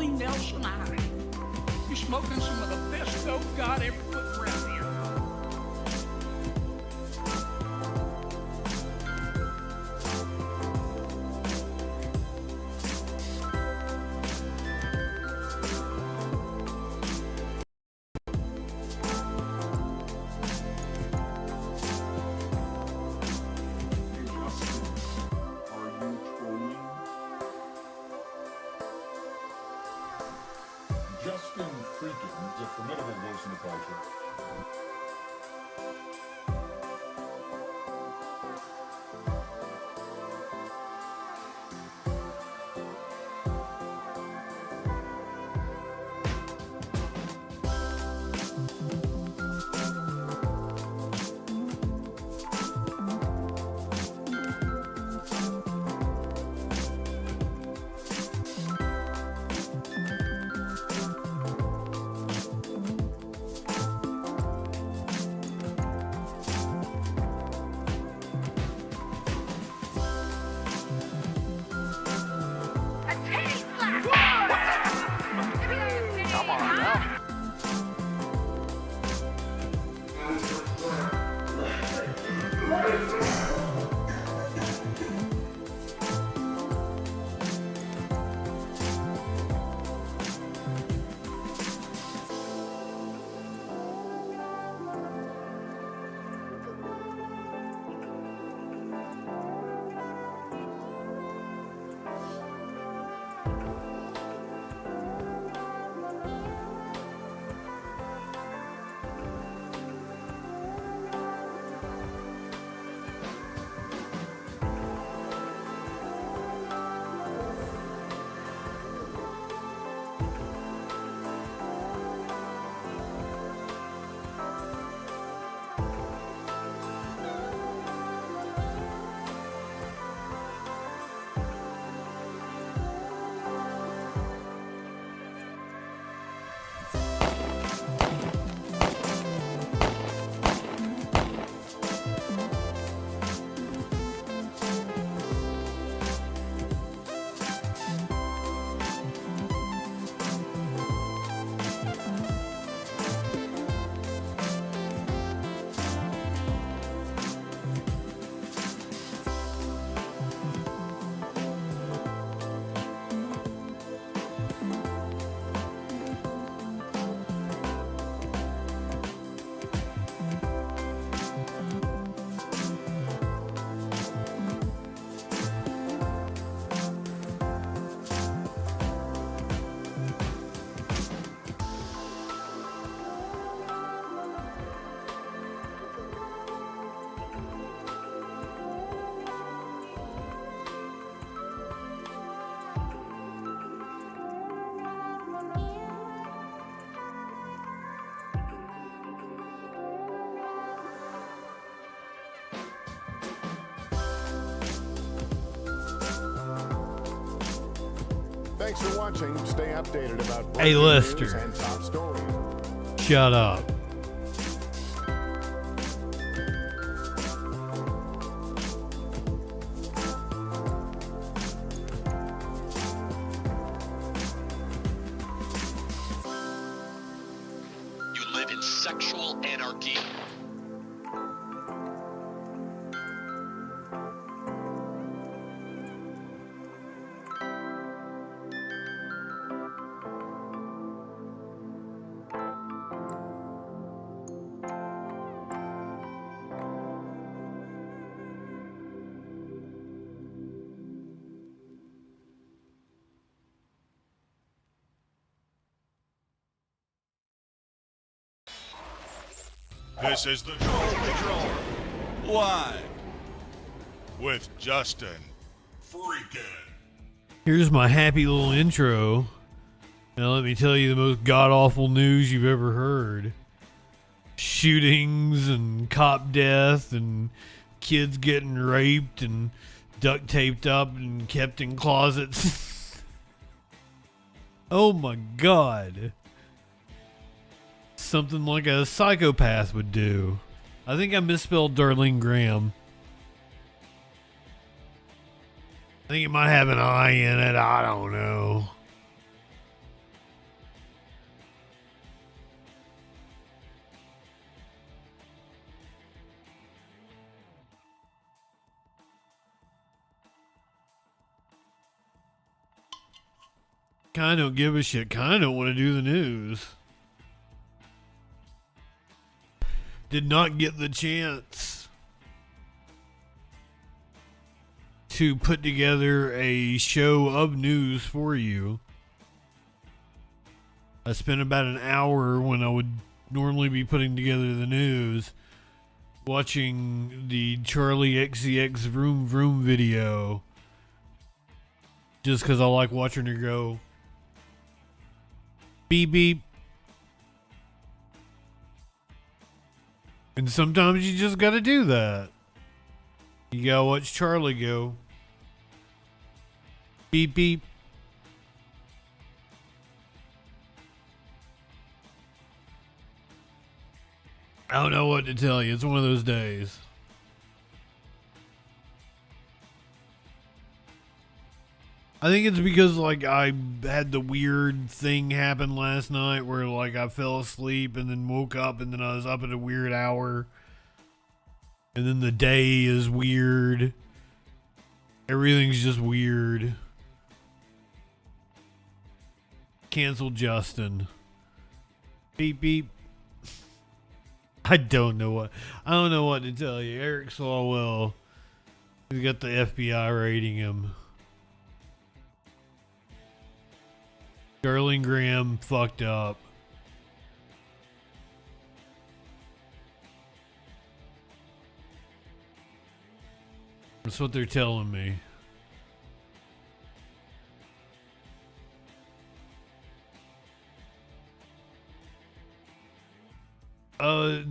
Darlene, Nelson, I. You're smoking some of the best dope God ever put around here. JustinFREAKIN is a formidable voice in the culture. Thanks for watching. Stay updated about Hey, breaking Lester. news and top stories. Shut up. You live in sexual anarchy. This is the Troll Patrol, live with JustinFREAKIN. Here's my happy little intro. Now let me tell you the most god-awful news you've ever heard. Shootings and cop death and kids getting raped and duct taped up and kept in closets. Oh my god. Something like a psychopath would do. I think I misspelled Darlene Graham. I think it might have an I in it. I don't know. Kind of don't give a shit. Kind of don't want to do the news. Did not get the chance to put together a show of news for you. I spent about an hour when I would normally be putting together the news watching the Charlie XCX Vroom Vroom video. Just because I like watching her go beep beep. And sometimes you just gotta do that. You gotta watch Charlie go beep beep. I don't know what to tell you. It's one of those days. I think it's because like I had the weird thing happen last night where like I fell asleep and then woke up and then I was up at a weird hour. And then the day is weird. Everything's just weird. Cancel Justin. Beep beep. I don't know what to tell you. Eric Swalwell. He's got the FBI raiding him. Darlene Graham fucked up. That's what they're telling me.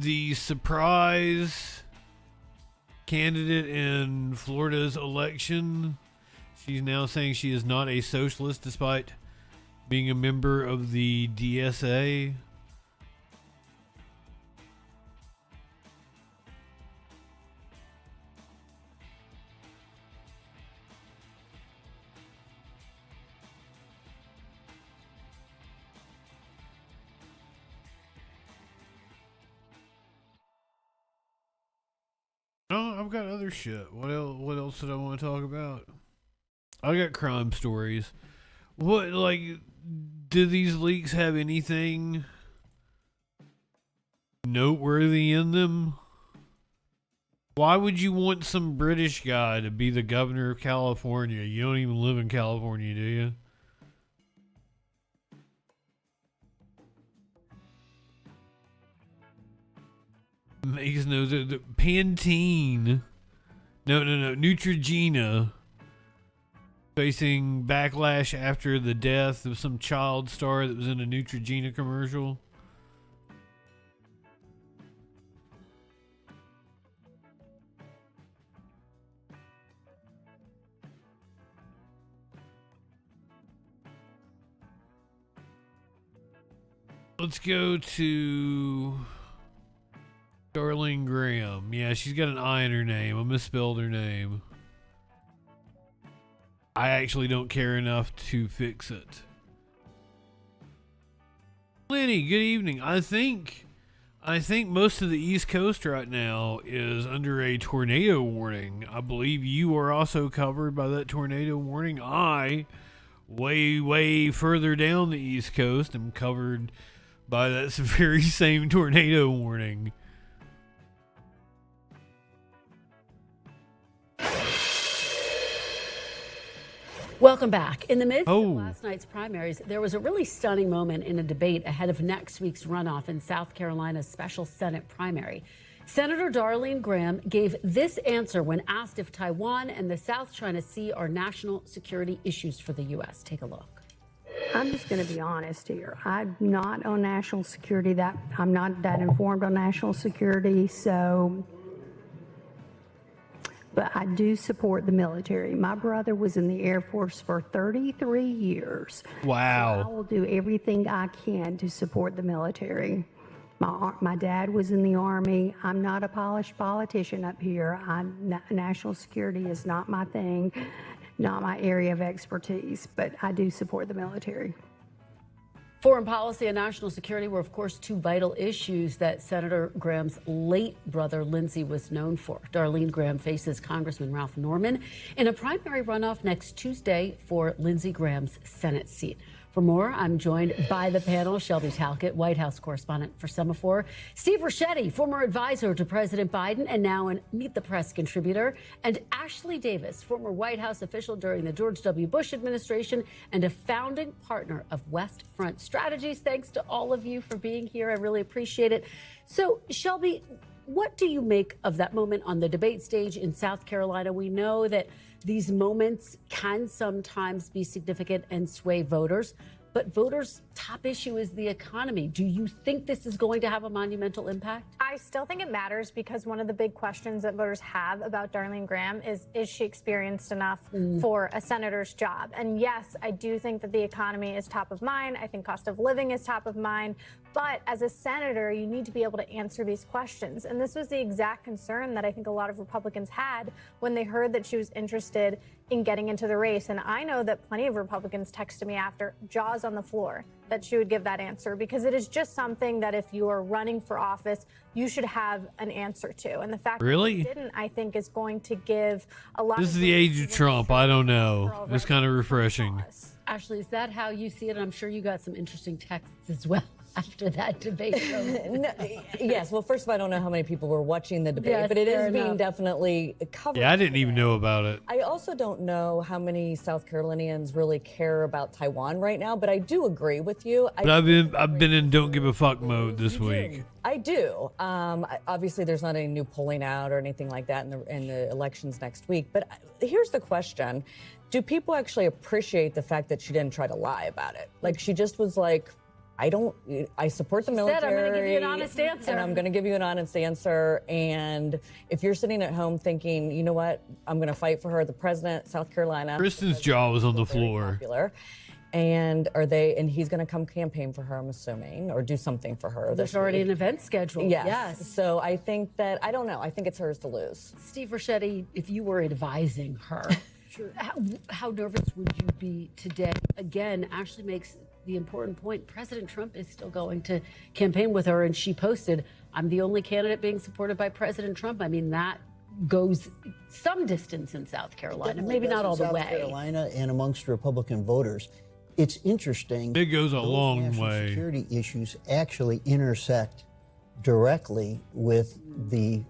The surprise candidate in Florida's election, she's now saying she is not a socialist despite being a member of the DSA. Oh, I've got other shit. What else did I want to talk about? I got crime stories. What, like, do these leaks have anything noteworthy in them? Why would you want some British guy to be the governor of California? You don't even live in California, do you? Makes no the Pantene. No, Neutrogena. Facing backlash after the death of some child star that was in a Neutrogena commercial. Let's go to Darlene Graham. Yeah, she's got an I in her name. I misspelled her name. I actually don't care enough to fix it. Lenny, good evening. I think most of the East Coast right now is under a tornado warning. I believe you are also covered by that tornado warning. I, way further down the East Coast, am covered by that very same tornado warning. Welcome back. In the midst of last night's primaries, there was a really stunning moment in a debate ahead of next week's runoff in South Carolina's special Senate primary. Senator Darlene Graham gave this answer when asked if Taiwan and the South China Sea are national security issues for the U.S. Take a look. I'm just going to be honest here. I'm not on national security. I'm not that informed on national security, but I do support the military. My brother was in the Air Force for 33 years. Wow. So I will do everything I can to support the military. My dad was in the Army. I'm not a polished politician up here. National security is not my thing, not my area of expertise, but I do support the military. Foreign policy and national security were, of course, two vital issues that Senator Graham's late brother, Lindsey, was known for. Darlene Graham faces Congressman Ralph Norman in a primary runoff next Tuesday for Lindsey Graham's Senate seat. For more, I'm joined by the panel: Shelby Talcott, White House correspondent for Semaphore; Steve Ricchetti, former advisor to President Biden and now an Meet the Press contributor; and Ashley Davis, former White House official during the George W. Bush administration and a founding partner of West Front Strategies. Thanks to all of you for being here. I really appreciate it. So, Shelby, what do you make of that moment on the debate stage in South Carolina? We know that these moments can sometimes be significant and sway voters, but voters' top issue is the economy. Do you think this is going to have a monumental impact? I still think it matters, because one of the big questions that voters have about Darlene Graham is she experienced enough for a senator's job? And yes, I do think that the economy is top of mind. I think cost of living is top of mind. But as a senator, you need to be able to answer these questions. And this was the exact concern that I think a lot of Republicans had when they heard that she was interested in getting into the race. And I know that plenty of Republicans texted me after, jaws on the floor, that she would give that answer, because it is just something that if you are running for office, you should have an answer to. And the fact that she didn't, I think, is going to give a lot. This is the age of Trump. I don't know. It's kind of refreshing. Ashley, is that how you see it? I'm sure you got some interesting texts as well after that debate. Yes. Well, first of all, I don't know how many people were watching the debate, but it is being definitely covered. Yeah, I didn't even know about it. I also don't know how many South Carolinians really care about Taiwan right now, but I do agree with you. But I've been in don't give a fuck mode this week. I do. Obviously, there's not any new polling out or anything like that in the elections next week. But here's the question. Do people actually appreciate the fact that she didn't try to lie about it? Like, she just was like, I support the military. I'm going to give you an honest answer. And I'm going to give you an honest answer. And if you're sitting at home thinking, you know what, I'm going to fight for her, the president of South Carolina. Kristen's jaw was on the floor. Popular. And he's going to come campaign for her, I'm assuming, or do something for her. There's already an event scheduled. Yes. So I think that, I don't know, I think it's hers to lose. Steve Ricchetti, if you were advising her, how nervous would you be today? Again, Ashley makes the important point. President Trump is still going to campaign with her, and she posted, I'm the only candidate being supported by President Trump. I mean, that goes some distance in South Carolina, maybe not all the way. South Carolina and amongst Republican voters. It's interesting. It goes a long national way. Security issues actually intersect directly with the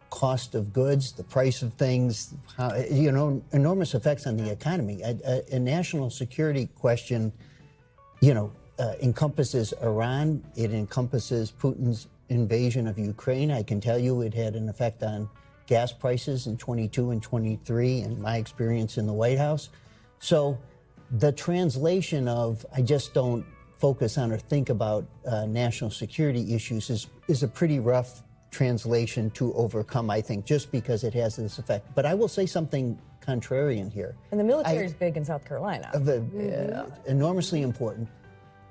cost of goods, the price of things, enormous effects on the economy. A national security question, encompasses Iran. It encompasses Putin's invasion of Ukraine. I can tell you it had an effect on gas prices in 22 and 23 in my experience in the White House. So the translation of I just don't focus on or think about national security issues is a pretty rough translation to overcome, I think, just because it has this effect. But I will say something contrarian here. And the military is big in South Carolina. Enormously important.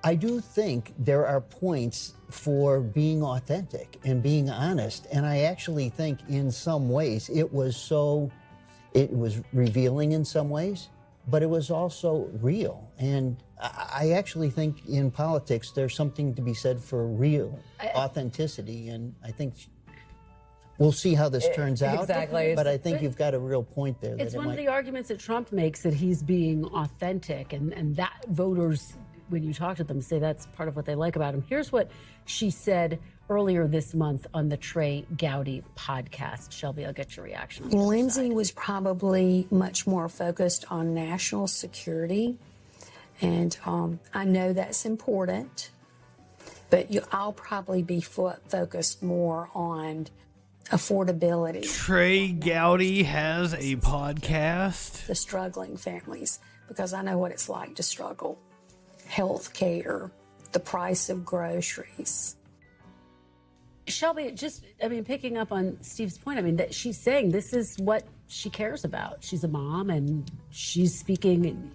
I do think there are points for being authentic and being honest. And I actually think in some ways it was revealing in some ways, but it was also real. And I actually think in politics there's something to be said for real authenticity. And I think we'll see how this turns out. Exactly. But I think you've got a real point there. It's one of the arguments that Trump makes, that he's being authentic, and that voters, when you talk to them, say that's part of what they like about him. Here's what she said earlier this month on the Trey Gowdy podcast. Shelby, I'll get your reaction on Lindsay was probably much more focused on national security. And I know that's important, but I'll probably be focused more on affordability. Trey Gowdy has a podcast. The struggling families, because I know what it's like to struggle. Health care, the price of groceries. Shelby, picking up on Steve's point, that she's saying this is what she cares about. She's a mom, and she's speaking,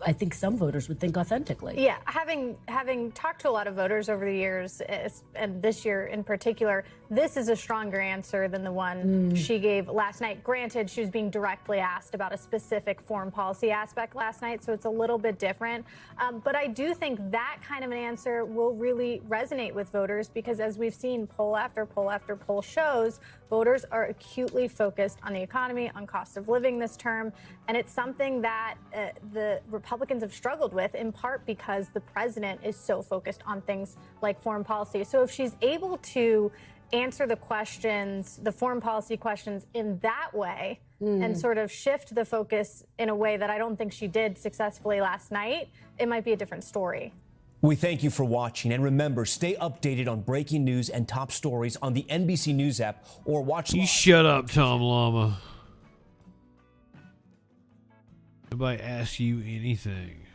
I think some voters would think authentically. Yeah, having talked to a lot of voters over the years, and this year in particular, this is a stronger answer than the one she gave last night. Granted, she was being directly asked about a specific foreign policy aspect last night, so it's a little bit different. But I do think that kind of an answer will really resonate with voters, because as we've seen poll after poll after poll shows, voters are acutely focused on the economy, on cost of living this term, and it's something that the Republicans Republicans have struggled with, in part because the president is so focused on things like foreign policy. So if she's able to answer the questions, the foreign policy questions in that way, and sort of shift the focus in a way that I don't think she did successfully last night, it might be a different story. We thank you for watching, and remember, stay updated on breaking news and top stories on the NBC News app or watch. You shut up, Tom Llama. Nobody asks you anything.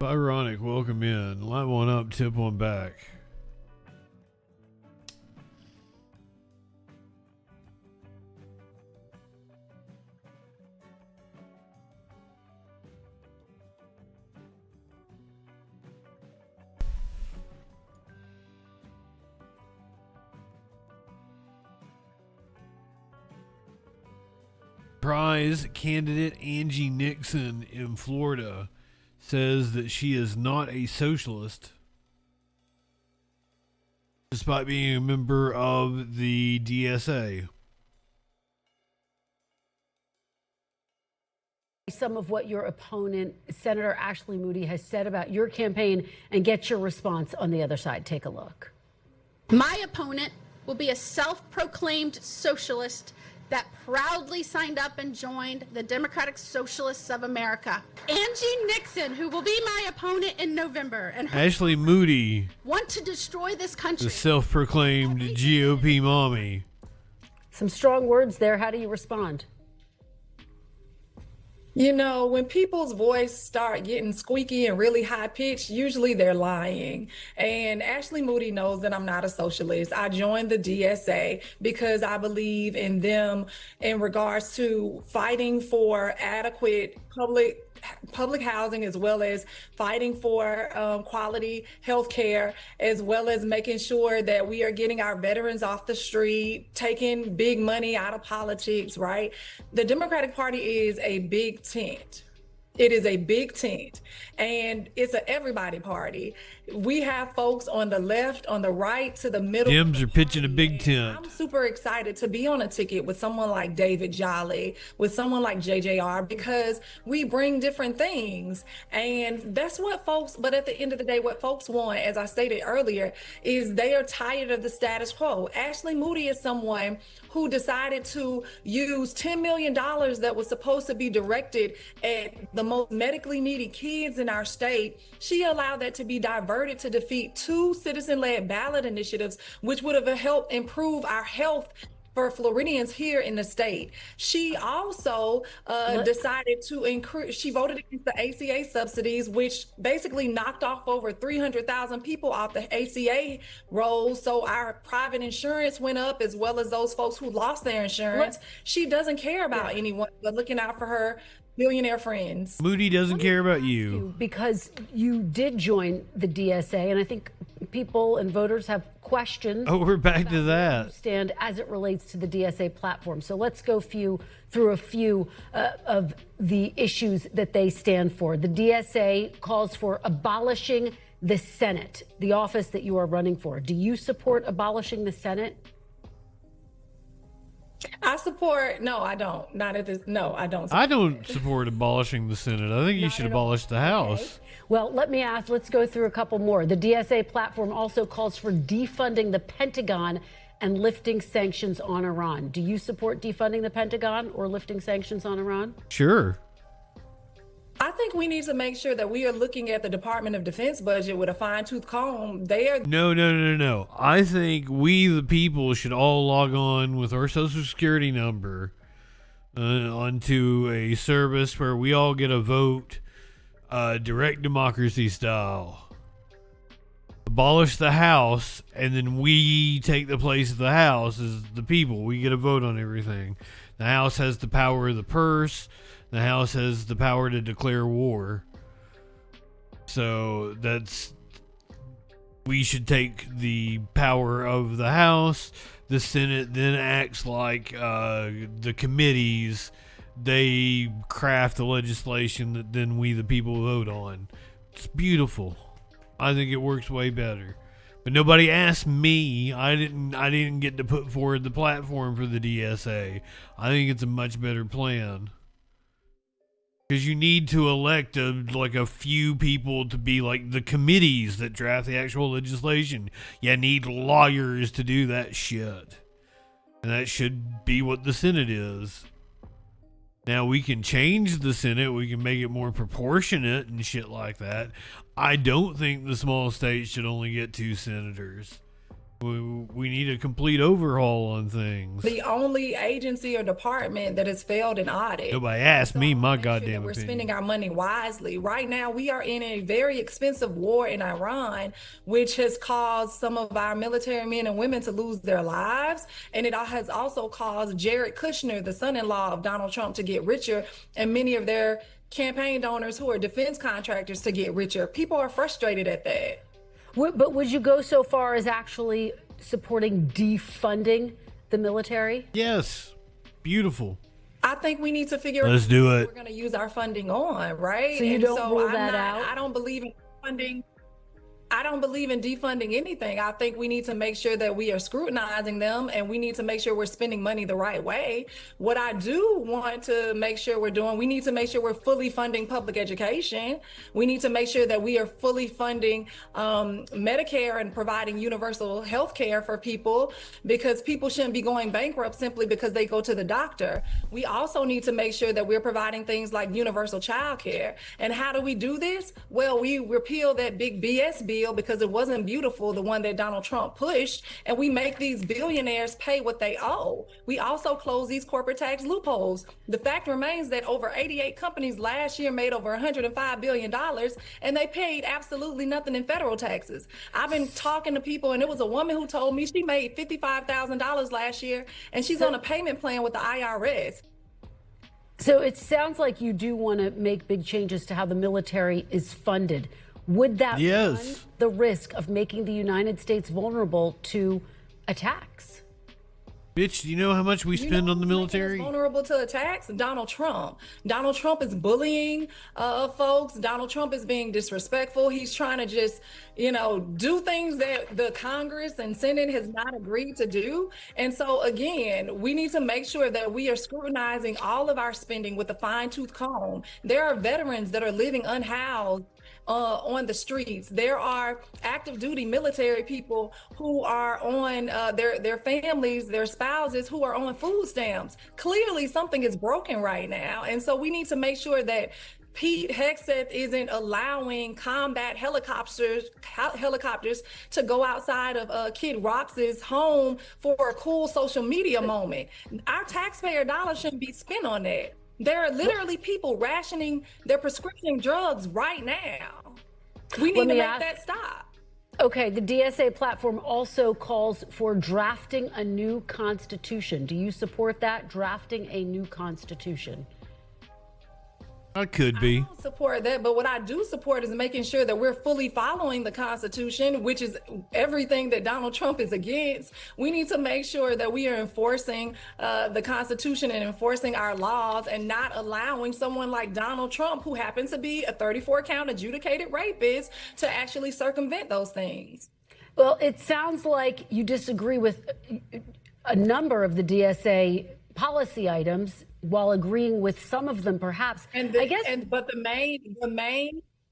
Ironic, welcome in. Light one up, tip one back. Prize candidate Angie Nixon in Florida says that she is not a socialist, despite being a member of the DSA. Some of what your opponent, Senator Ashley Moody, has said about your campaign and get your response on the other side. Take a look. My opponent will be a self-proclaimed socialist that proudly signed up and joined the Democratic Socialists of America. Angie Nixon, who will be my opponent in November, and Ashley Moody want to destroy this country. The self-proclaimed GOP mommy. Some strong words there. How do you respond? You know, when people's voice start getting squeaky and really high pitched, usually they're lying. And Ashley Moody knows that I'm not a socialist. I joined the DSA because I believe in them in regards to fighting for adequate public housing, as well as fighting for quality health care, as well as making sure that we are getting our veterans off the street, taking big money out of politics, right? The Democratic Party is a big tent. It is a big tent, and it's an everybody party. We have folks on the left, on the right, to the middle. Dems are pitching a big tent. I'm super excited to be on a ticket with someone like David Jolly, with someone like JJR, because we bring different things. And that's what folks, but at the end of the day, what folks want, as I stated earlier, is they are tired of the status quo. Ashley Moody is someone who decided to use $10 million that was supposed to be directed at the most medically needy kids in our state. She allowed that to be diverted to defeat 2 citizen-led ballot initiatives, which would have helped improve our health for Floridians here in the state. She also decided to increase, she voted against the ACA subsidies, which basically knocked off over 300,000 people off the ACA rolls. So our private insurance went up, as well as those folks who lost their insurance. She doesn't care about anyone but looking out for her billionaire friends. Moody doesn't care about you. Because you did join the DSA, and I think people and voters have questions. Oh, we're back to that. Stand as it relates to the DSA platform. So let's go through a few of the issues that they stand for. The DSA calls for abolishing the Senate, the office that you are running for. Do you support abolishing the Senate? I support, no, I don't. Not at this, no, I don't. I don't support abolishing the Senate. I think you should abolish the House. Okay. Well, let me ask, let's go through a couple more. The DSA platform also calls for defunding the Pentagon and lifting sanctions on Iran. Do you support defunding the Pentagon or lifting sanctions on Iran? Sure. I think we need to make sure that we are looking at the Department of Defense budget with a fine-tooth comb. No. I think we, the people, should all log on with our Social Security number onto a service where we all get a vote, direct democracy style. Abolish the House, and then we take the place of the House as the people. We get a vote on everything. The House has the power of the purse. The House has the power to declare war. So we should take the power of the House. The Senate then acts like the committees. They craft the legislation that then we, the people, vote on. It's beautiful. I think it works way better. But nobody asked me. I didn't get to put forward the platform for the DSA. I think it's a much better plan. Because you need to elect a few people to be like the committees that draft the actual legislation. You need lawyers to do that shit. And that should be what the Senate is. Now, we can change the Senate. We can make it more proportionate and shit like that. I don't think the small states should only get 2 senators. We need a complete overhaul on things. The only agency or department that has failed an audit. Nobody asked me my We're goddamn opinion. spending our money wisely. Right now, we are in a very expensive war in Iran, which has caused some of our military men and women to lose their lives. And it has also caused Jared Kushner, the son-in-law of Donald Trump, to get richer, and many of their campaign donors who are defense contractors to get richer. People are frustrated at that. But would you go so far as actually supporting defunding the military? Yes. Beautiful. I think we need to figure Let's out do what it. we're going to use our funding on, right? So you And don't rule I'm that not- out? I don't believe in funding. I don't believe in defunding anything. I think we need to make sure that we are scrutinizing them, and we need to make sure we're spending money the right way. What I do want to make sure we're doing, we need to make sure we're fully funding public education. We need to make sure that we are fully funding Medicare and providing universal health care for people, because people shouldn't be going bankrupt simply because they go to the doctor. We also need to make sure that we're providing things like universal child care. And how do we do this? Well, we repeal that big BS bill because it wasn't beautiful, the one that Donald Trump pushed, and we make these billionaires pay what they owe. We also close these corporate tax loopholes. The fact remains that over 88 companies last year made over $105 billion, and they paid absolutely nothing in federal taxes. I've been talking to people, and it was a woman who told me she made $55,000 last year, and she's on a payment plan with the IRS. So it sounds like you do want to make big changes to how the military is funded. Would that run the risk of making the United States vulnerable to attacks? Bitch, do you know how much we spend on the military? Vulnerable to attacks? Donald Trump. Donald Trump is bullying folks. Donald Trump is being disrespectful. He's trying to just, do things that the Congress and Senate has not agreed to do. And so, again, we need to make sure that we are scrutinizing all of our spending with a fine-tooth comb. There are veterans that are living unhoused on the streets. There are active duty military people who are on their families, their spouses who are on food stamps. Clearly something is broken right now. And so we need to make sure that Pete Hegseth isn't allowing combat helicopters to go outside of Kid Rock's home for a cool social media moment. Our taxpayer dollars shouldn't be spent on that. There are literally people rationing their prescription drugs right now. We need to make that stop. Okay, the DSA platform also calls for drafting a new constitution. Do you support that, drafting a new constitution? I could be. I don't support that, but what I do support is making sure that we're fully following the Constitution, which is everything that Donald Trump is against. We need to make sure that we are enforcing the Constitution and enforcing our laws, and not allowing someone like Donald Trump, who happens to be a 34-count adjudicated rapist, to actually circumvent those things. Well, it sounds like you disagree with a number of the DSA policy items, while agreeing with some of them, perhaps. But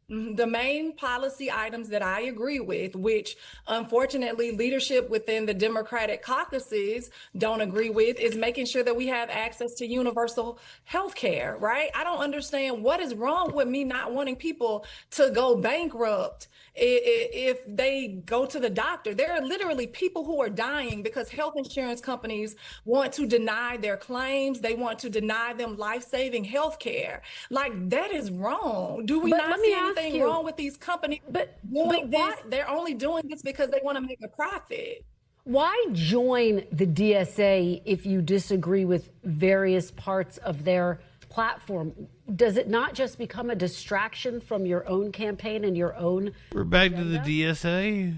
the main policy items that I agree with, which unfortunately leadership within the Democratic caucuses don't agree with, is making sure that we have access to universal health care, right? I don't understand what is wrong with me not wanting people to go bankrupt if they go to the doctor. There are literally people who are dying because health insurance companies want to deny their claims. They want to deny them life-saving health care. Like, that is wrong. Do we not see anything wrong with these companies doing this? They're only doing this because they want to make a profit. Why join the DSA if you disagree with various parts of their platform? Does it not just become a distraction from your own campaign and your own We're back agenda? to the DSA.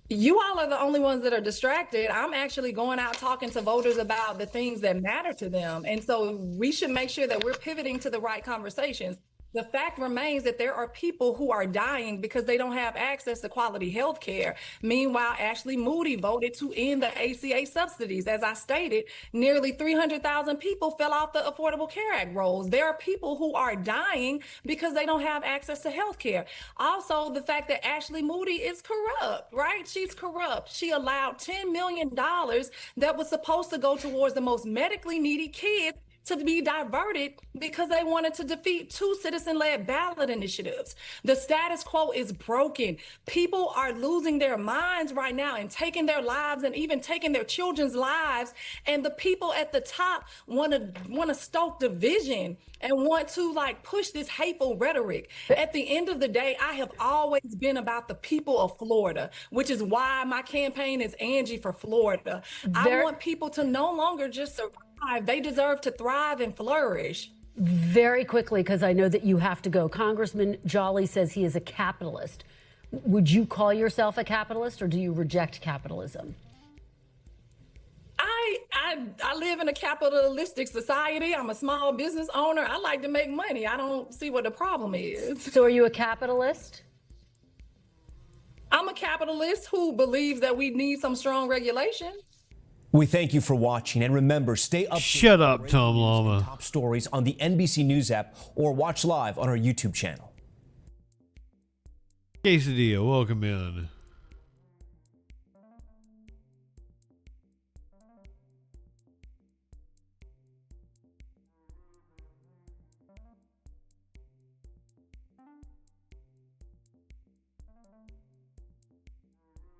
You all are the only ones that are distracted. I'm actually going out talking to voters about the things that matter to them. And so we should make sure that we're pivoting to the right conversations. The fact remains that there are people who are dying because they don't have access to quality health care. Meanwhile, Ashley Moody voted to end the ACA subsidies. As I stated, nearly 300,000 people fell off the Affordable Care Act rolls. There are people who are dying because they don't have access to health care. Also, the fact that Ashley Moody is corrupt, right? She's corrupt. She allowed $10 million that was supposed to go towards the most medically needy kids to be diverted because they wanted to defeat 2 citizen-led ballot initiatives. The status quo is broken. People are losing their minds right now and taking their lives and even taking their children's lives. And the people at the top want to stoke division and want to push this hateful rhetoric. At the end of the day, I have always been about the people of Florida, which is why my campaign is Angie for Florida. I want people to no longer just survive. They deserve to thrive and flourish. Very quickly, because I know that you have to go. Congressman Jolly says he is a capitalist. Would you call yourself a capitalist, or do you reject capitalism? I live in a capitalistic society. I'm a small business owner. I like to make money. I don't see what the problem is. So are you a capitalist? I'm a capitalist who believes that we need some strong regulation. We thank you for watching, and remember, stay up. Shut up, Tom Llama. Top stories on the NBC News app or watch live on our YouTube channel. Quesadilla, welcome in.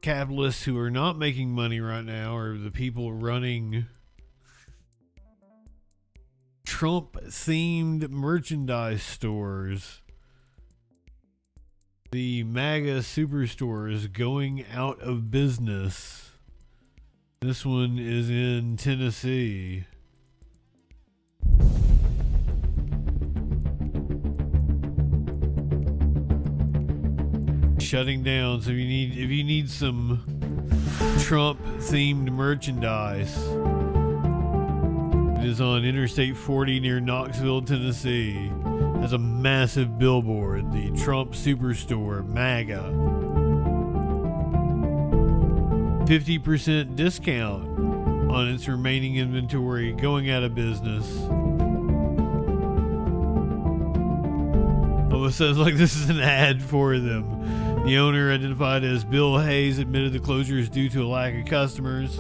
Capitalists who are not making money right now are the people running Trump-themed merchandise stores. The MAGA superstore is going out of business. This one is in Tennessee. Shutting down. So if you need some Trump themed merchandise, it is on Interstate 40 near Knoxville, Tennessee. Has a massive billboard, the Trump Superstore MAGA. 50% discount on its remaining inventory, going out of business. Oh, it sounds like this is an ad for them. The owner, identified as Bill Hayes, admitted the closure is due to a lack of customers.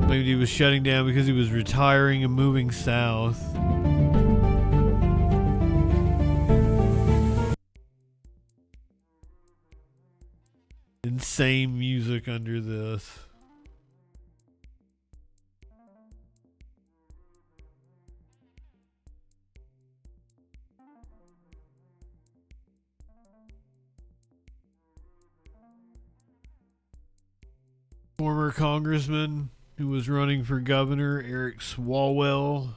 Maybe he was shutting down because he was retiring and moving south. Insane music under this. Former congressman who was running for governor, Eric Swalwell,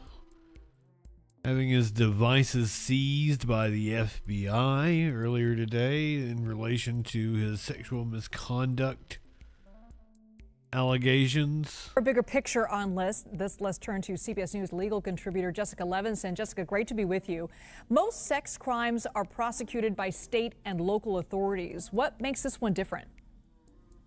having his devices seized by the FBI earlier today in relation to his sexual misconduct allegations. For a bigger picture on this, let's turn to CBS News legal contributor Jessica Levinson. Jessica, great to be with you. Most sex crimes are prosecuted by state and local authorities. What makes this one different?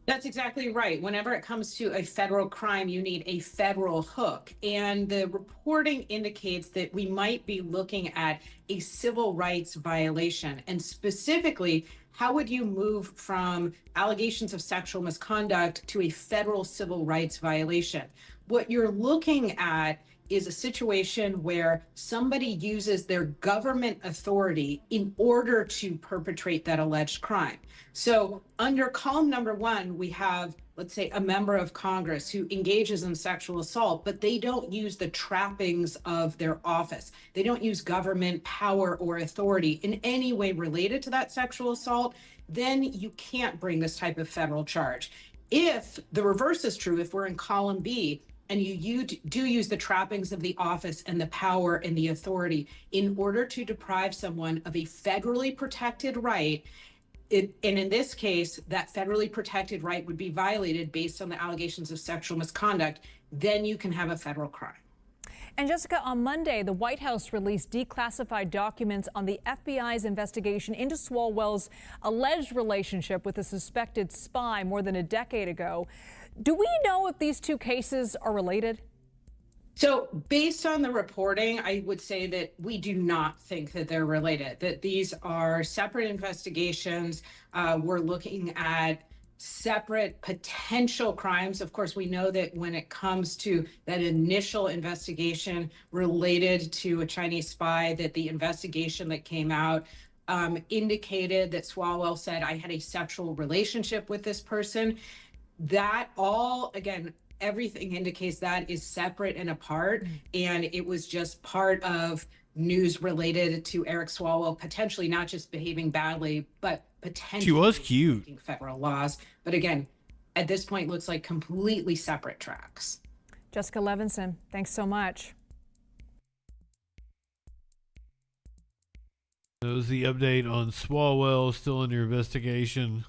That's exactly right. Whenever it comes to a federal crime, you need a federal hook. And the reporting indicates that we might be looking at a civil rights violation. And specifically, how would you move from allegations of sexual misconduct to a federal civil rights violation? What you're looking at is a situation where somebody uses their government authority in order to perpetrate that alleged crime. So under column number 1, we have, let's say, a member of Congress who engages in sexual assault, but they don't use the trappings of their office. They don't use government power or authority in any way related to that sexual assault. Then you can't bring this type of federal charge. If the reverse is true, if we're in column B, and you do use the trappings of the office and the power and the authority in order to deprive someone of a federally protected right, and in this case, that federally protected right would be violated based on the allegations of sexual misconduct, then you can have a federal crime. And Jessica, on Monday, the White House released declassified documents on the FBI's investigation into Swalwell's alleged relationship with a suspected spy more than a decade ago. Do we know if these two cases are related? So based on the reporting, I would say that we do not think that they're related, that these are separate investigations. We're looking at separate potential crimes. Of course, we know that when it comes to that initial investigation related to a Chinese spy, that the investigation that came out indicated that Swalwell said, I had a sexual relationship with this person. That all, again, everything indicates that is separate and apart. And it was just part of news related to Eric Swalwell, potentially not just behaving badly, but potentially She was cute. breaking federal laws. But again, at this point, looks like completely separate tracks. Jessica Levinson, thanks so much. That was the update on Swalwell, still under investigation.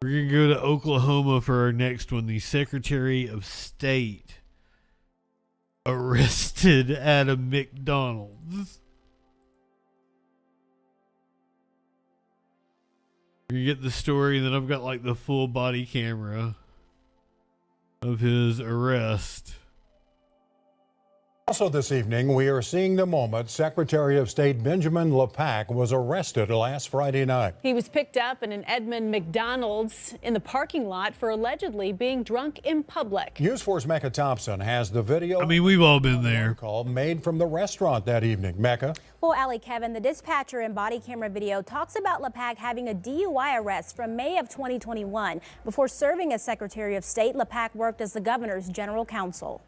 We're going to go to Oklahoma for our next one. The Secretary of State arrested at a McDonald's. You get the story, and then I've got like the full body camera of his arrest. Also this evening, we are seeing the moment Secretary of State Benjamin LePack was arrested last Friday night. He was picked up in an Edmond McDonald's in the parking lot for allegedly being drunk in public. News 4's Mecca Thompson has the video. I mean, we've all been there. Call made from the restaurant that evening. Mecca. Well, Allie, Kevin, the dispatcher in body camera video talks about LePack having a DUI arrest from May of 2021. Before serving as Secretary of State, LePack worked as the governor's general counsel.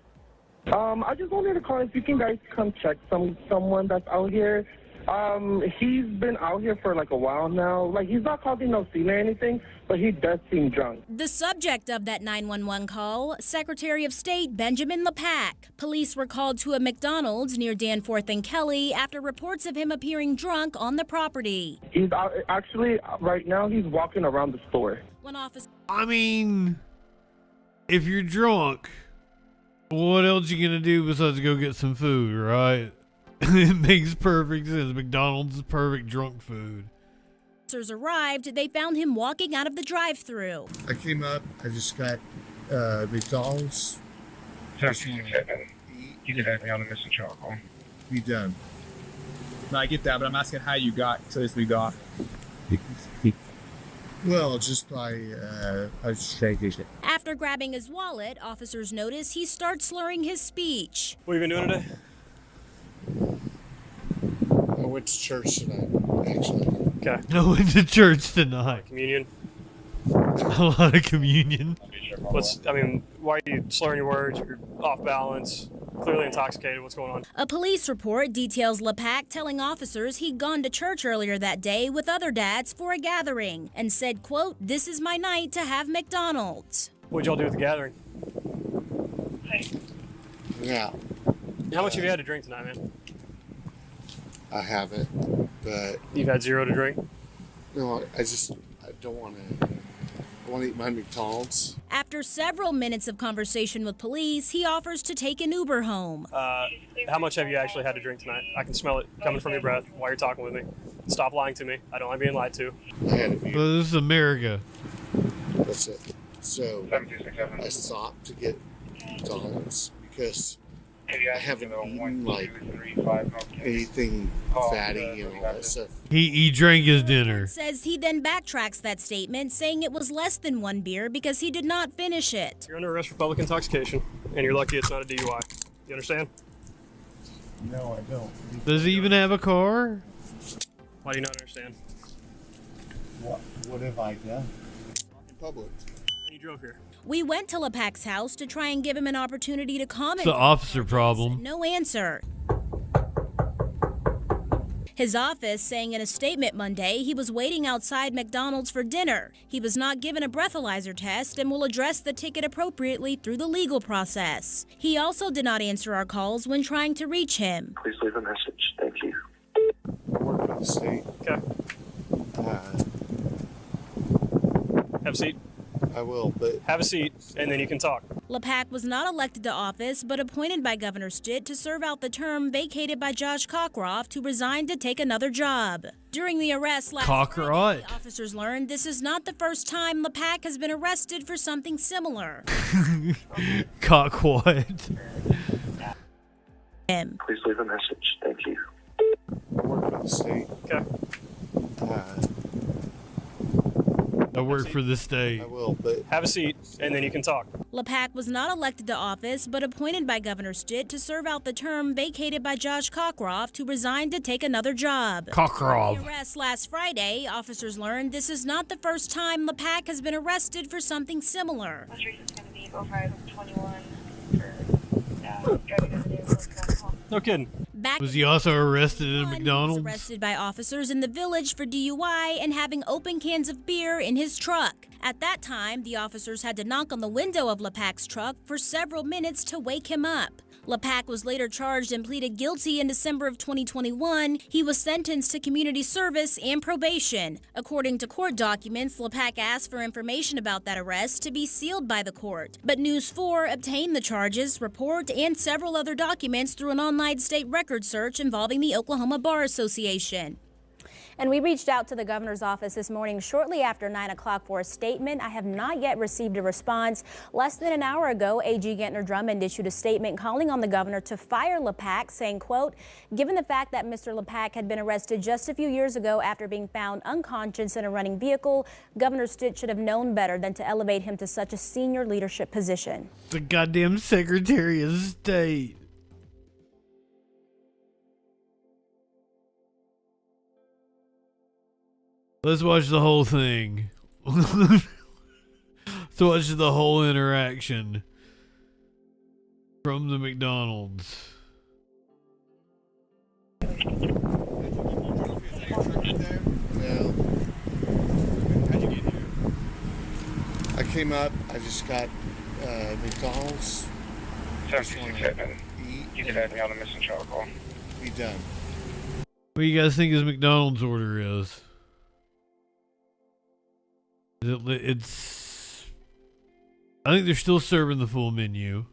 I just wanted to call if you can guys come check someone that's out here. He's been out here for like a while now. Like, he's not causing no scene or anything, but he does seem drunk. The subject of that 911 call, Secretary of State Benjamin LePack. Police were called to a McDonald's near Danforth and Kelly after reports of him appearing drunk on the property. He's out, actually, right now, he's walking around the store. One officer. I mean, if you're drunk, what else you gonna do besides go get some food, right? It makes perfect sense. McDonald's is perfect drunk food. Officers arrived, they found him walking out of the drive-thru. I came up, I just got McDonald's. You can have me on a missing charcoal. Be done. No, I get that, but I'm asking how you got to this McDonald's. Well, just by After grabbing his wallet, officers notice he starts slurring his speech. What have you been doing today? I went to church tonight, actually. Okay. I went to church tonight. Communion. A lot of communion. Why are you slurring your words? You're off balance, clearly intoxicated. What's going on? A police report details LePack telling officers he'd gone to church earlier that day with other dads for a gathering and said, quote, "This is my night to have McDonald's." What'd y'all do at the gathering? Yeah. How much have you had to drink tonight, man? I haven't, but... You've had zero to drink? No, I don't want to... I want to eat my McDonald's. After several minutes of conversation with police, he offers to take an Uber home. How much have you actually had to drink tonight? I can smell it coming from your breath while you're talking with me. Stop lying to me. I don't like being lied to. I had a few. Well, this is America. That's it. So I stopped to get McDonald's because I haven't eaten like anything fatty and all that stuff. He drank his dinner. Says he then backtracks that statement, saying it was less than one beer because he did not finish it. You're under arrest for public intoxication, and you're lucky it's not a DUI. You understand? No, I don't. Does he even have a car? Why do you not understand? What have I done? In public. And you drove here. We went to LePack's house to try and give him an opportunity to comment. It's an officer problem. No answer. His office saying in a statement Monday he was waiting outside McDonald's for dinner. He was not given a breathalyzer test and will address the ticket appropriately through the legal process. He also did not answer our calls when trying to reach him. Please leave a message. Thank you. I work for the state. Okay. Have a seat. I will, but Have a seat, and then you can talk. LePack was not elected to office, but appointed by Governor Stitt to serve out the term vacated by Josh Cockcroft, who resigned to take another job. During the arrest last Friday, officers learned this is not the first time LePack has been arrested for something similar. Cock what? Please leave a message. Thank you. I work for the state. Okay. I work for the state. I will, but have a seat, and then you can talk. LePack was not elected to office, but appointed by Governor Stitt to serve out the term vacated by Josh Cockcroft, who resigned to take another job. Cockcroft. During the arrest last Friday, officers learned this is not the first time LePack has been arrested for something similar. Most recent is going to be 0521 for driving over the No kidding. Was he also arrested at He McDonald's? was arrested by officers in the village for DUI and having open cans of beer in his truck. At that time, the officers had to knock on the window of LePack's truck for several minutes to wake him up. LePack was later charged and pleaded guilty in December of 2021. He was sentenced to community service and probation. According to court documents, LePack asked for information about that arrest to be sealed by the court. But News 4 obtained the charges, report, and several other documents through an online state record search involving the Oklahoma Bar Association. And we reached out to the governor's office this morning shortly after 9 o'clock for a statement. I have not yet received a response. Less than an hour ago, AG Gentner Drummond issued a statement calling on the governor to fire LePack, saying, quote, given the fact that Mr. LePack had been arrested just a few years ago after being found unconscious in a running vehicle, Governor Stitt should have known better than to elevate him to such a senior leadership position. The goddamn Secretary of State. Let's watch the whole thing. Let's watch the whole interaction from the McDonald's. No. How'd you get here? I came up. I just got McDonald's. 767. You can add me on the missing child call. Be done. What do you guys think his McDonald's order is? It's. I think they're still serving the full menu.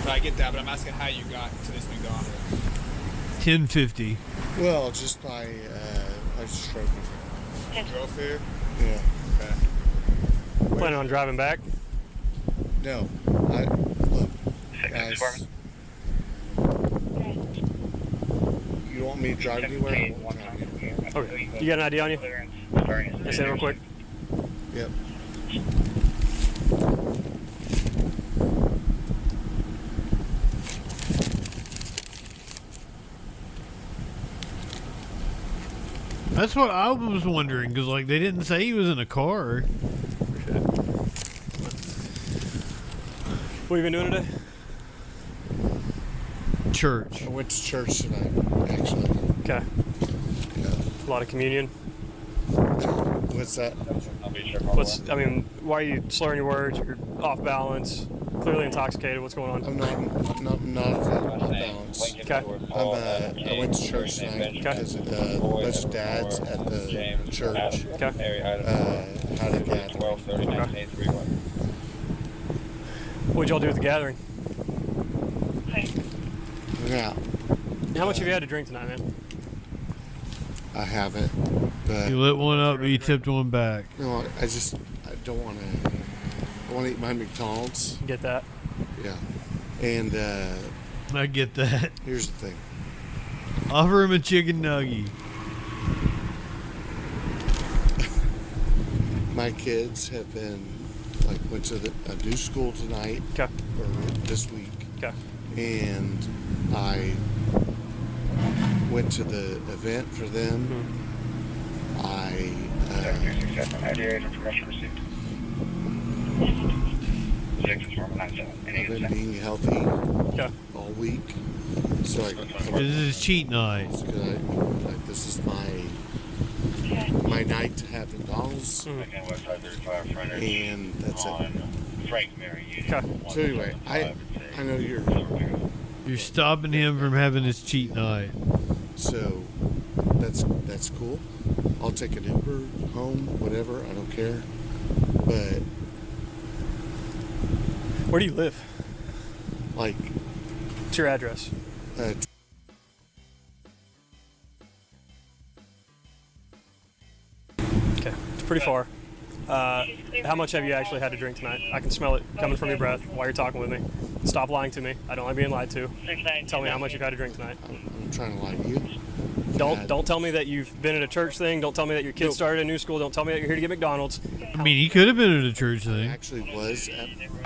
I get that, but I'm asking how you got to this McDonald's. $10.50. Well, just by I just drove here. Drove here? Yeah. Okay. Planning on driving back? No. Look, guys. You want me to drive anywhere? Okay. You got an ID on you? Just say it real quick. Yep. That's what I was wondering, because like they didn't say he was in a car. What have you been doing today? Church. I went to church tonight, actually. Okay. A lot of communion. What's that? I mean, why are you slurring your words? You're off balance, clearly intoxicated. What's going on? I'm not off balance. Okay. I went to church tonight because a bunch of dads at the church had a gathering. Okay. What'd y'all do at the gathering? Yeah. How much have you had to drink tonight, man? I haven't. But You lit one up, but you tipped one back. no, I don't want to. I want to eat my McDonald's. Get that? Yeah. And I get that. Here's the thing. Offer him a chicken nugget. My kids have been went to a new school tonight or this week. Okay. And I went to the event for them. I've been being healthy all week. So This is cheat night. This is my night to have McDonald's. And that's it. So anyway, I know You're stopping him from having his cheat night. So that's cool. I'll take an Uber home, whatever. I don't care. but Where do you live? like, What's your address? Okay, it's pretty far. How much have you actually had to drink tonight? I can smell it coming from your breath while you're talking with me. Stop lying to me. I don't like being lied to. Tell me how much you've had to drink tonight. I'm trying to lie to you. Don't tell me that you've been at a church thing. Don't tell me that your kid started a new school. Don't tell me that you're here to get McDonald's. I mean, he could have been at a church thing. Actually was.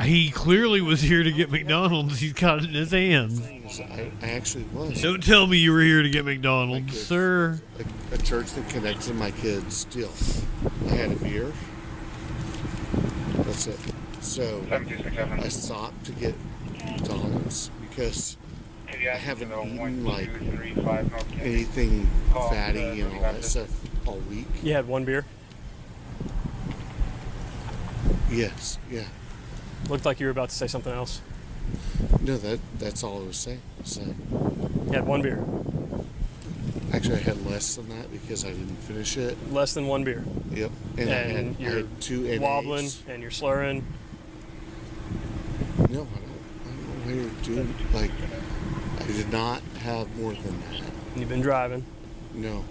He clearly was here to get McDonald's. He's got it in his hands. I actually was. Don't tell me you were here to get McDonald's, sir. A church that connects with my kids still. I had a beer. That's it. So I stopped to get McDonald's because I haven't eaten like anything fatty and all that stuff all week. You had one beer? Yes, yeah. Looked like you were about to say something else. No, that's all I was saying. So you had one beer? Actually, I had less than that because I didn't finish it. Less than one beer? Yep. And I had 2 NAs. wobbling and you're slurring? No, I don't know why you're doing, like, I did not have more than that. You've been driving? No.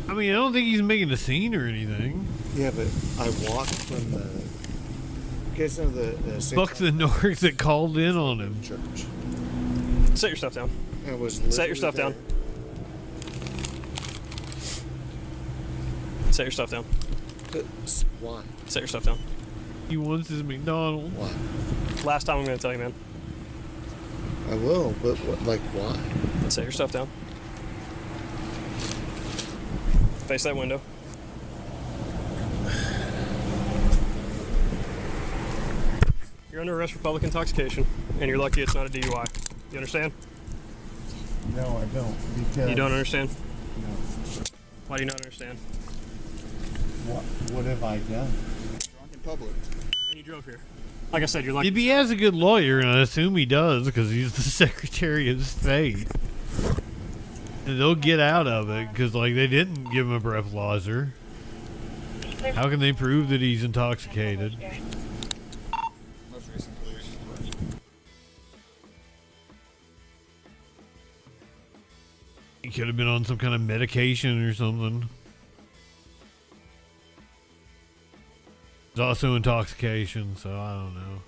I mean, I don't think he's making a scene or anything. Yeah, but I walked from the... You guys know the Buck the North that called in on him. Church. Set your stuff down. I was Set your stuff down. Set your stuff down. Why? Set your stuff down. He wants his McDonald's. Why? Last time I'm going to tell you, man. I will, but like why? Set your stuff down. Face that window. You're under arrest for public intoxication, and you're lucky it's not a DUI. You understand? No, I don't. Because You don't understand? No. Why do you not understand? What have I done? Drunk in public. And you drove here. Like I said, you're lucky. If he has a good lawyer, and I assume he does because he's the Secretary of State, and they'll get out of it because, like, they didn't give him a breathalyzer. How can they prove that he's intoxicated? Most recent police. He could have been on some kind of medication or something. It's also intoxication, so I don't know.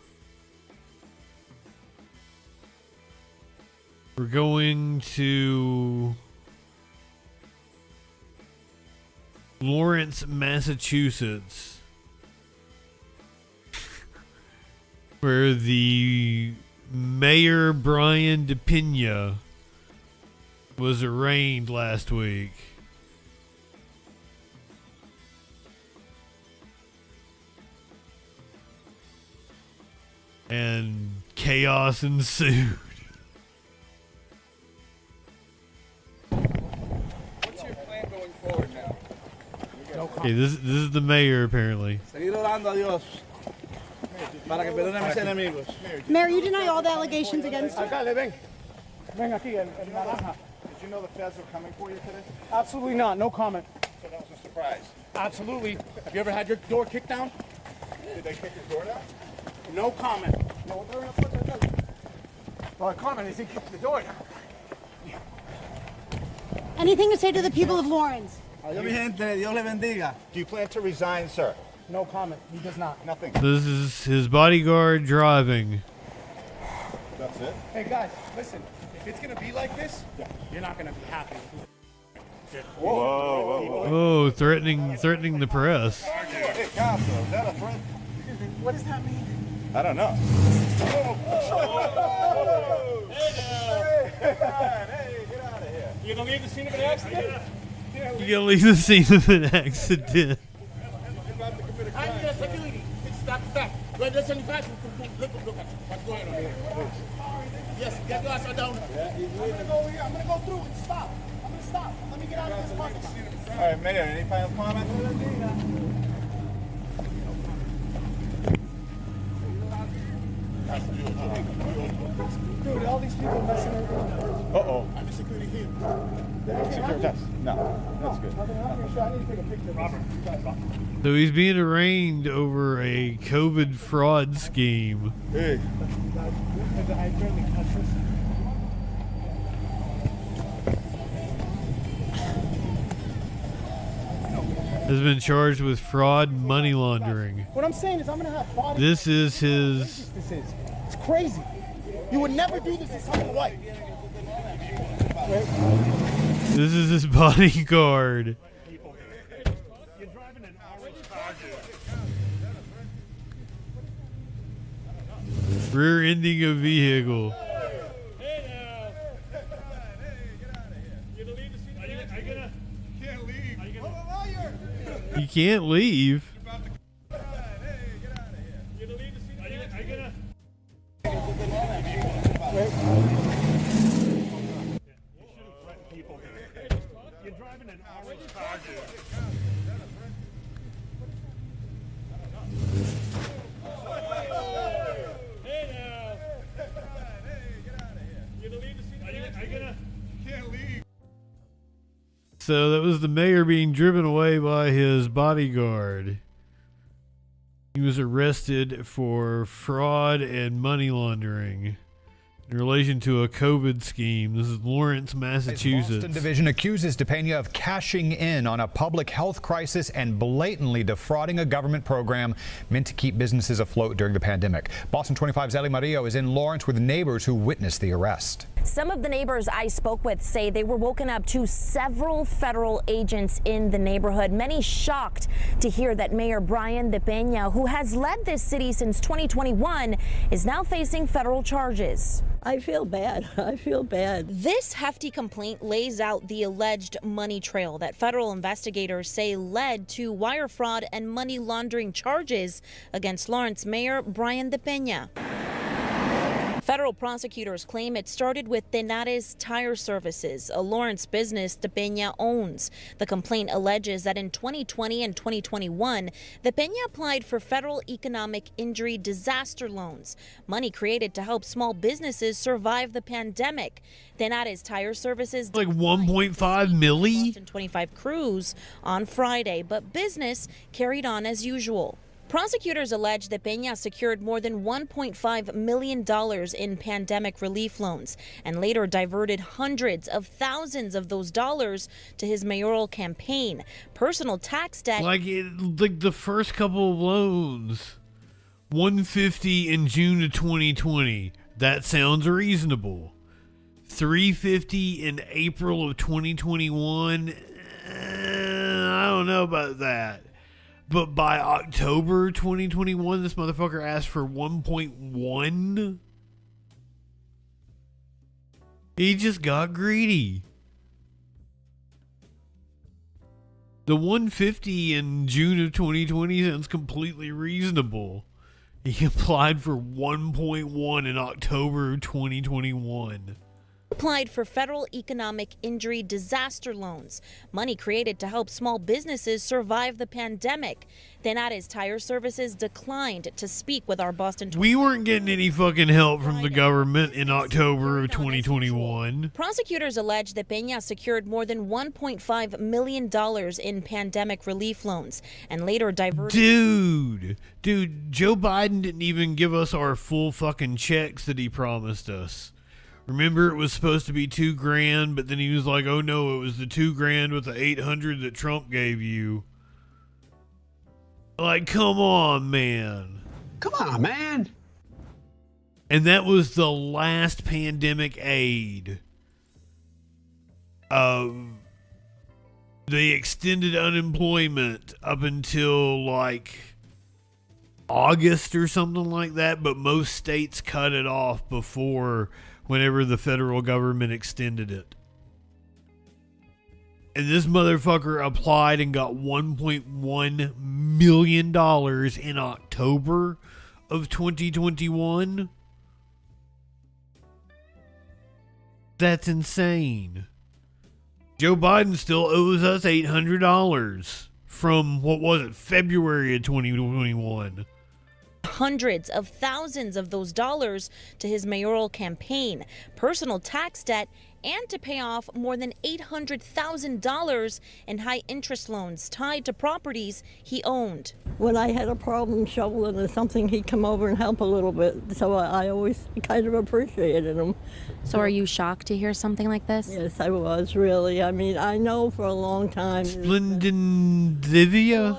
We're going to Lawrence, Massachusetts, where the mayor, Brian DePina, was arraigned last week. And chaos ensued. What's your plan going forward now? Okay, this is the mayor apparently. Seguir orando a Dios para que perdone a mis enemigos. Mayor, you deny all the allegations against you? Alcalde, ven. Ven aquí, el naranja. Did you know the feds were coming for you today? Absolutely not. No comment. So that was a surprise. Absolutely. Have you ever had your door kicked down? Did they kick your door down? No comment. No comment is he kicked the door down. Anything to say to the people of Lawrence? Adiós, mi gente. Dios le bendiga. Do you plan to resign, sir? No comment. He does not. Nothing. This is his bodyguard driving. That's it? Hey, guys, listen. If it's going to be like this, you're not going to be happy. Whoa, whoa, whoa. Oh, threatening the press. Hey, Casa, is that a threat? What does that mean? I don't know. Hey, get out of here. You gonna leave the scene of an accident? You gonna leave the scene of an accident. Stop. Wait, there's 75. Look at what's going on here. Yes, get your ass down. I'm gonna go through and stop. I'm gonna stop. Let me get out of this parking lot. All right, Mayor, any final comments? 1, Dude, all these people messing around. Uh-oh. I'm a security here. Secure test. No, that's good. I need to take a picture. Robert. So he's being arraigned over a COVID fraud scheme. Hey. Has been charged with fraud and money laundering. What I'm saying is I'm going to have body. This is his. It's crazy. You would never do this to someone white. This is his bodyguard. Rear-ending a vehicle. You can't leave. So that was the mayor being driven away by his bodyguard. He was arrested for fraud and money laundering in relation to a COVID scheme. This is Lawrence, Massachusetts. Boston Division accuses DePena of cashing in on a public health crisis and blatantly defrauding a government program meant to keep businesses afloat during the pandemic. Boston 25's Ellie Mario is in Lawrence with neighbors who witnessed the arrest. Some of the neighbors I spoke with say they were woken up to several federal agents in the neighborhood, many shocked to hear that Mayor Brian DePena, who has led this city since 2021, is now facing federal charges. I feel bad. I feel bad. This hefty complaint lays out the alleged money trail that federal investigators say led to wire fraud and money laundering charges against Lawrence Mayor Brian DePena. Federal prosecutors claim it started with Tenares Tire Services, a Lawrence business DePena owns. The complaint alleges that in 2020 and 2021, DePena applied for federal economic injury disaster loans, money created to help small businesses survive the pandemic. Tenares Tire Services like 1.5 milli? 25 crews on Friday, but business carried on as usual. Prosecutors allege that DePena secured more than $1.5 million in pandemic relief loans and later diverted hundreds of thousands of those dollars to his mayoral campaign. Personal tax debt. Like the first couple of loans, $150 in June of 2020. That sounds reasonable. $350 in April of 2021. I don't know about that. But by October 2021, this motherfucker asked for 1.1. He just got greedy. The 150 in June of 2020 sounds completely reasonable. He applied for 1.1 in October of 2021. Applied for federal economic injury disaster loans, money created to help small businesses survive the pandemic. Tenares Tire Services declined to speak with our Boston. We weren't getting any fucking help from the government in October of 2021. Prosecutors allege that DePena secured more than $1.5 million in pandemic relief loans and later diverted. Dude, Joe Biden didn't even give us our full fucking checks that he promised us. Remember, it was supposed to be $2,000, but then he was like, "Oh no, it was the $2,000 with the $800 that Trump gave you." Like, come on, man. Come on, man. And that was the last pandemic aid. They extended unemployment up until like August or something like that, but most states cut it off before whenever the federal government extended it. And this motherfucker applied and got $1.1 million in October of 2021. That's insane. Joe Biden still owes us $800 from, what was it, February of 2021. hundreds of thousands of those dollars to his mayoral campaign, personal tax debt, and to pay off more than $800,000 in high interest loans tied to properties he owned. When I had a problem shoveling or something, he'd come over and help a little bit. So I always kind of appreciated him. So are you shocked to hear something like this? Yes, I was, really. I mean, I know for a long time. Splendidivia?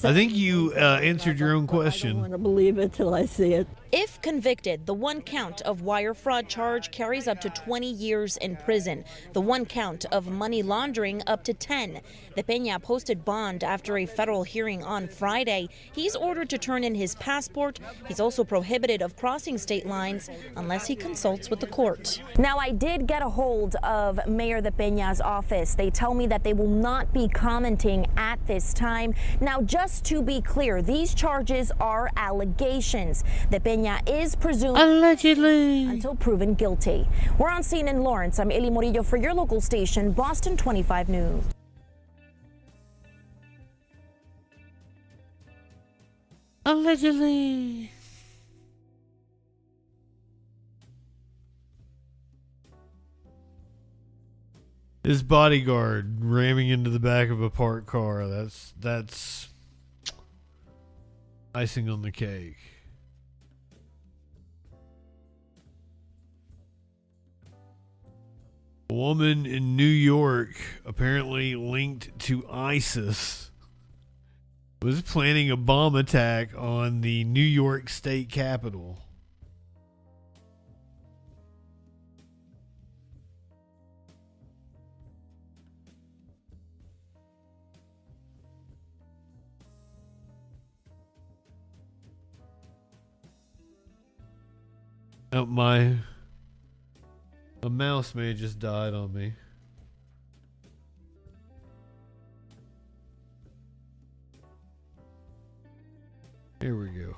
I think you answered your own I don't question. want to believe it till I see it. If convicted, the one count of wire fraud charge carries up to 20 years in prison. The one count of money laundering up to 10. De Peña posted bond after a federal hearing on Friday. He's ordered to turn in his passport. He's also prohibited of crossing state lines unless he consults with the court. Now, I did get a hold of Mayor De Peña's office. They tell me that they will not be commenting at this time. Now, just to be clear, these charges are allegations. De Peña is presumed allegedly until proven guilty. We're on scene in Lawrence. I'm Eli Morillo for your local station, Boston 25 News. Allegedly. His bodyguard ramming into the back of a parked car. That's icing on the cake. A woman in New York, apparently linked to ISIS, was planning a bomb attack on the New York State Capitol. Oh, a mouse may have just died on me. Here we go.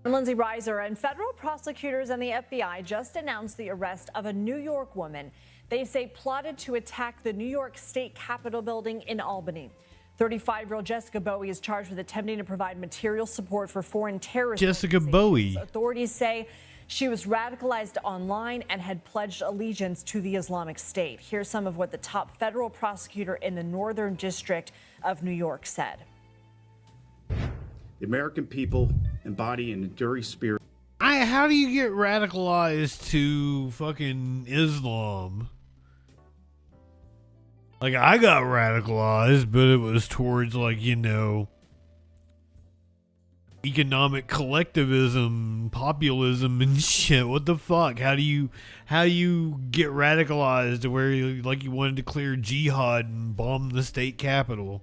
I'm Lindsay Reiser, and federal prosecutors and the FBI just announced the arrest of a New York woman they say plotted to attack the New York State Capitol building in Albany. 35-year-old Jessica Bowie is charged with attempting to provide material support for foreign terrorist Jessica Bowie. Authorities say she was radicalized online and had pledged allegiance to the Islamic State. Here's some of what the top federal prosecutor in the Northern District of New York said. The American people embody an enduring spirit. How do you get radicalized to fucking Islam? Like, I got radicalized, but it was towards, like, you know, economic collectivism, populism, and shit. What the fuck? How do you get radicalized to where you want to declare jihad and bomb the state capitol?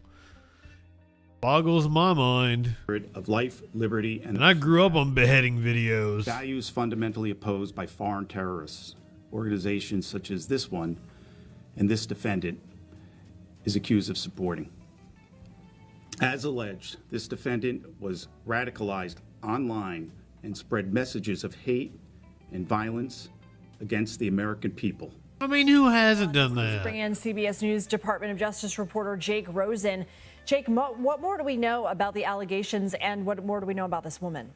Boggles my mind. Of life, liberty, and I grew up on beheading videos. Values fundamentally opposed by foreign terrorists. Organizations such as this one and this defendant is accused of supporting. As alleged, this defendant was radicalized online and spread messages of hate and violence against the American people. I mean, who hasn't done that? Bring in CBS News Department of Justice reporter Jake Rosen. Jake, what more do we know about the allegations, and what more do we know about this woman?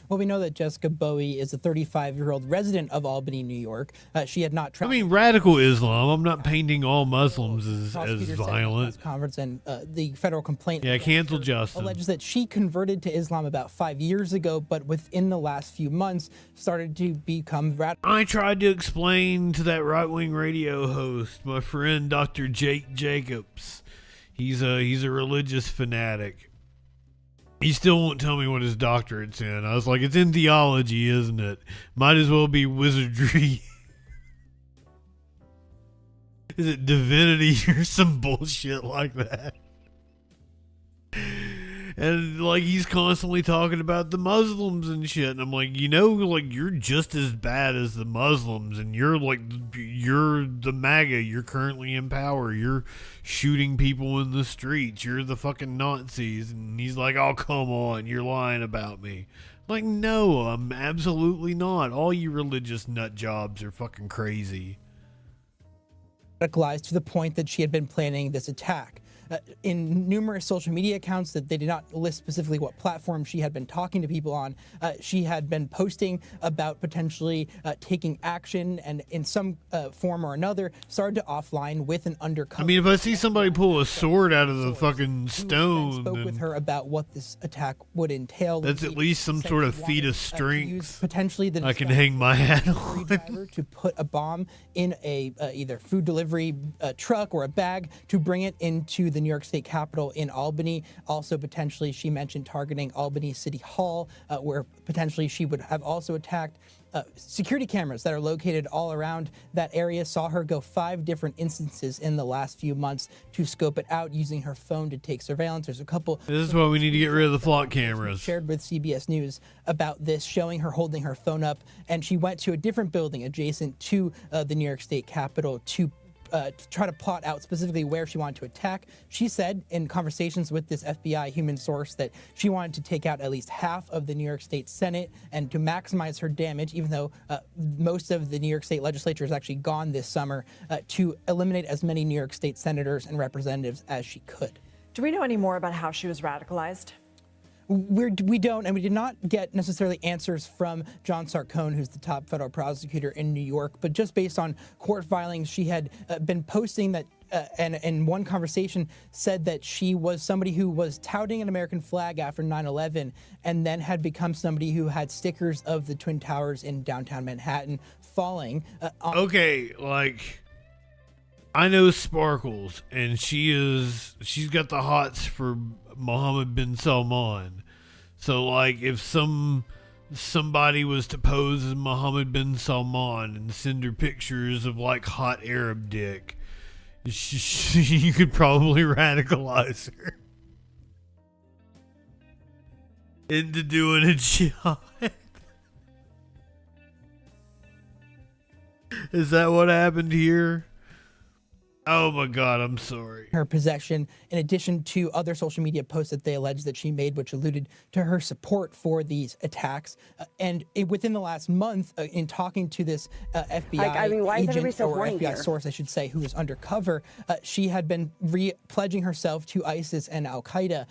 Well, we know that Jessica Bowie is a 35-year-old resident of Albany, New York. She had not traveled. I mean, radical Islam. I'm not painting all Muslims as violent. Conference and the federal complaint. Yeah, cancel Justin. Alleges that she converted to Islam about 5 years ago, but within the last few months started to become radical. I tried to explain to that right-wing radio host, my friend Dr. Jake Jacobs. He's a religious fanatic. He still won't tell me what his doctorate's in. I was like, it's in theology, isn't it? Might as well be wizardry. Is it divinity or some bullshit like that? And like, he's constantly talking about the Muslims and shit, and I'm like, you know, like, you're just as bad as the Muslims, and you're the MAGA, you're currently in power, you're shooting people in the streets, you're the fucking Nazis. And he's like, oh, come on, you're lying about me. I'm like, no, I'm absolutely not. All you religious nut jobs are fucking crazy. Radicalized to the point that she had been planning this attack. in numerous social media accounts that they did not list specifically what platform she had been talking to people on. She had been posting about potentially taking action, and in some form or another started to offline with an undercover. I mean, if I see somebody pull a sword out of the fucking stone, spoke with her about what this attack would entail. That's at least some sort of feat of strength. Potentially, I can hang my hat on. To put a bomb in a either food delivery truck or a bag to bring it into the New York State Capitol in Albany. Also, potentially, she mentioned targeting Albany City Hall, where potentially she would have also attacked. Security cameras that are located all around that area saw her go 5 different instances in the last few months to scope it out using her phone to take surveillance. There's a couple. This is why we need to get rid of the flock cameras. Shared with CBS News about this, showing her holding her phone up, and she went to a different building adjacent to the New York State Capitol to try to plot out specifically where she wanted to attack. She said in conversations with this FBI human source that she wanted to take out at least half of the New York State Senate and to maximize her damage, even though most of the New York State legislature is actually gone this summer, to eliminate as many New York State senators and representatives as she could. Do we know any more about how she was radicalized? We don't, and we did not get necessarily answers from John Sarcone, who's the top federal prosecutor in New York, but just based on court filings, she had been posting that, and in one conversation said that she was somebody who was touting an American flag after 9/11, and then had become somebody who had stickers of the Twin Towers in downtown Manhattan falling. Okay, like, I know Sparkles, and she's got the hots for Mohammed bin Salman. So, like, if somebody was to pose as Mohammed bin Salman and send her pictures of, like, hot Arab dick, you could probably radicalize her into doing a job. Is that what happened here? Oh my God, I'm sorry. Her possession, in addition to other social media posts that they allege that she made, which alluded to her support for these attacks. Within the last month, in talking to this FBI agent, or FBI source, I should say, who was undercover, she had been pledging herself to ISIS and Al Qaeda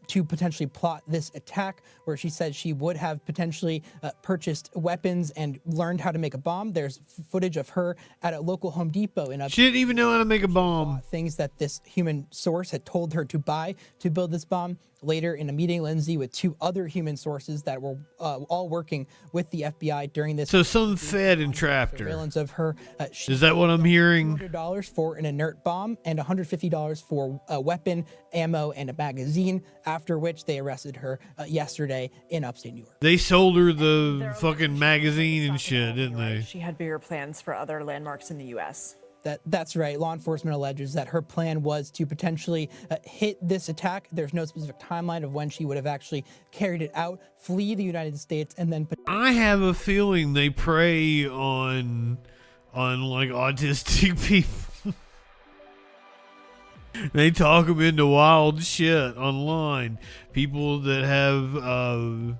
to potentially plot this attack, where she said she would have potentially purchased weapons and learned how to make a bomb. There's footage of her at a local Home Depot in a. She didn't even know how to make a bomb. Things that this human source had told her to buy to build this bomb. Later, in a meeting, Lindsay, with 2 other human sources that were all working with the FBI during this. So some fed and trapped her. Surveillance of her. Is that what I'm hearing? $200 for an inert bomb and $150 for a weapon, ammo, and a magazine. After which they arrested her yesterday in upstate New York. They sold her the fucking magazine and shit, didn't they? She had bigger plans for other landmarks in the U.S. That's right. Law enforcement alleges that her plan was to potentially hit this attack. There's no specific timeline of when she would have actually carried it out, flee the United States, and then. I have a feeling they prey on like autistic people. They talk them into wild shit online. People that have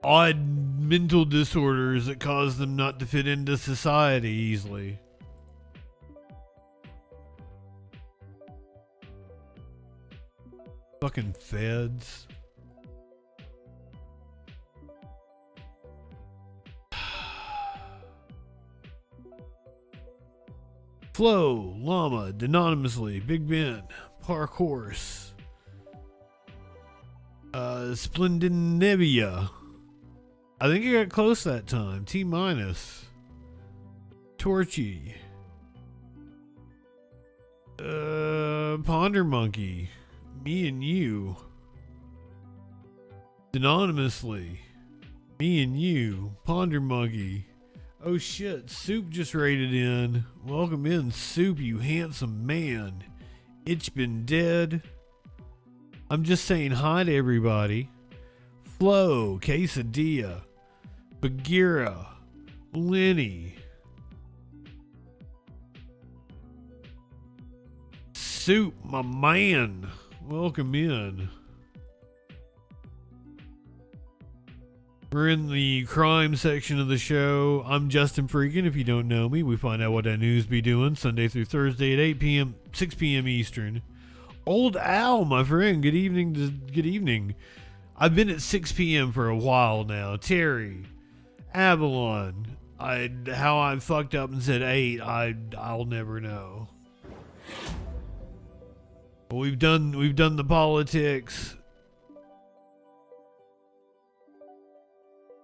odd mental disorders that cause them not to fit into society easily. Fucking feds. Flo, Llama, Anonymously, Big Ben, Park Horse, Splendidnevia. I think you got close that time. T-. Torchy. Ponder Monkey. Me and You. Anonymously. Me and You. Ponder Monkey. Oh shit, Soup just raided in. Welcome in, Soup, you handsome man. Ich been dead. I'm just saying hi to everybody. Flo, Quesadilla, Bagheera, Lenny, Soup, my man. Welcome in. We're in the crime section of the show. I'm Justin Freakin. If you don't know me, we find out what that news be doing Sunday through Thursday at 8 p.m., 6 p.m. Eastern. Old Al, my friend, good evening. Good evening. I've been at 6 p.m. for a while now. Terry, Avalon, how I fucked up and said 8, I'll never know. But we've done the politics.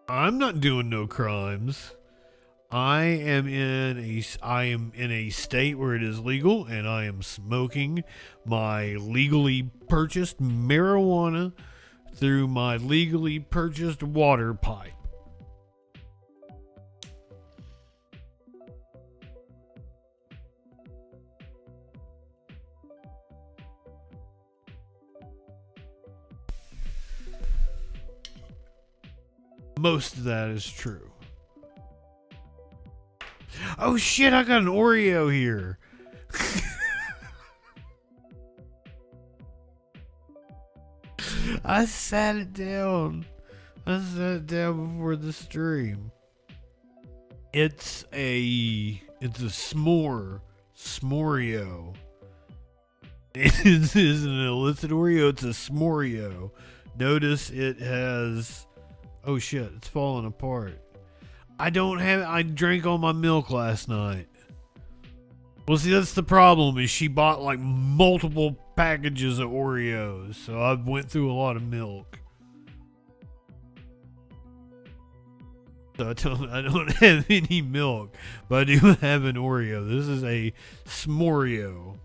I'm not doing no crimes. I am in a state where it is legal, and I am smoking my legally purchased marijuana through my legally purchased water pipe. Most of that is true. Oh shit, I got an Oreo here. I sat it down. Before the stream. It's a s'moreo. It is an illicit Oreo. It's a s'moreo. Notice it has... Oh shit, it's falling apart. I drank all my milk last night. Well, see, that's the problem, is she bought like multiple packages of Oreos, so I went through a lot of milk. So I don't have any milk, but I do have an Oreo. This is a s'moreo.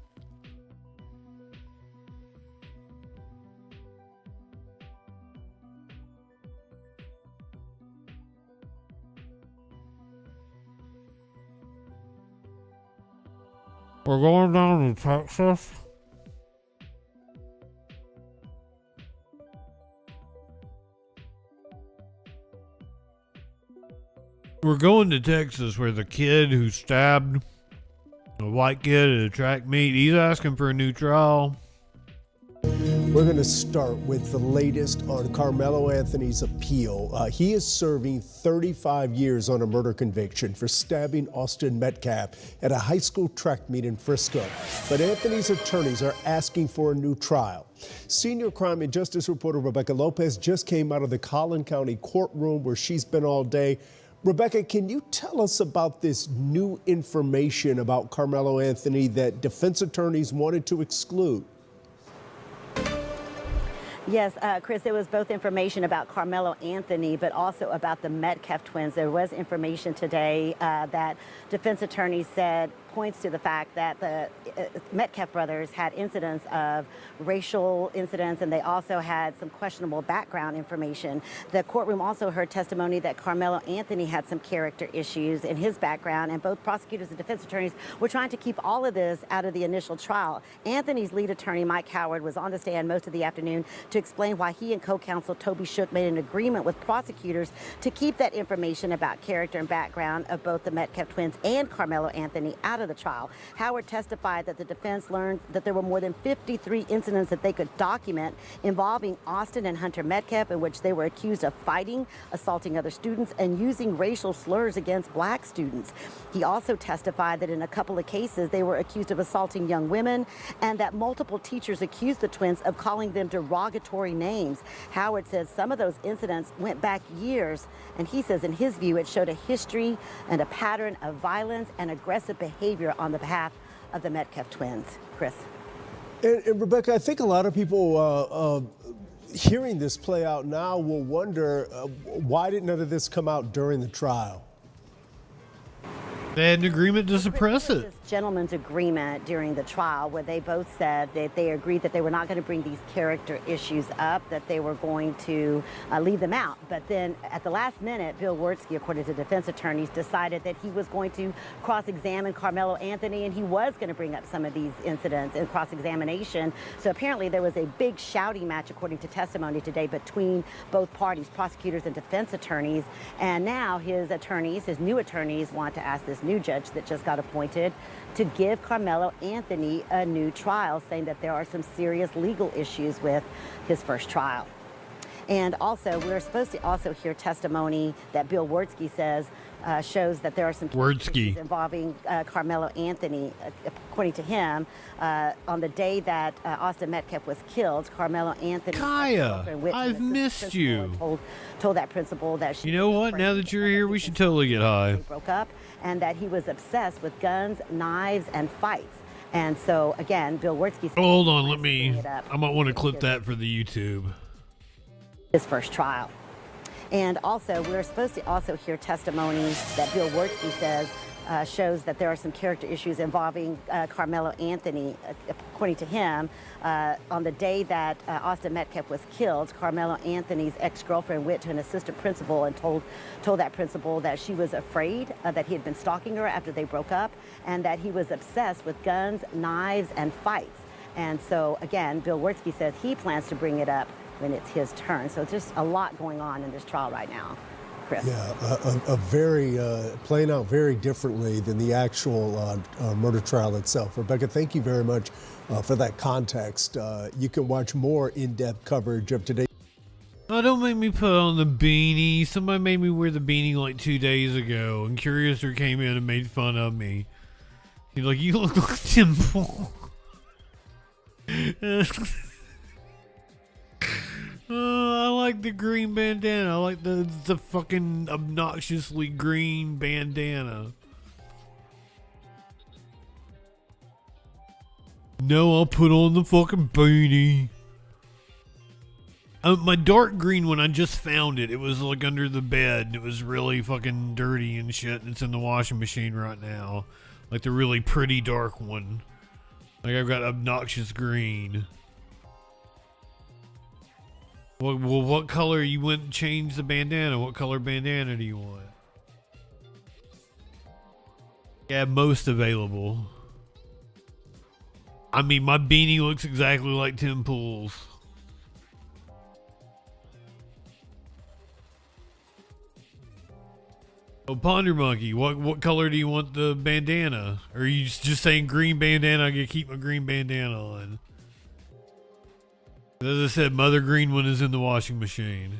We're going down to Texas. We're going to Texas where the kid who stabbed a white kid at a track meet, he's asking for a new trial. We're going to start with the latest on Carmelo Anthony's appeal. He is serving 35 years on a murder conviction for stabbing Austin Metcalf at a high school track meet in Frisco. But Anthony's attorneys are asking for a new trial. Senior crime and justice reporter Rebecca Lopez just came out of the Collin County courtroom where she's been all day. Rebecca, can you tell us about this new information about Carmelo Anthony that defense attorneys wanted to exclude? Yes, Chris, there was both information about Carmelo Anthony, but also about the Metcalf twins. There was information today that defense attorneys said points to the fact that the Metcalf brothers had incidents of racial incidents, and they also had some questionable background information. The courtroom also heard testimony that Carmelo Anthony had some character issues in his background, and both prosecutors and defense attorneys were trying to keep all of this out of the initial trial. Anthony's lead attorney, Mike Howard, was on the stand most of the afternoon to explain why he and co-counsel Toby Shook made an agreement with prosecutors to keep that information about character and background of both the Metcalf twins and Carmelo Anthony out of the trial. Howard testified that the defense learned that there were more than 53 incidents that they could document involving Austin and Hunter Metcalf, in which they were accused of fighting, assaulting other students, and using racial slurs against black students. He also testified that in a couple of cases they were accused of assaulting young women, and that multiple teachers accused the twins of calling them derogatory names. Howard says some of those incidents went back years, and he says in his view it showed a history and a pattern of violence and aggressive behavior on the behalf of the Metcalf twins. Chris. And Rebecca, I think a lot of people hearing this play out now will wonder why did none of this come out during the trial? They had an agreement to suppress it. Gentleman's agreement during the trial where they both said that they agreed that they were not going to bring these character issues up, that they were going to leave them out. But then at the last minute, Bill Wertsky, according to defense attorneys, decided that he was going to cross-examine Carmelo Anthony, and he was going to bring up some of these incidents in cross-examination. So apparently there was a big shouting match, according to testimony today, between both parties, prosecutors and defense attorneys. And now his new attorneys want to ask this new judge that just got appointed to give Carmelo Anthony a new trial, saying that there are some serious legal issues with his first trial. And also, we're supposed to also hear testimony that Bill Wurtsky says shows that there are some issues involving Carmelo Anthony. According to him, on the day that Austin Metcalf was killed, Carmelo Anthony. Kaya, I've missed you. Told that principal that she. You know what? Now that you're here, we should totally get high. Broke up, and that he was obsessed with guns, knives, and fights. And so again, Bill Wurtsky. Hold on, I might want to clip that for the YouTube. His first trial. And also, we're supposed to also hear testimony that Bill Wurtsky says shows that there are some character issues involving Carmelo Anthony. According to him, on the day that Austin Metcalf was killed, Carmelo Anthony's ex-girlfriend went to an assistant principal and told that principal that she was afraid that he had been stalking her after they broke up, and that he was obsessed with guns, knives, and fights. And so, again, Bill Wurtsky says he plans to bring it up when it's his turn. So just a lot going on in this trial right now, Chris. Yeah, a very, playing out very differently than the actual murder trial itself. Rebecca, thank you very much for that context. You can watch more in-depth coverage of today. Oh, don't make me put on the beanie. Somebody made me wear the beanie like 2 days ago, and Curiouser came in and made fun of me. He's like, you look like Tim Pool. I like the green bandana. I like the fucking obnoxiously green bandana. No, I'll put on the fucking beanie. My dark green one, I just found it. It was like under the bed. It was really fucking dirty and shit. And it's in the washing machine right now. Like the really pretty dark one. Like I've got obnoxious green. Well, what color you went and changed the bandana? What color bandana do you want? Yeah, most available. I mean, my beanie looks exactly like Tim Pool's. Oh, Ponder Monkey, what color do you want the bandana? Or are you just saying green bandana? I can keep my green bandana on. As I said, mother green one is in the washing machine.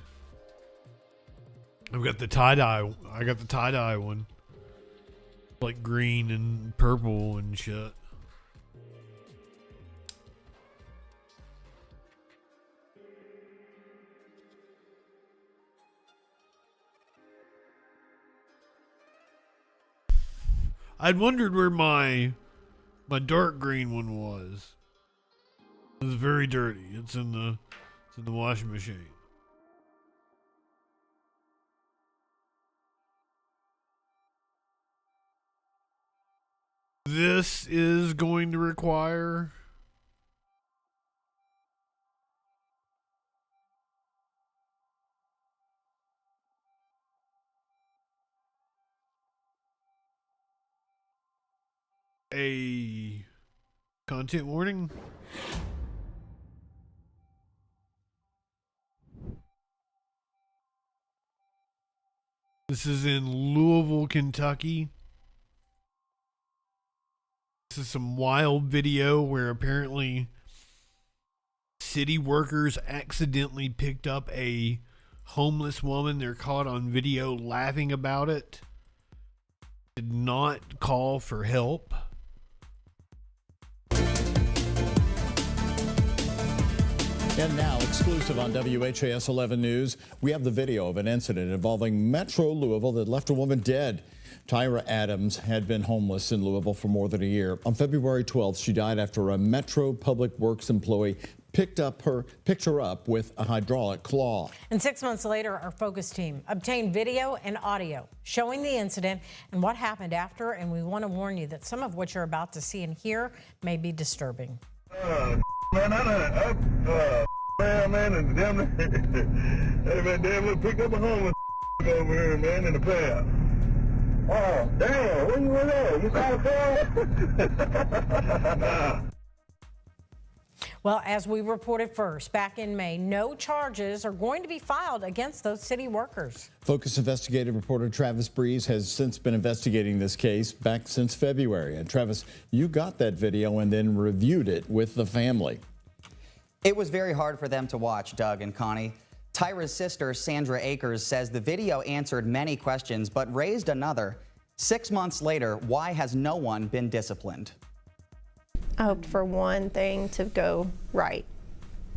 I've got the tie-dye. I got the tie-dye one. Like green and purple and shit. I'd wondered where my dark green one was. It's very dirty. It's in the washing machine. This is going to require a content warning. This is in Louisville, Kentucky. This is some wild video where apparently city workers accidentally picked up a homeless woman. They're caught on video laughing about it. Did not call for help. And now, exclusive on WHAS 11 News, we have the video of an incident involving Metro Louisville that left a woman dead. Tyra Adams had been homeless in Louisville for more than a year. On February 12th, she died after a Metro Public Works employee picked her up with a hydraulic claw. And 6 months later, our focus team obtained video and audio showing the incident and what happened after. And we want to warn you that some of what you're about to see and hear may be disturbing. Man, and damn it, picked up a homeless over here, man, in the path. Oh, damn, where you were at? You saw the car? Well, as we reported first, back in May, no charges are going to be filed against those city workers. Focus investigative reporter Travis Breeze has since been investigating this case back since February. And Travis, you got that video and then reviewed it with the family. It was very hard for them to watch, Doug and Connie. Tyra's sister, Sandra Akers, says the video answered many questions but raised another. 6 months later, why has no one been disciplined? I hoped for one thing to go right.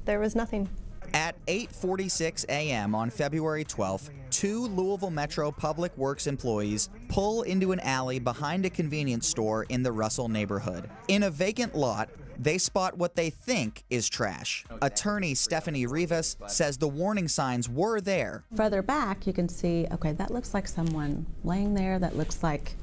There was nothing. At 8:46 a.m. on February 12th, 2 Louisville Metro Public Works employees pull into an alley behind a convenience store in the Russell neighborhood. In a vacant lot, they spot what they think is trash. Attorney Stephanie Rivas says the warning signs were there. Further back, you can see, okay, that looks like someone laying there. That looks like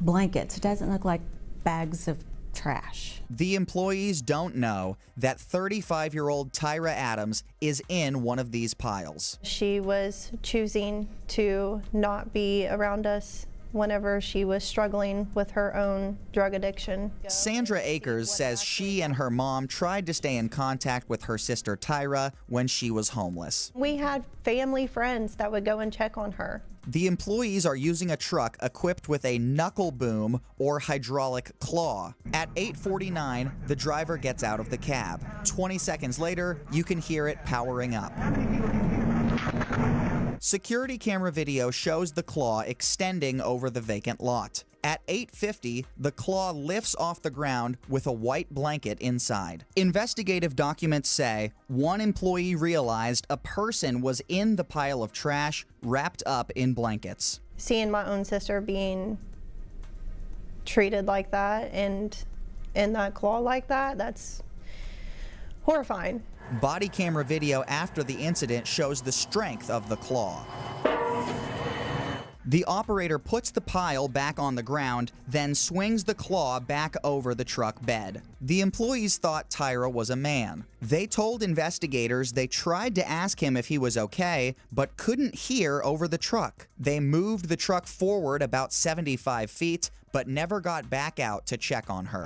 blankets. It doesn't look like bags of trash. The employees don't know that 35-year-old Tyra Adams is in one of these piles. She was choosing to not be around us whenever she was struggling with her own drug addiction. Sandra Akers says she and her mom tried to stay in contact with her sister Tyra when she was homeless. We had family friends that would go and check on her. The employees are using a truck equipped with a knuckle boom or hydraulic claw. At 8:49, the driver gets out of the cab. 20 seconds later, you can hear it powering up. Security camera video shows the claw extending over the vacant lot. At 8:50, the claw lifts off the ground with a white blanket inside. Investigative documents say one employee realized a person was in the pile of trash wrapped up in blankets. Seeing my own sister being treated like that and in that claw like that, that's horrifying. Body camera video after the incident shows the strength of the claw. The operator puts the pile back on the ground, then swings the claw back over the truck bed. The employees thought Tyra was a man. They told investigators they tried to ask him if he was okay, but couldn't hear over the truck. They moved the truck forward about 75 feet, but never got back out to check on her.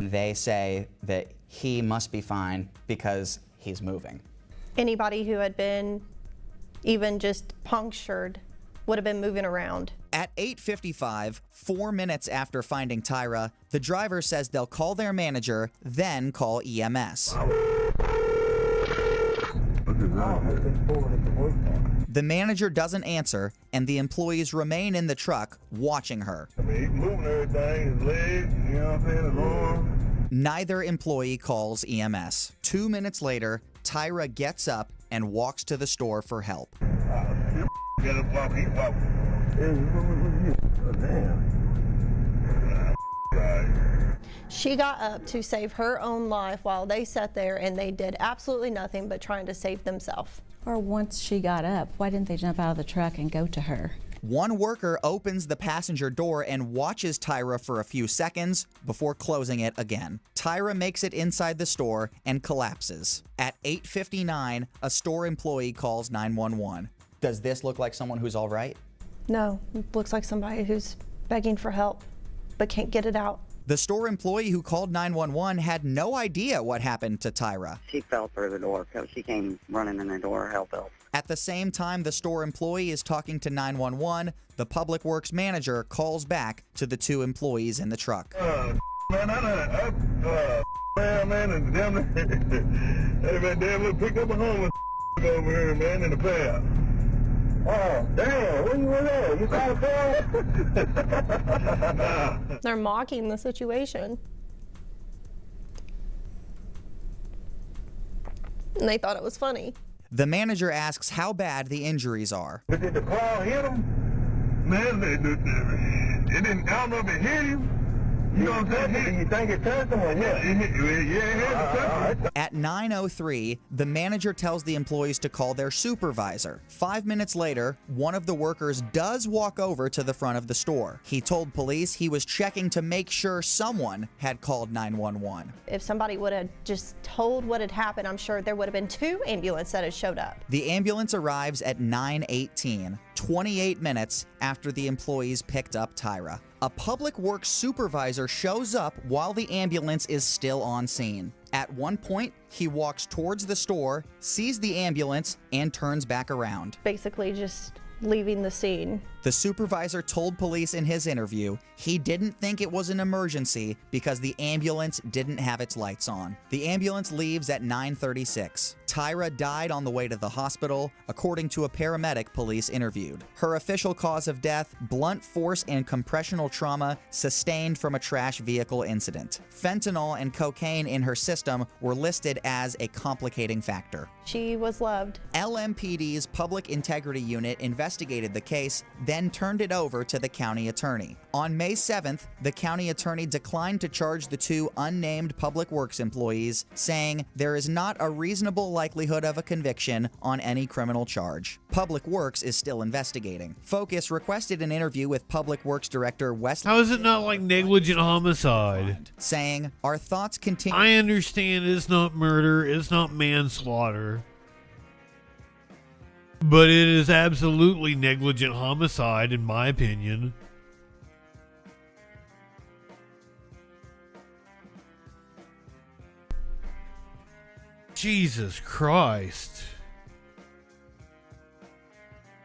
They say that he must be fine because he's moving. Anybody who had been even just punctured would have been moving around. At 8:55, 4 minutes after finding Tyra, the driver says they'll call their manager, then call EMS. The manager doesn't answer, and the employees remain in the truck watching her. Neither employee calls EMS. 2 minutes later, Tyra gets up and walks to the store for help. She got up to save her own life while they sat there and they did absolutely nothing but trying to save themselves. Or once she got up, why didn't they jump out of the truck and go to her? One worker opens the passenger door and watches Tyra for a few seconds before closing it again. Tyra makes it inside the store and collapses. At 8:59, a store employee calls 911. Does this look like someone who's all right? No, it looks like somebody who's begging for help but can't get it out. The store employee who called 911 had no idea what happened to Tyra. She fell through the door, so she came running in the door, help. At the same time the store employee is talking to 911, the Public Works manager calls back to the 2 employees in the truck. Man, and damn it. Hey, man, damn it, pick up a homeless over here, man, in the path. Oh, damn, where you were there? You saw it? They're mocking the situation. And they thought it was funny. The manager asks how bad the injuries are. But did the claw hit him? Man, it didn't, I don't know if it hit him. You know what I'm saying? You think it touched him or yeah, it hit him. At 9:03, the manager tells the employees to call their supervisor. 5 minutes later, one of the workers does walk over to the front of the store. He told police he was checking to make sure someone had called 911. If somebody would have just told what had happened, I'm sure there would have been 2 ambulances that had showed up. The ambulance arrives at 9:18, 28 minutes after the employees picked up Tyra. A public works supervisor shows up while the ambulance is still on scene. At one point, he walks towards the store, sees the ambulance, and turns back around. Basically just leaving the scene. The supervisor told police in his interview he didn't think it was an emergency because the ambulance didn't have its lights on. The ambulance leaves at 9:36. Tyra died on the way to the hospital, according to a paramedic police interviewed. Her official cause of death, blunt force and compressional trauma sustained from a trash vehicle incident. Fentanyl and cocaine in her system were listed as a complicating factor. She was loved. LMPD's Public Integrity Unit investigated the case, then turned it over to the county attorney. On May 7th, the county attorney declined to charge the two unnamed Public Works employees, saying there is not a reasonable likelihood of a conviction on any criminal charge. Public Works is still investigating. Focus requested an interview with Public Works Director Wesley. How is it not like negligent homicide? Saying, our thoughts continue. I understand it's not murder, it's not manslaughter. But it is absolutely negligent homicide, in my opinion. Jesus Christ.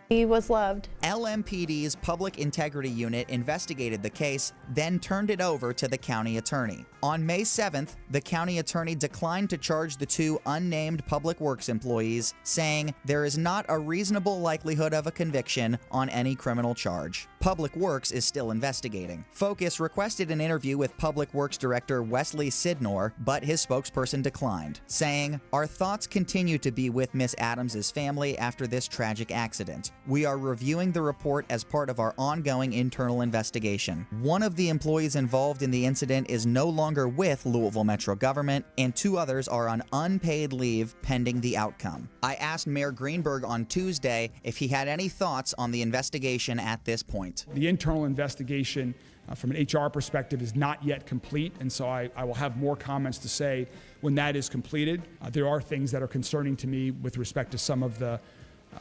He was loved. LMPD's Public Integrity Unit investigated the case, then turned it over to the county attorney. On May 7th, the county attorney declined to charge the two unnamed Public Works employees, saying there is not a reasonable likelihood of a conviction on any criminal charge. Public Works is still investigating. Focus requested an interview with Public Works Director Wesley Sidnor, but his spokesperson declined, saying, our thoughts continue to be with Miss Adams' family after this tragic accident. We are reviewing the report as part of our ongoing internal investigation. One of the employees involved in the incident is no longer with Louisville Metro government, and two others are on unpaid leave pending the outcome. I asked Mayor Greenberg on Tuesday if he had any thoughts on the investigation at this point. The internal investigation from an HR perspective is not yet complete, and so I will have more comments to say when that is completed. There are things that are concerning to me with respect to some of the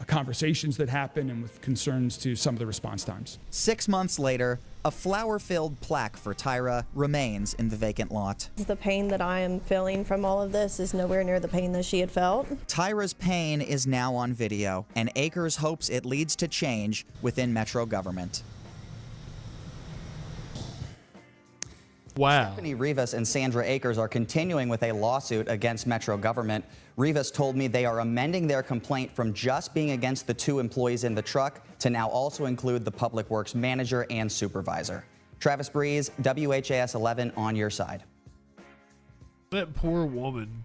conversations that happen and with concerns to some of the response times. 6 months later, a flower-filled plaque for Tyra remains in the vacant lot. The pain that I am feeling from all of this is nowhere near the pain that she had felt. Tyra's pain is now on video, and ckers hopes it leads to change within Metro government. Wow. Stephanie Rivas and Sandra ckers are continuing with a lawsuit against Metro government. Rivas told me they are amending their complaint from just being against the two employees in the truck to now also include the Public Works manager and supervisor. Travis Breeze, WHAS 11 on your side. That poor woman.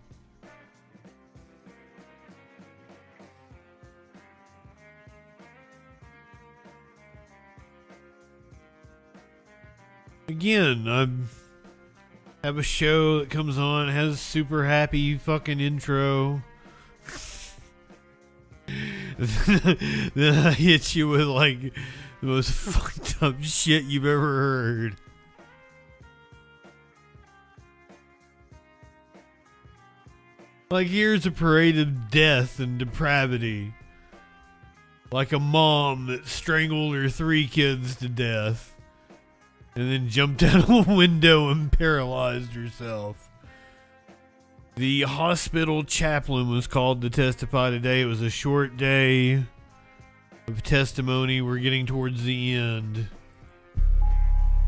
Again, I have a show that comes on, has a super happy fucking intro. Then I hit you with like the most fucked up shit you've ever heard. Like, here's a parade of death and depravity. Like a mom that strangled her 3 kids to death and then jumped out of a window and paralyzed herself. The hospital chaplain was called to testify today. It was a short day of testimony. We're getting towards the end.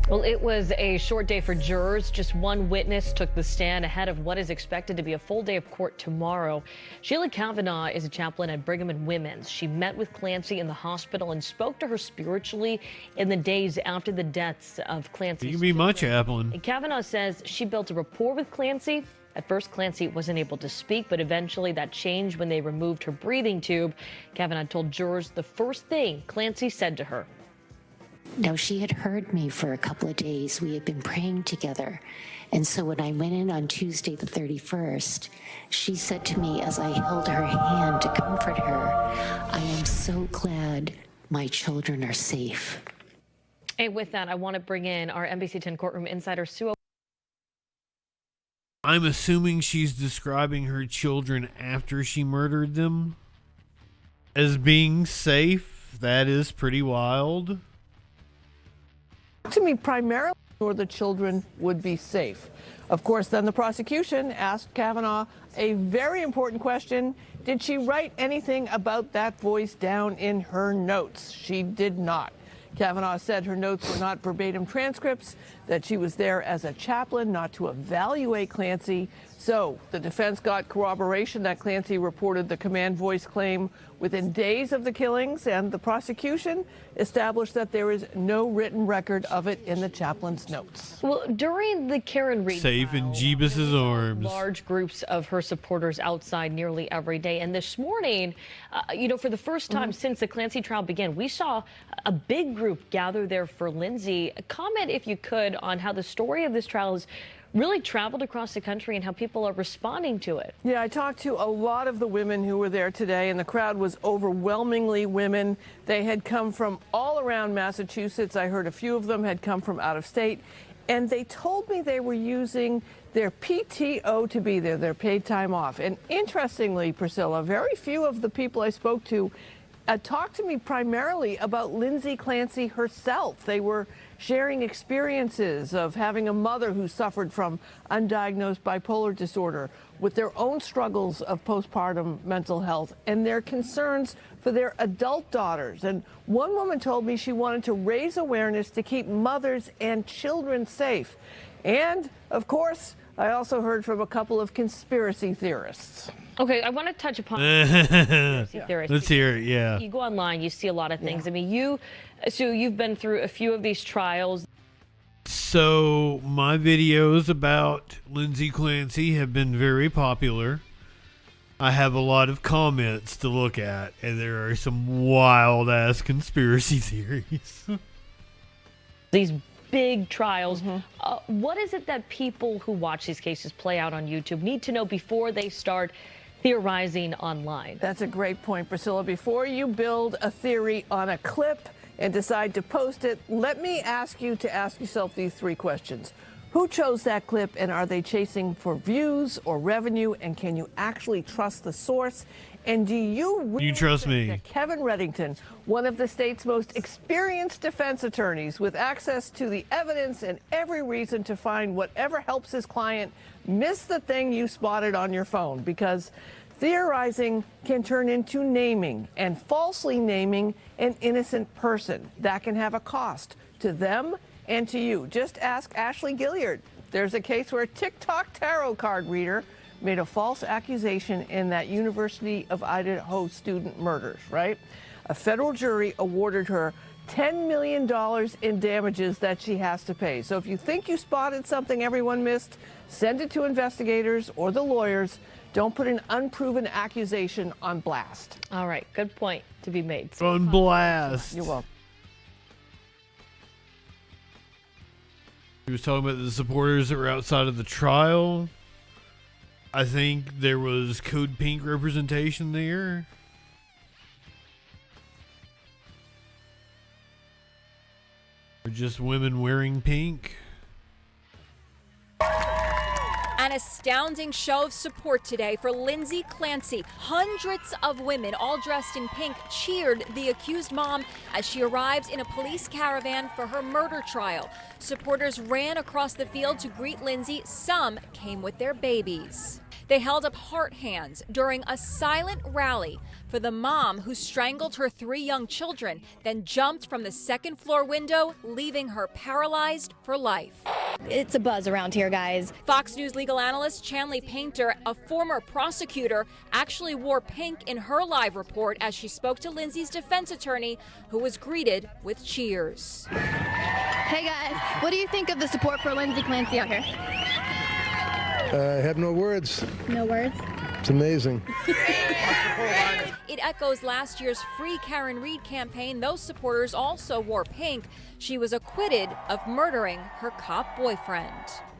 Well, it was a short day for jurors. Just one witness took the stand ahead of what is expected to be a full day of court tomorrow. Sheila Kavanaugh is a chaplain at Brigham and Women's. She met with Clancy in the hospital and spoke to her spiritually in the days after the deaths of Clancy's You can be my chaplain. And Kavanaugh says she built a rapport with Clancy. At first, Clancy wasn't able to speak, but eventually that changed when they removed her breathing tube. Kavanaugh told jurors the first thing Clancy said to her. Now, she had heard me for a couple of days. We had been praying together. And so when I went in on Tuesday the 31st, she said to me as I held her hand to comfort her, I am so glad my children are safe. And with that, I want to bring in our NBC 10 courtroom insider, Sue. I'm assuming she's describing her children after she murdered them as being safe. That is pretty wild. To me, primarily. Or the children would be safe. Of course, then the prosecution asked Kavanaugh a very important question. Did she write anything about that voice down in her notes? She did not. Kavanaugh said her notes were not verbatim transcripts, that she was there as a chaplain, not to evaluate Clancy. So the defense got corroboration that Clancy reported the command voice claim within days of the killings, and the prosecution established that there is no written record of it in the chaplain's notes. Well, during the Karen Reed safe in Jeebus's arms, large groups of her supporters outside nearly every day. And this morning, for the first time since the Clancy trial began, we saw a big group gather there for Lindsay. Comment, if you could, on how the story of this trial has really traveled across the country and how people are responding to it. Yeah, I talked to a lot of the women who were there today, and the crowd was overwhelmingly women. They had come from all around Massachusetts. I heard a few of them had come from out of state, and they told me they were using their PTO to be there, their paid time off. And interestingly, Priscilla, very few of the people I spoke to talked to me primarily about Lindsay Clancy herself. They were sharing experiences of having a mother who suffered from undiagnosed bipolar disorder, with their own struggles of postpartum mental health and their concerns for their adult daughters. And one woman told me she wanted to raise awareness to keep mothers and children safe. And, of course, I also heard from a couple of conspiracy theorists. Okay, I want to touch upon conspiracy theorists. Let's hear it, yeah. You go online, you see a lot of things. I mean, you've been through a few of these trials. So my videos about Lindsay Clancy have been very popular. I have a lot of comments to look at, and there are some wild-ass conspiracy theories. These big trials. What is it that people who watch these cases play out on YouTube need to know before they start theorizing online? That's a great point, Priscilla. Before you build a theory on a clip and decide to post it, let me ask you to ask yourself these three questions. Who chose that clip, and are they chasing for views or revenue? And can you actually trust the source? And do you really trust think me that Kevin Reddington, one of the state's most experienced defense attorneys with access to the evidence and every reason to find whatever helps his client, missed the thing you spotted on your phone? Because theorizing can turn into naming, and falsely naming an innocent person. That can have a cost to them and to you. Just ask Ashley Gilliard. There's a case where a TikTok tarot card reader made a false accusation in that University of Idaho student murders, right? A federal jury awarded her $10 million in damages that she has to pay. So if you think you spotted something everyone missed, send it to investigators or the lawyers. Don't put an unproven accusation on blast. All right, good point to be made. On blast. You're welcome. He was talking about the supporters that were outside of the trial. I think there was Code Pink representation there. Or just women wearing pink. An astounding show of support today for Lindsay Clancy. Hundreds of women, all dressed in pink, cheered the accused mom as she arrived in a police caravan for her murder trial. Supporters ran across the field to greet Lindsay. Some came with their babies. They held up heart hands during a silent rally for the mom who strangled her 3 young children, then jumped from the second-floor window, leaving her paralyzed for life. It's a buzz around here, guys. Fox News legal analyst Chanley Painter, a former prosecutor, actually wore pink in her live report as she spoke to Lindsay's defense attorney, who was greeted with cheers. Hey, guys. What do you think of the support for Lindsay Clancy out here? I have no words. No words? It's amazing. It echoes last year's Free Karen Reed campaign. Those supporters also wore pink. She was acquitted of murdering her cop boyfriend.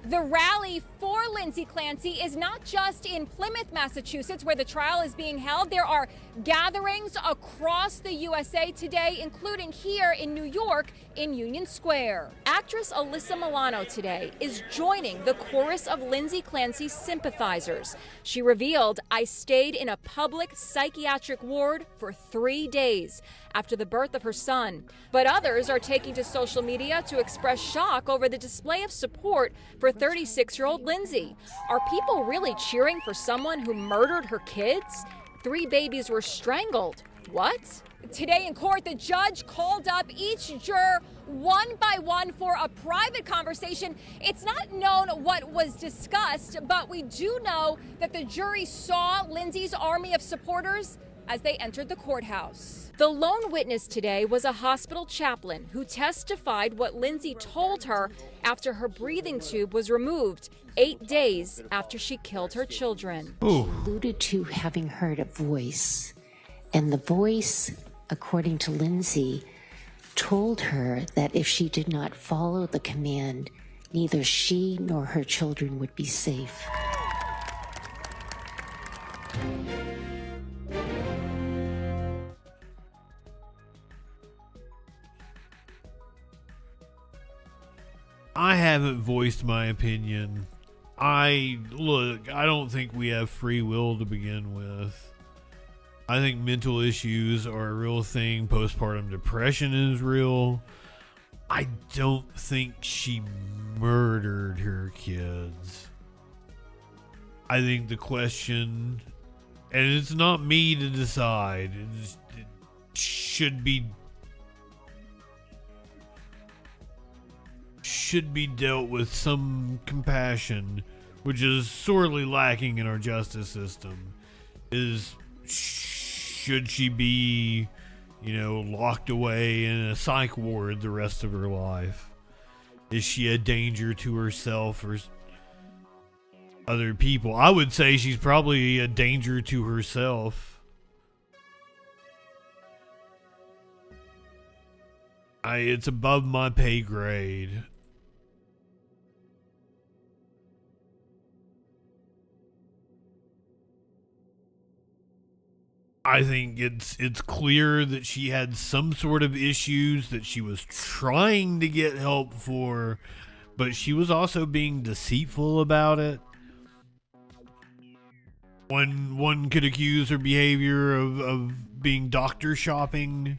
The rally for Lindsay Clancy is not just in Plymouth, Massachusetts, where the trial is being held. There are gatherings across the USA today, including here in New York in Union Square. actress Alyssa Milano today is joining the chorus of Lindsay Clancy's sympathizers. She revealed, "I stayed in a public psychiatric ward for 3 days after the birth of her son." But others are taking to social media to express shock over the display of support for 36-year-old Lindsay. Are people really cheering for someone who murdered her kids? 3 babies were strangled. What? Today in court, the judge called up each juror one by one for a private conversation. It's not known what was discussed, but we do know that the jury saw Lindsay's army of supporters as they entered the courthouse. The lone witness today was a hospital chaplain who testified what Lindsay told her after her breathing tube was removed 8 days after she killed her children. She alluded to having heard a voice, and the voice, according to Lindsay, told her that if she did not follow the command, neither she nor her children would be safe. I haven't voiced my opinion. I don't think we have free will to begin with. I think mental issues are a real thing. Postpartum depression is real. I don't think she murdered her kids. I think the question, and it's not me to decide, it should be dealt with some compassion, which is sorely lacking in our justice system, is should she be, locked away in a psych ward the rest of her life? Is she a danger to herself or other people? I would say she's probably a danger to herself. It's above my pay grade. I think it's clear that she had some sort of issues that she was trying to get help for, but she was also being deceitful about it. One could accuse her behavior of being doctor shopping.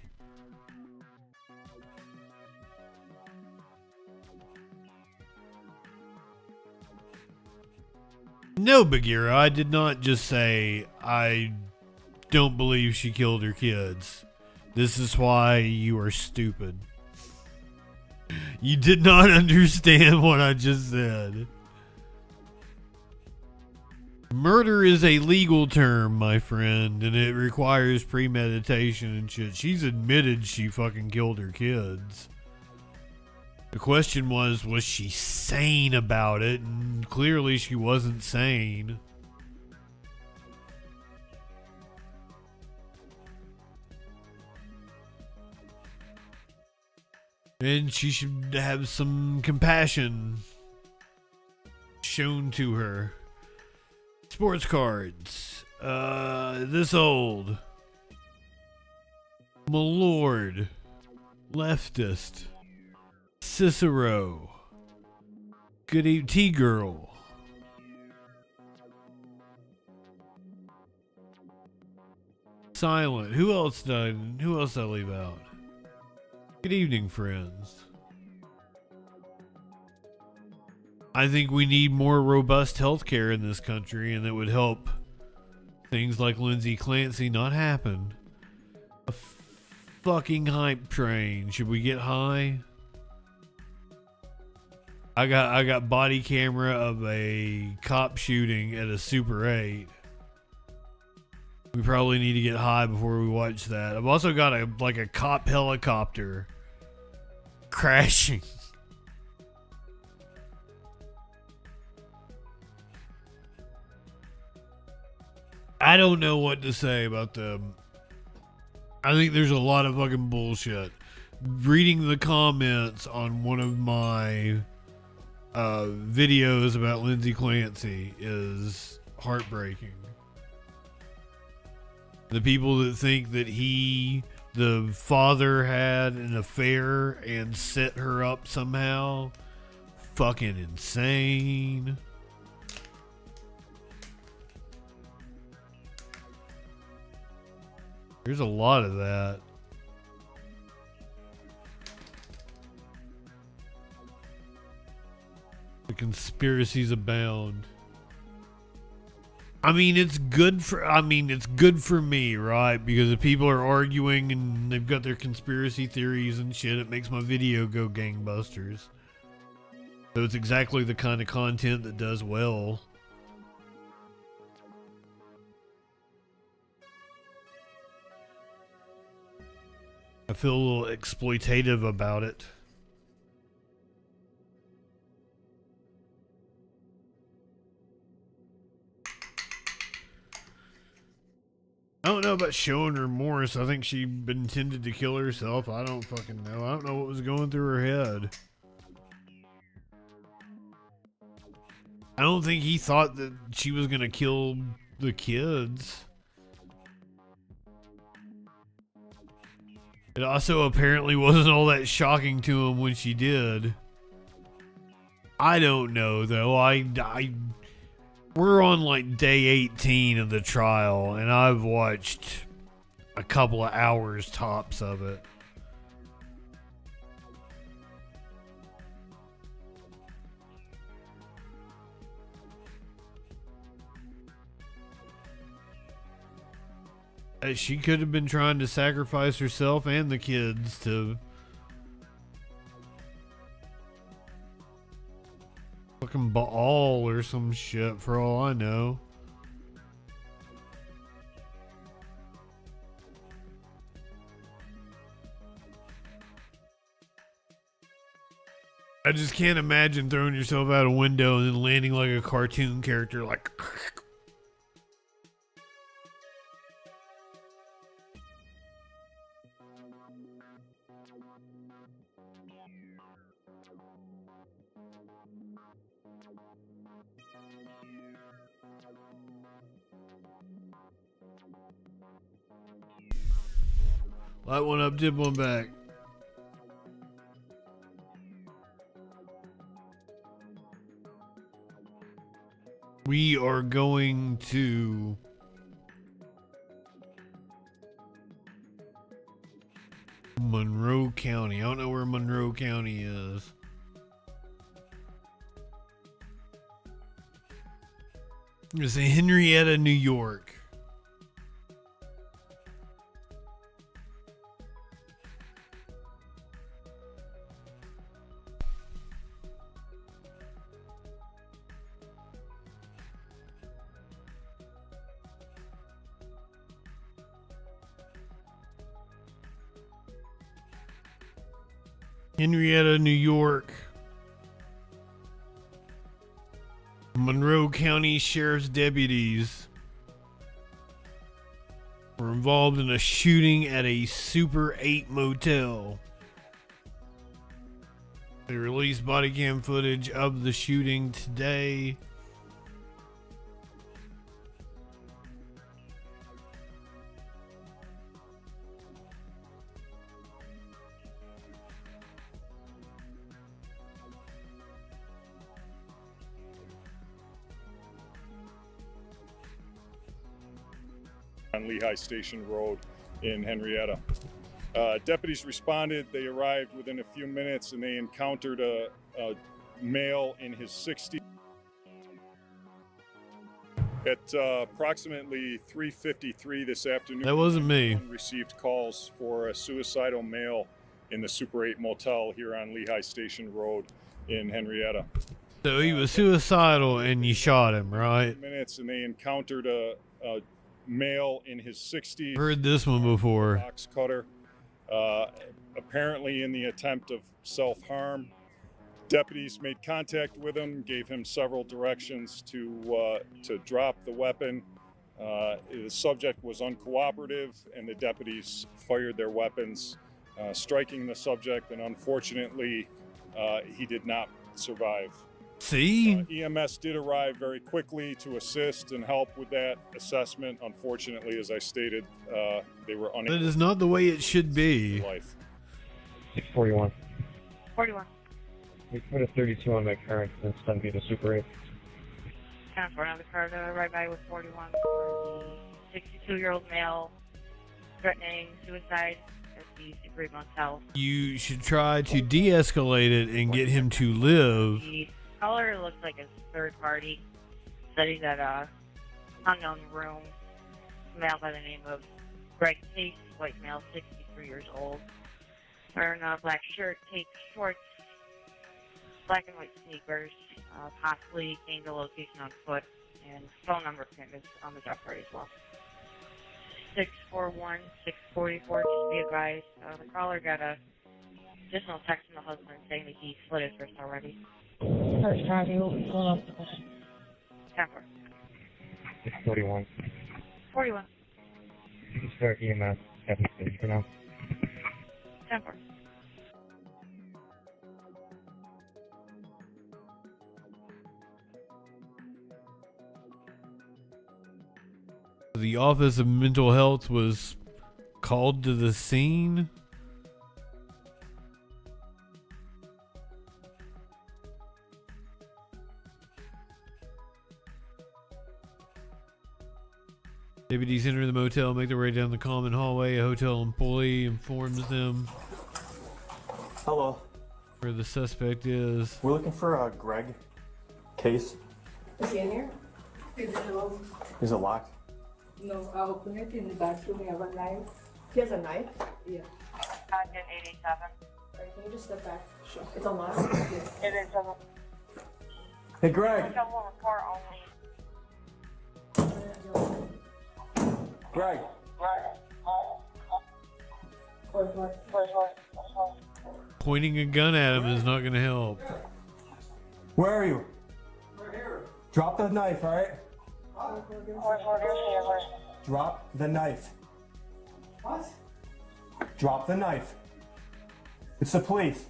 No, Bagheera, I did not just say I don't believe she killed her kids. This is why you are stupid. You did not understand what I just said. Murder is a legal term, my friend, and it requires premeditation and shit. She's admitted she fucking killed her kids. The question was she sane about it? And clearly she wasn't sane. And she should have some compassion shown to her. Sports cards. This old. Malord. Leftist. Cicero. Goody T-Girl. Silent. Who else did I leave out? Good evening, friends. I think we need more robust healthcare in this country, and that would help things like Lindsay Clancy not happen. A fucking hype train. Should we get high? I got body camera of a cop shooting at a Super 8. We probably need to get high before we watch that. I've also got a cop helicopter crashing. I don't know what to say about them. I think there's a lot of fucking bullshit. Reading the comments on one of my videos about Lindsay Clancy is heartbreaking. The people that think that he the father had an affair and set her up somehow. Fucking insane. There's a lot of that. The conspiracies abound. I mean, it's good for me, right? Because if people are arguing and they've got their conspiracy theories and shit, it makes my video go gangbusters. So it's exactly the kind of content that does well. I feel a little exploitative about it. I don't know about showing remorse. I think she intended to kill herself. I don't fucking know. I don't know what was going through her head. I don't think he thought that she was gonna kill the kids. It also apparently wasn't all that shocking to him when she did. I don't know though. We're on like day 18 of the trial, and I've watched a couple of hours tops of it. She could have been trying to sacrifice herself and the kids to fucking Baal or some shit, for all I know. I just can't imagine throwing yourself out a window and then landing like a cartoon character, like. Light one up, dip one back. We are going to Monroe County. I don't know where Monroe County is. It's in Henrietta, New York. Henrietta, New York. Monroe County Sheriff's deputies were involved in a shooting at a Super 8 motel. They released body cam footage of the shooting today. On Lehigh Station Road in Henrietta. Deputies responded. They arrived within a few minutes and they encountered a male in his 60s. At approximately 3:53 this afternoon, that wasn't me. Received calls for a suicidal male in the Super 8 motel here on Lehigh Station Road in Henrietta. So he was suicidal and you shot him, right? Minutes and they encountered a male in his 60s. Heard this one before. Box cutter, apparently in the attempt of self-harm. Deputies made contact with him, gave him several directions to drop the weapon. The subject was uncooperative, and the deputies fired their weapons, striking the subject, and unfortunately, he did not survive. See? EMS did arrive very quickly to assist and help with that assessment. Unfortunately, as I stated, they were unable. That is not the way it should be. Life. 641. 41. We put a 32 on my car and sent me to Super 8. 10-4 on the car to right by with 41 for the 62-year-old male threatening suicide at the Super 8 motel. You should try to de-escalate it and get him to live. The caller looks like a third party. Said he's at a unknown room. Male by the name of Greg Case, white male, 63 years old. Wearing a black shirt, tape shorts, black and white sneakers, possibly gained a location on foot, and phone number for him is on the job card as well. 641-644, just be advised. The caller got a additional text from the husband saying that he slit his wrist already. First time he will be pulling up the question. 10-4. 641. 41. You can start EMS at the stage for now. 10-4. The Office of Mental Health was called to the scene. Deputies enter the motel, make their way down the common hallway. A hotel employee informs them Hello. where the suspect is. We're looking for Greg Case. Is he in here? Is it locked? No, I'll open it in the bathroom. We have a knife. He has a knife? Yeah. 887. Alright, can you just step back? Sure. It's unlocked? It is a Hey, Greg. report only. Greg. Pointing a gun at him is not going to help. Where are you? We're here. Drop the knife, all right? Drop the knife. What? Drop the knife. It's the police.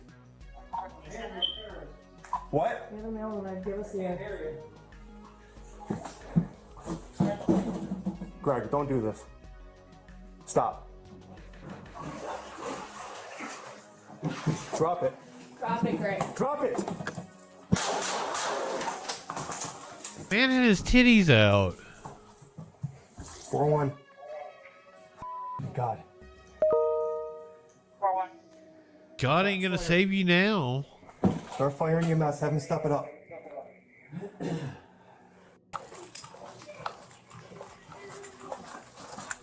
What? We have a mail and give us the Greg, don't do this. Stop. Drop it. Drop it, Greg. Drop it. Man had his titties out. 4-1. God. 4-1. God ain't gonna save you now. Start firing your mouth. Have him step it up.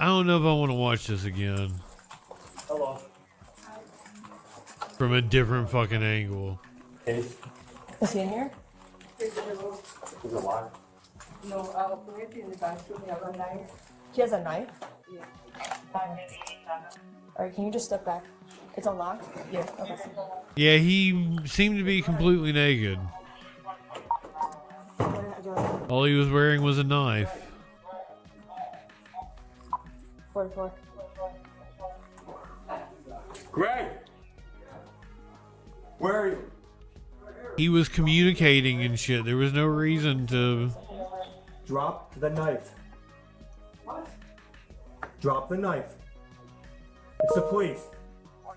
I don't know if I want to watch this again. Hello. From a different fucking angle. Case. Is he in here? Is it locked? No, I'll open it in the bathroom. We have a knife. He has a knife? Yeah. 887. Alright, can you just step back? It's unlocked? Yeah. Okay. Yeah, he seemed to be completely naked. All he was wearing was a knife. 44. Greg. Where are you? He was communicating and shit. There was no reason to. Drop the knife. What? Drop the knife. It's the police.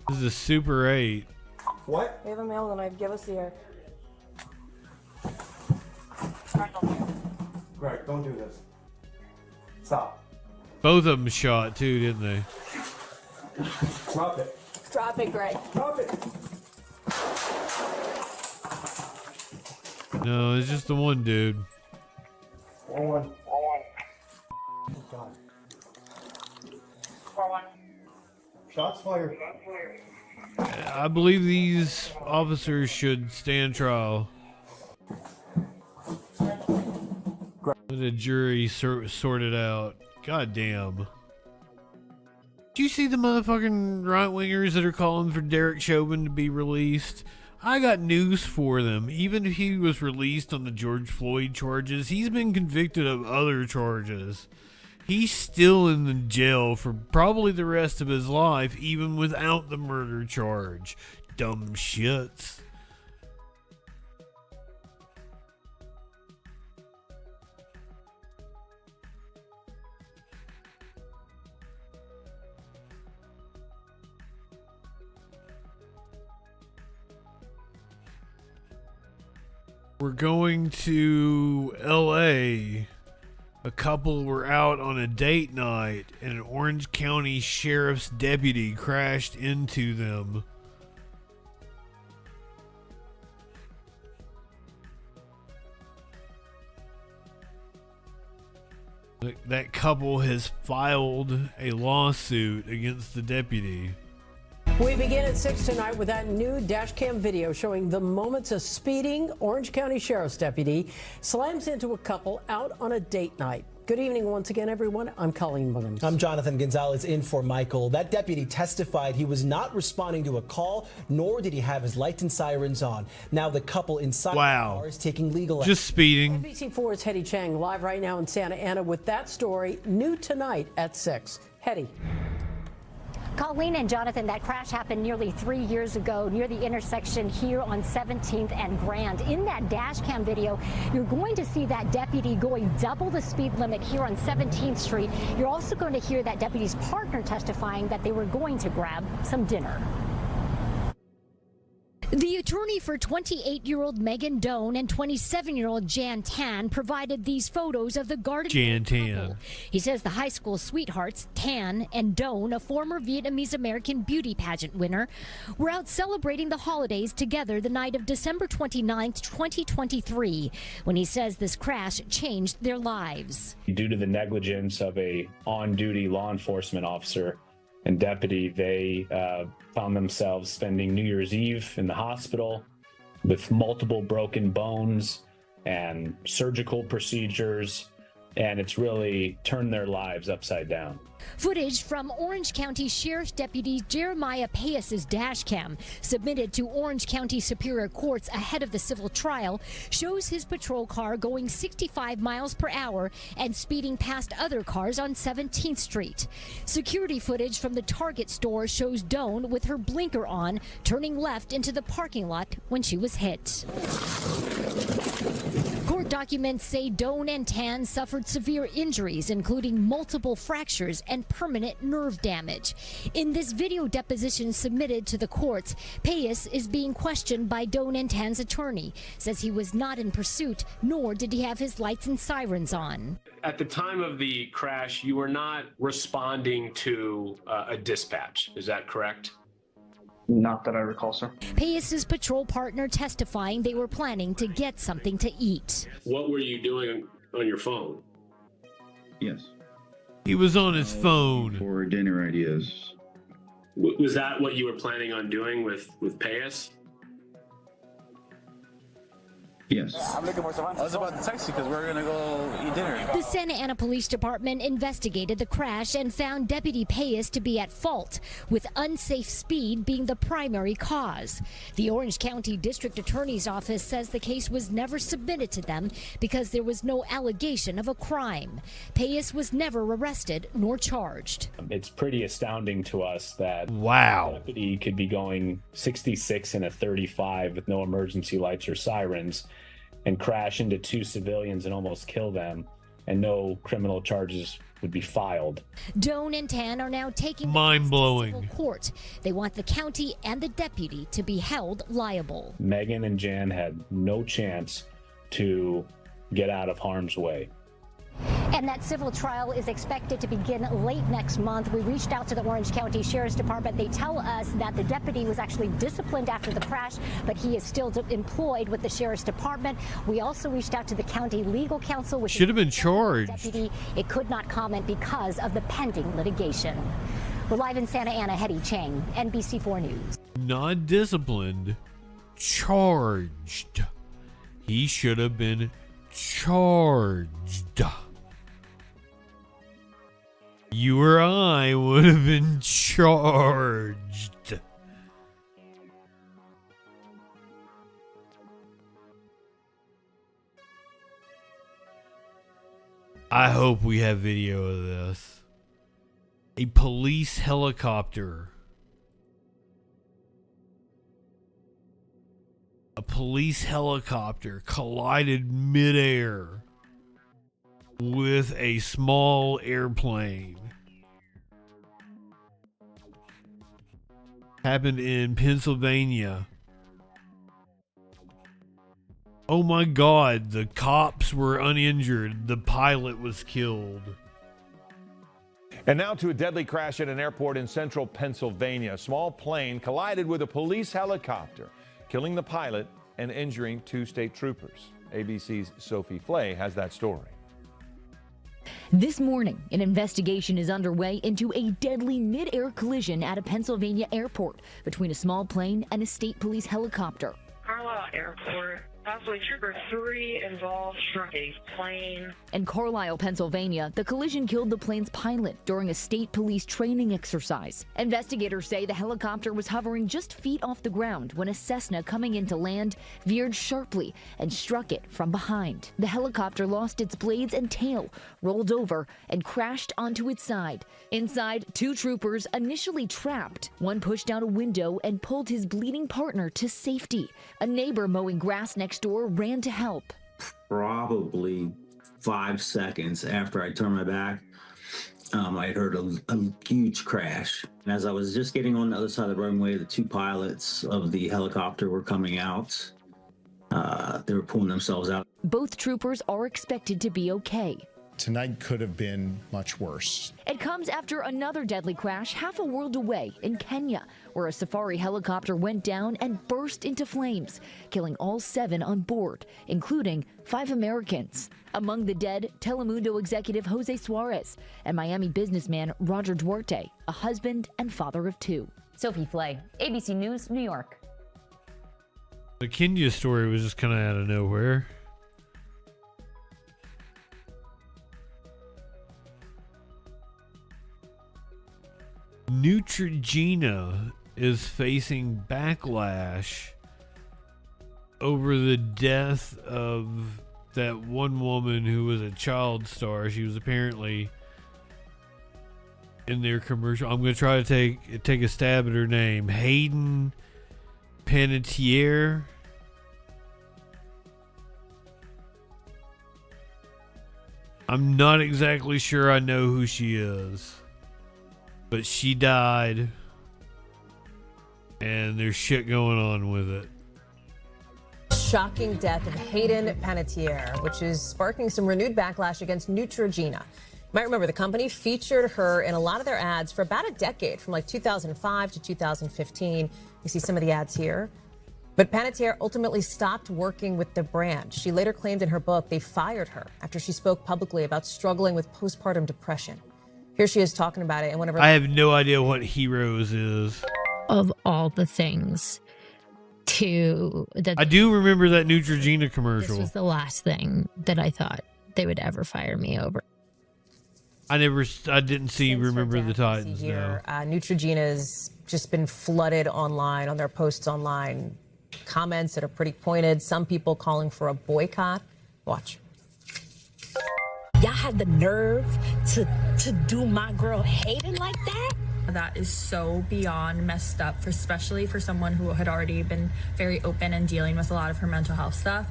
This is a Super 8. What? We have a mail and knife. Give us the air. Greg, don't do this. Stop. Both of them shot too, didn't they? Drop it. Drop it, Greg. Drop it. No, it's just the one dude. 4-1. God. 4-1. Shots fired. I believe these officers should stand trial. Let the jury sort it out. God damn. Did you see the motherfucking right-wingers that are calling for Derek Chauvin to be released? I got news for them. Even if he was released on the George Floyd charges, he's been convicted of other charges. He's still in the jail for probably the rest of his life, even without the murder charge. Dumb shits. We're going to LA. A couple were out on a date night and an Orange County Sheriff's deputy crashed into them. That couple has filed a lawsuit against the deputy. We begin at 6 tonight with that new dash cam video showing the moments a speeding Orange County Sheriff's deputy slams into a couple out on a date night. Good evening once again, everyone. I'm Colleen Williams. I'm Jonathan Gonzalez in for Michael. That deputy testified he was not responding to a call, nor did he have his lights and sirens on. Now the couple inside the car is taking legal action. Just speeding. NBC4's Hetty Chang live right now in Santa Ana with that story new tonight at 6. Hetty. Colleen and Jonathan, that crash happened nearly 3 years ago near the intersection here on 17th and Grand. In that dash cam video, you're going to see that deputy going double the speed limit here on 17th Street. You're also going to hear that deputy's partner testifying that they were going to grab some dinner. The attorney for 28-year-old Megan Doan and 27-year-old Jan Tan provided these photos of the Garden Jan Tan. He says the high school sweethearts, Tan and Doan, a former Vietnamese American beauty pageant winner, were out celebrating the holidays together the night of December 29th, 2023, when he says this crash changed their lives. Due to the negligence of a on-duty law enforcement officer and deputy, they found themselves spending New Year's Eve in the hospital with multiple broken bones and surgical procedures, and it's really turned their lives upside down. Footage from Orange County Sheriff's Deputy Jeremiah Payas's dash cam, submitted to Orange County Superior Courts ahead of the civil trial, shows his patrol car going 65 miles per hour and speeding past other cars on 17th Street. Security footage from the Target store shows Doan with her blinker on, turning left into the parking lot when she was hit. Court documents say Doan and Tan suffered severe injuries, including multiple fractures and permanent nerve damage. In this video deposition submitted to the courts, Payas is being questioned by Doan and Tan's attorney. Says he was not in pursuit, nor did he have his lights and sirens on. At the time of the crash, you were not responding to a dispatch. Is that correct? Not that I recall, sir. Payas's patrol partner testifying they were planning to get something to eat. What were you doing on your phone? Yes. He was on his phone. For dinner ideas. Was that what you were planning on doing with Payas? Yes. I'm looking for someone. I was about to text you because we're going to go eat dinner. The Santa Ana Police Department investigated the crash and found Deputy Payas to be at fault, with unsafe speed being the primary cause. The Orange County District Attorney's Office says the case was never submitted to them because there was no allegation of a crime. Payas was never arrested nor charged. It's pretty astounding to us that a deputy could be going 66 in a 35 with no emergency lights or sirens and crash into two civilians and almost kill them, and no criminal charges would be filed. Doan and Tan are now taking mind-blowing the case to civil court. They want the county and the deputy to be held liable. Megan and Jan had no chance to get out of harm's way. And that civil trial is expected to begin late next month. We reached out to the Orange County Sheriff's Department. They tell us that the deputy was actually disciplined after the crash, but he is still employed with the Sheriff's Department. We also reached out to the county legal counsel, which should have been charged. Deputy, it could not comment because of the pending litigation. We're live in Santa Ana. Hetty Chang, NBC4 News. Not disciplined, charged. He should have been charged. You or I would have been charged. I hope we have video of this. A police helicopter. A police helicopter collided midair with a small airplane. Happened in Pennsylvania. Oh my God, the cops were uninjured. The pilot was killed. And now to a deadly crash at an airport in central Pennsylvania. A small plane collided with a police helicopter, killing the pilot and injuring 2 state troopers. ABC's Sophie Flay has that story. This morning, an investigation is underway into a deadly mid-air collision at a Pennsylvania airport between a small plane and a state police helicopter. Carlisle Airport. Possibly Trooper 3 involved struck a plane. In Carlisle, Pennsylvania, the collision killed the plane's pilot during a state police training exercise. Investigators say the helicopter was hovering just feet off the ground when a Cessna coming in to land veered sharply and struck it from behind. The helicopter lost its blades and tail, rolled over, and crashed onto its side. Inside, 2 troopers initially trapped. One pushed out a window and pulled his bleeding partner to safety. A neighbor mowing grass next door ran to help. Probably 5 seconds after I turned my back, I heard a huge crash. And as I was just getting on the other side of the runway, the 2 pilots of the helicopter were coming out. They were pulling themselves out. Both troopers are expected to be okay. Tonight could have been much worse. It comes after another deadly crash half a world away in Kenya, where a safari helicopter went down and burst into flames, killing all 7 on board, including 5 Americans. Among the dead, Telemundo executive Jose Suarez and Miami businessman Roger Duarte, a husband and father of 2. Sophie Flay, ABC News, New York. The Kenya story was just kind of out of nowhere. Neutrogena is facing backlash over the death of that one woman who was a child star. She was apparently in their commercial. I'm going to try to take a stab at her name. Hayden Panettiere. I'm not exactly sure I know who she is. But she died, and there's shit going on with it. Shocking death of Hayden Panettiere, which is sparking some renewed backlash against Neutrogena. You might remember the company featured her in a lot of their ads for about a decade, from like 2005 to 2015. You see some of the ads here. But Panettiere ultimately stopped working with the brand. She later claimed in her book they fired her after she spoke publicly about struggling with postpartum depression. Here she is talking about it in one of her... I have no idea what Heroes is. Of all the things to... I do remember that Neutrogena commercial. This was the last thing that I thought they would ever fire me over. I didn't see Remember the Titans, no. Neutrogena's just been flooded online, on their posts online. Comments that are pretty pointed. Some people calling for a boycott. Watch. Y'all had the nerve to do my girl Hayden like that? That is so beyond messed up, especially for someone who had already been very open and dealing with a lot of her mental health stuff.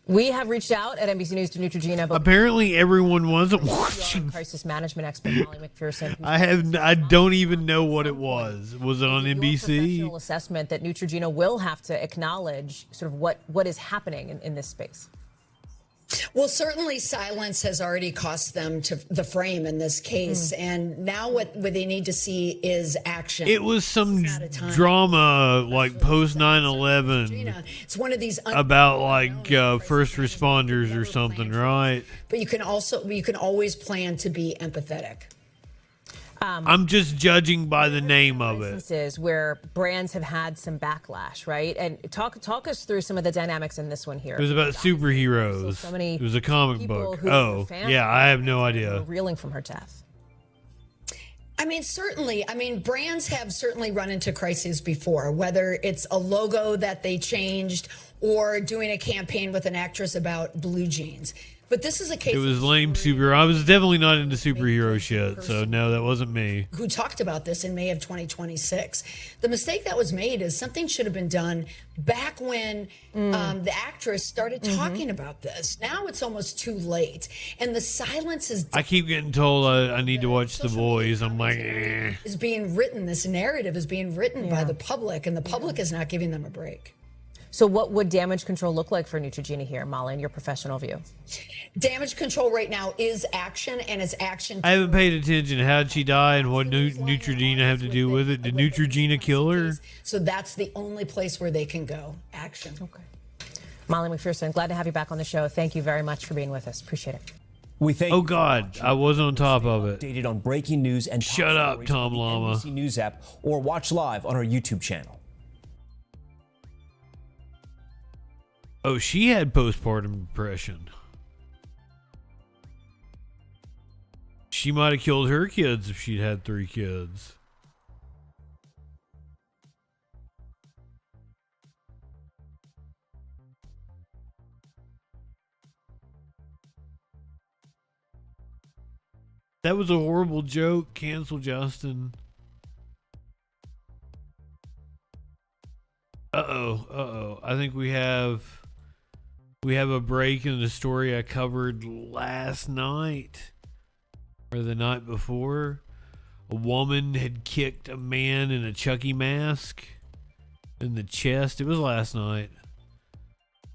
We have reached out at NBC News to Neutrogena. But apparently everyone wasn't watching. Crisis management expert Molly McPherson. I don't even know what it was. Was it on NBC? Professional assessment that Neutrogena will have to acknowledge sort of what is happening in this space. Well, certainly silence has already cost them to the frame in this case. And now what they need to see is action. It was some drama like post 9/11. It's one of these about like first responders or something, right? But you can always plan to be empathetic. I'm just judging by the name of it. Instances where brands have had some backlash, right? And talk us through some of the dynamics in this one here. It was about superheroes. It was a comic book. Oh, yeah, I have no idea. Reeling from her death. I mean, certainly. I mean, brands have certainly run into crises before, whether it's a logo that they changed or doing a campaign with an actress about blue jeans. But this is a case It was lame super. I was definitely not into superhero shit, so no, that wasn't me. who talked about this in May of 2026. The mistake that was made is something should have been done back when the actress started talking about this. Now it's almost too late. And the silence I keep getting told I need to watch The Boys. I'm like, is being written. This narrative is being written by the public, and the public is not giving them a break. So what would damage control look like for Neutrogena here, Molly, in your professional view? Damage control right now is action, and it's action. I haven't paid attention. How'd she die and what Neutrogena have to do with it? Did Neutrogena kill her? So that's the only place where they can go. Action. Okay. Molly McPherson, glad to have you back on the show. Thank you very much for being with us. Appreciate it. We thank Oh God, I wasn't on top of it. Updated on breaking news and Shut up, Tom Llama. NBC News app, or watch live on our YouTube channel. Oh, she had postpartum depression. She might have killed her kids if she'd had 3 kids. That was a horrible joke. Cancel Justin. Uh-oh. I think we have a break in the story I covered last night or the night before. A woman had kicked a man in a Chucky mask in the chest. It was last night.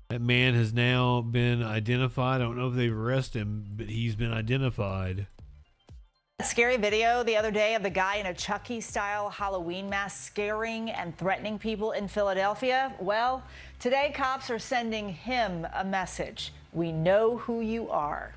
That man has now been identified. I don't know if they've arrested him, but he's been identified. A scary video the other day of the guy in a Chucky-style Halloween mask scaring and threatening people in Philadelphia. Well, today cops are sending him a message. We know who you are.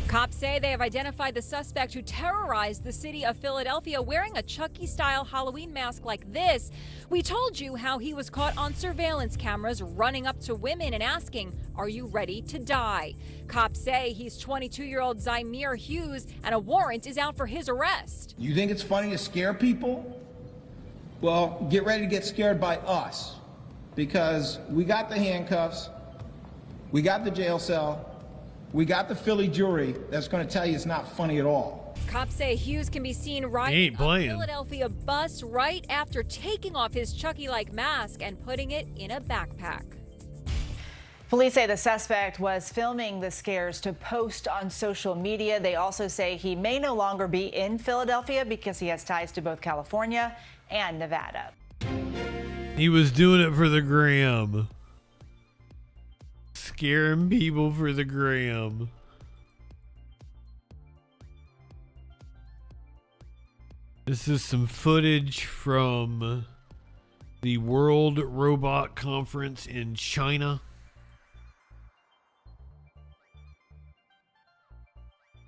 Cops say they have identified the suspect who terrorized the city of Philadelphia wearing a Chucky-style Halloween mask like this. We told you how he was caught on surveillance cameras running up to women and asking, "Are you ready to die?" Cops say he's 22-year-old Zymir Hughes, and a warrant is out for his arrest. You think it's funny to scare people? Well, get ready to get scared by us, because we got the handcuffs, we got the jail cell, we got the Philly jury that's going to tell you it's not funny at all. Cops say Hughes can be seen riding a Philadelphia bus right after taking off his Chucky-like mask and putting it in a backpack. Police say the suspect was filming the scares to post on social media. They also say he may no longer be in Philadelphia because he has ties to both California and Nevada. He was doing it for the gram. Scaring people for the gram. This is some footage from the World Robot Conference in China.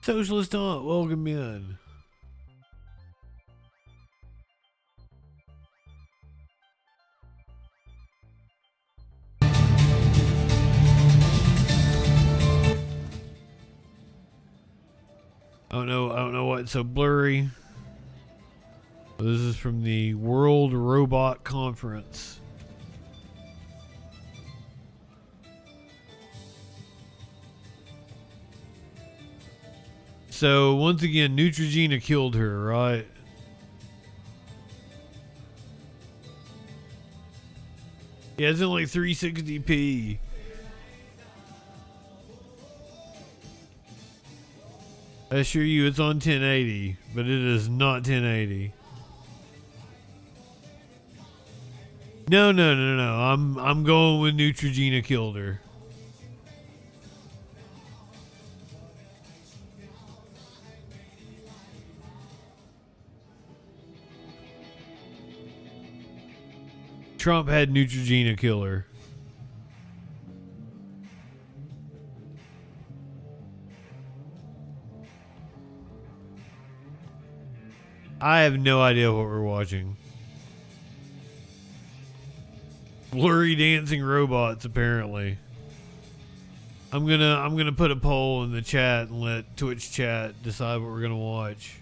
Socialist Aunt, welcome in. I don't know why it's so blurry. This is from the World Robot Conference. So once again, Neutrogena killed her, right? Yeah, it's only 360p. I assure you it's on 1080, but it is not 1080. No. I'm going with Neutrogena killed her. Trump had Neutrogena kill her. I have no idea what we're watching. Blurry dancing robots, apparently. I'm gonna put a poll in the chat and let Twitch chat decide what we're gonna watch.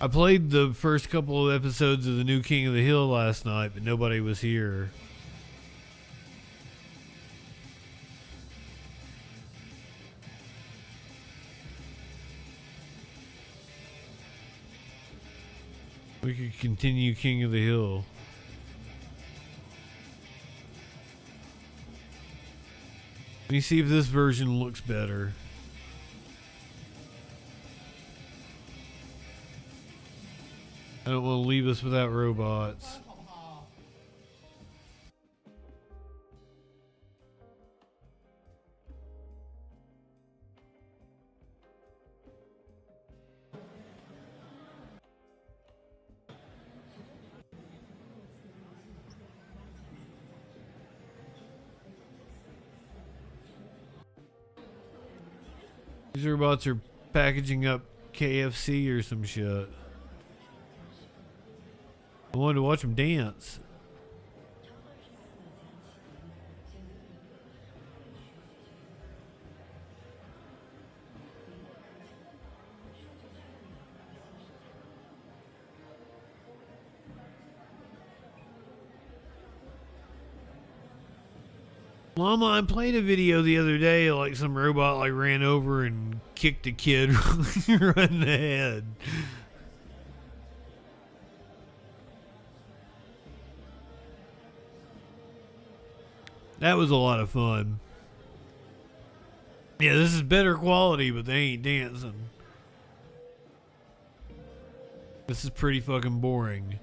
I played the first couple of episodes of the new King of the Hill last night, but nobody was here. We could continue King of the Hill. Let me see if this version looks better. I don't want to leave us without robots. These robots are packaging up KFC or some shit. I wanted to watch them dance. Mama, I played a video the other day, like some robot like ran over and kicked a kid right in the head. That was a lot of fun. Yeah, this is better quality, but they ain't dancing. This is pretty fucking boring.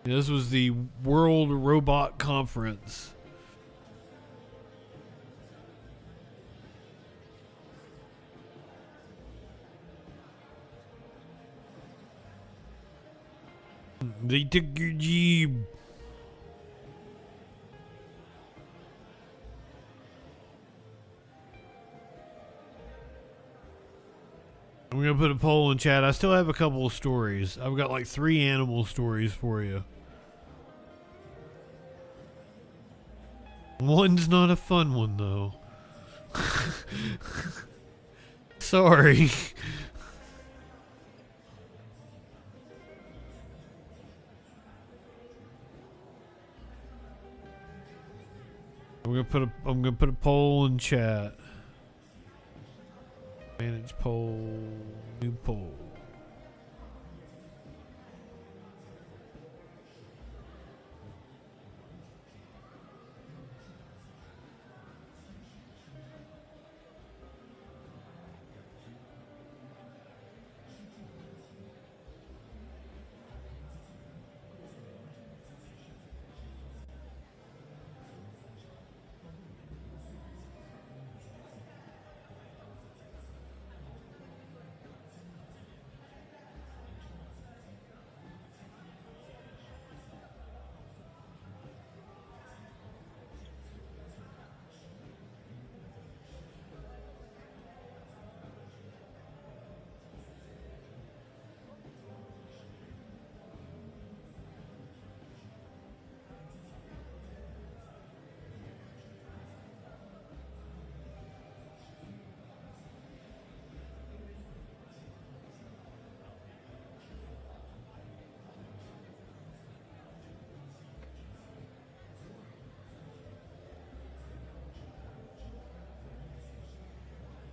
This was the World Robot Conference. They took your Jeep. I'm gonna put a poll in chat. I still have a couple of stories. I've got like 3 animal stories for you. One's not a fun one though. Sorry. I'm gonna put a poll in chat. Manage poll, new poll.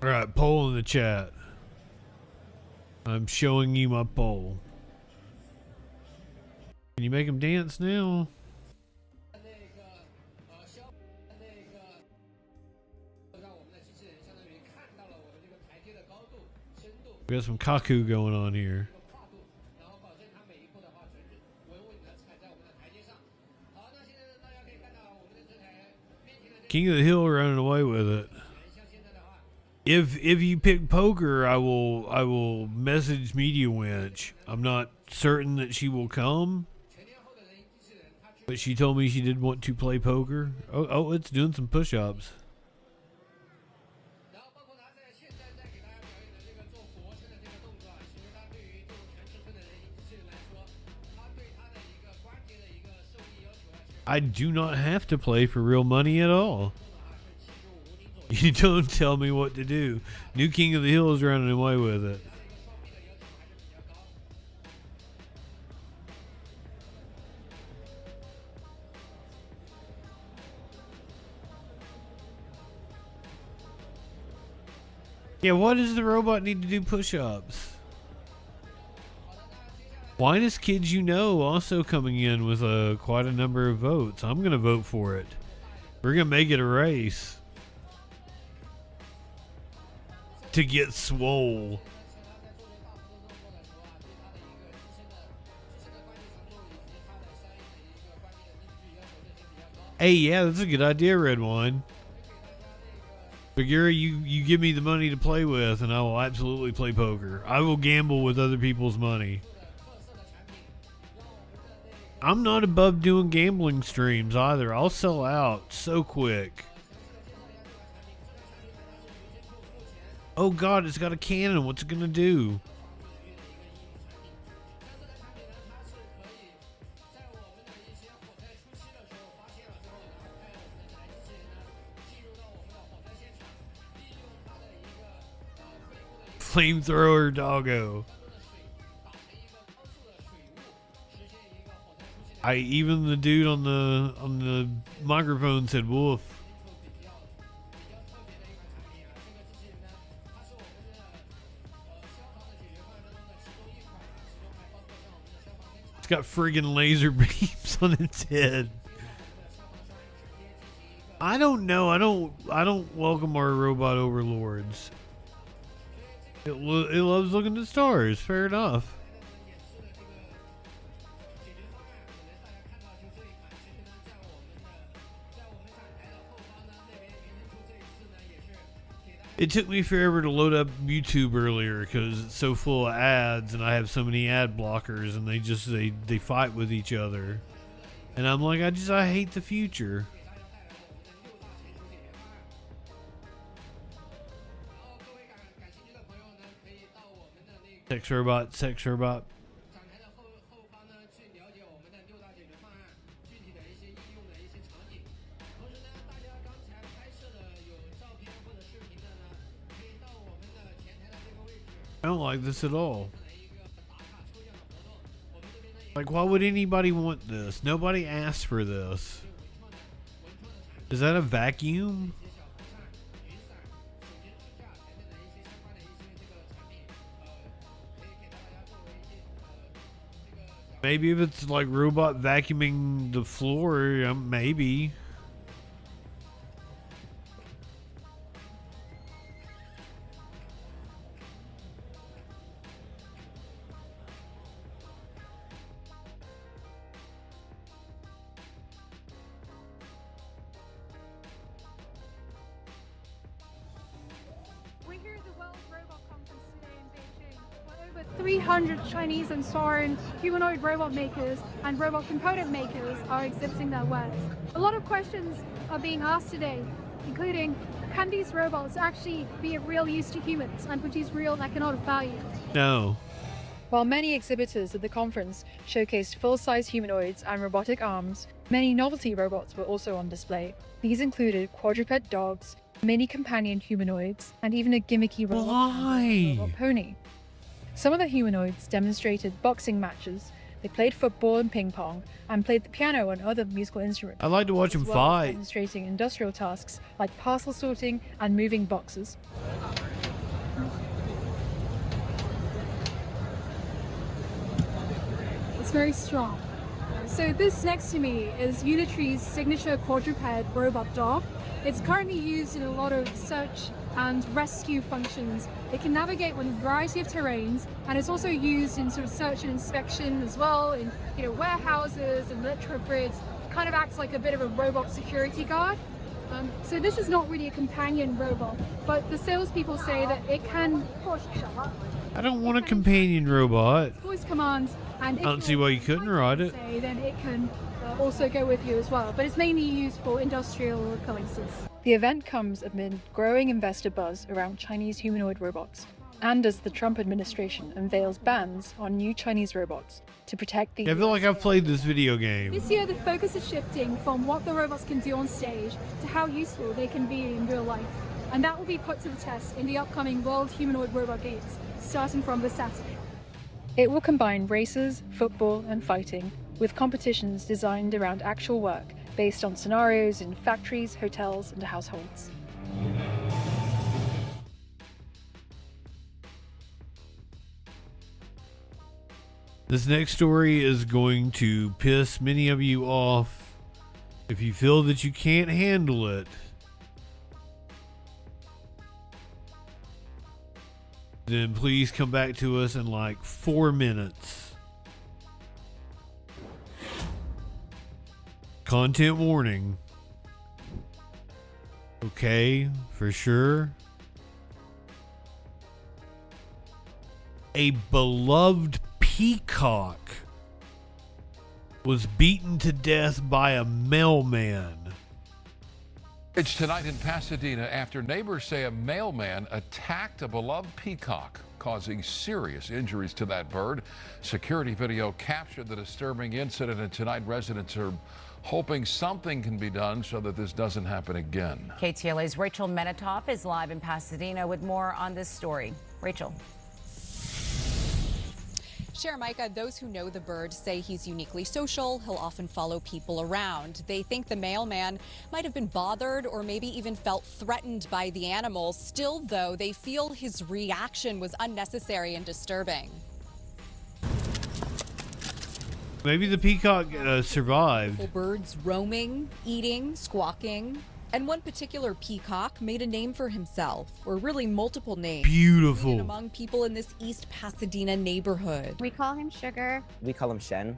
Alright, poll in the chat. I'm showing you my poll. Can you make them dance now? We got some kaku going on here. King of the Hill running away with it. If you pick poker, I will message Media Winch. I'm not certain that she will come, but she told me she did want to play poker. Oh, it's doing some push-ups. I do not have to play for real money at all. You don't tell me what to do. New King of the Hill is running away with it. Yeah, why does the robot need to do push-ups? Why does Kids You Know also coming in with quite a number of votes? I'm going to vote for it. We're going to make it a race to get swole. Hey, yeah, that's a good idea, Red Wine. But Gary, you give me the money to play with, and I will absolutely play poker. I will gamble with other people's money. I'm not above doing gambling streams either. I'll sell out so quick. Oh God, it's got a cannon. What's it gonna do? Flamethrower doggo. Even the dude on the microphone said woof. It's got friggin' laser beams on its head. I don't know. I don't welcome our robot overlords. It loves looking at stars. Fair enough. It took me forever to load up YouTube earlier because it's so full of ads and I have so many ad blockers and they fight with each other. And I'm like, I hate the future. Sex robot, sex robot. I don't like this at all. Like, why would anybody want this? Nobody asked for this. Is that a vacuum? Maybe if it's like robot vacuuming the floor, maybe. We're here at the World Robot Conference today in Beijing, where over 300 Chinese and foreign humanoid robot makers and robot component makers are exhibiting their wares. A lot of questions are being asked today, including, can these robots actually be of real use to humans and produce real economic value? No. While many exhibitors at the conference showcased full-size humanoids and robotic arms, many novelty robots were also on display. These included quadruped dogs, mini companion humanoids, and even a gimmicky robot pony. Some of the humanoids demonstrated boxing matches, they played football and ping pong, and played the piano and other musical instruments. I like to watch them as well as fight. Demonstrating industrial tasks like parcel sorting and moving boxes. It's very strong. So this next to me is Unitree's signature quadruped robot dog. It's currently used in a lot of search and rescue functions. It can navigate with a variety of terrains, and it's also used in sort of search and inspection as well, in warehouses and electrical grids. It kind of acts like a bit of a robot security guard. So this is not really a companion robot, but the salespeople say that it can I don't want a companion robot. voice commands, and I don't see why you couldn't ride it. then it can also go with you as well, but it's mainly used for industrial occurrences. The event comes amid growing investor buzz around Chinese humanoid robots, and as the Trump administration unveils bans on new Chinese robots to protect the I feel like I've played this video game. This year, the focus is shifting from what the robots can do on stage to how useful they can be in real life. And that will be put to the test in the upcoming World Humanoid Robot Games, starting from this Saturday. It will combine races, football, and fighting with competitions designed around actual work based on scenarios in factories, hotels, and households. This next story is going to piss many of you off. If you feel that you can't handle it, then please come back to us in like 4 minutes. Content warning. Okay, for sure. A beloved peacock was beaten to death by a mailman. It's tonight in Pasadena after neighbors say a mailman attacked a beloved peacock, causing serious injuries to that bird. Security video captured the disturbing incident, and tonight residents are hoping something can be done so that this doesn't happen again. KTLA's Rachel Menitoff is live in Pasadena with more on this story. Rachel. Micah, those who know the bird say he's uniquely social. He'll often follow people around. They think the mailman might have been bothered or maybe even felt threatened by the animal. Still, though, they feel his reaction was unnecessary and disturbing. Maybe the peacock survived. Birds roaming, eating, squawking. And one particular peacock made a name for himself, or really multiple names. Beautiful. Among people in this East Pasadena neighborhood. We call him Sugar. We call him Shen,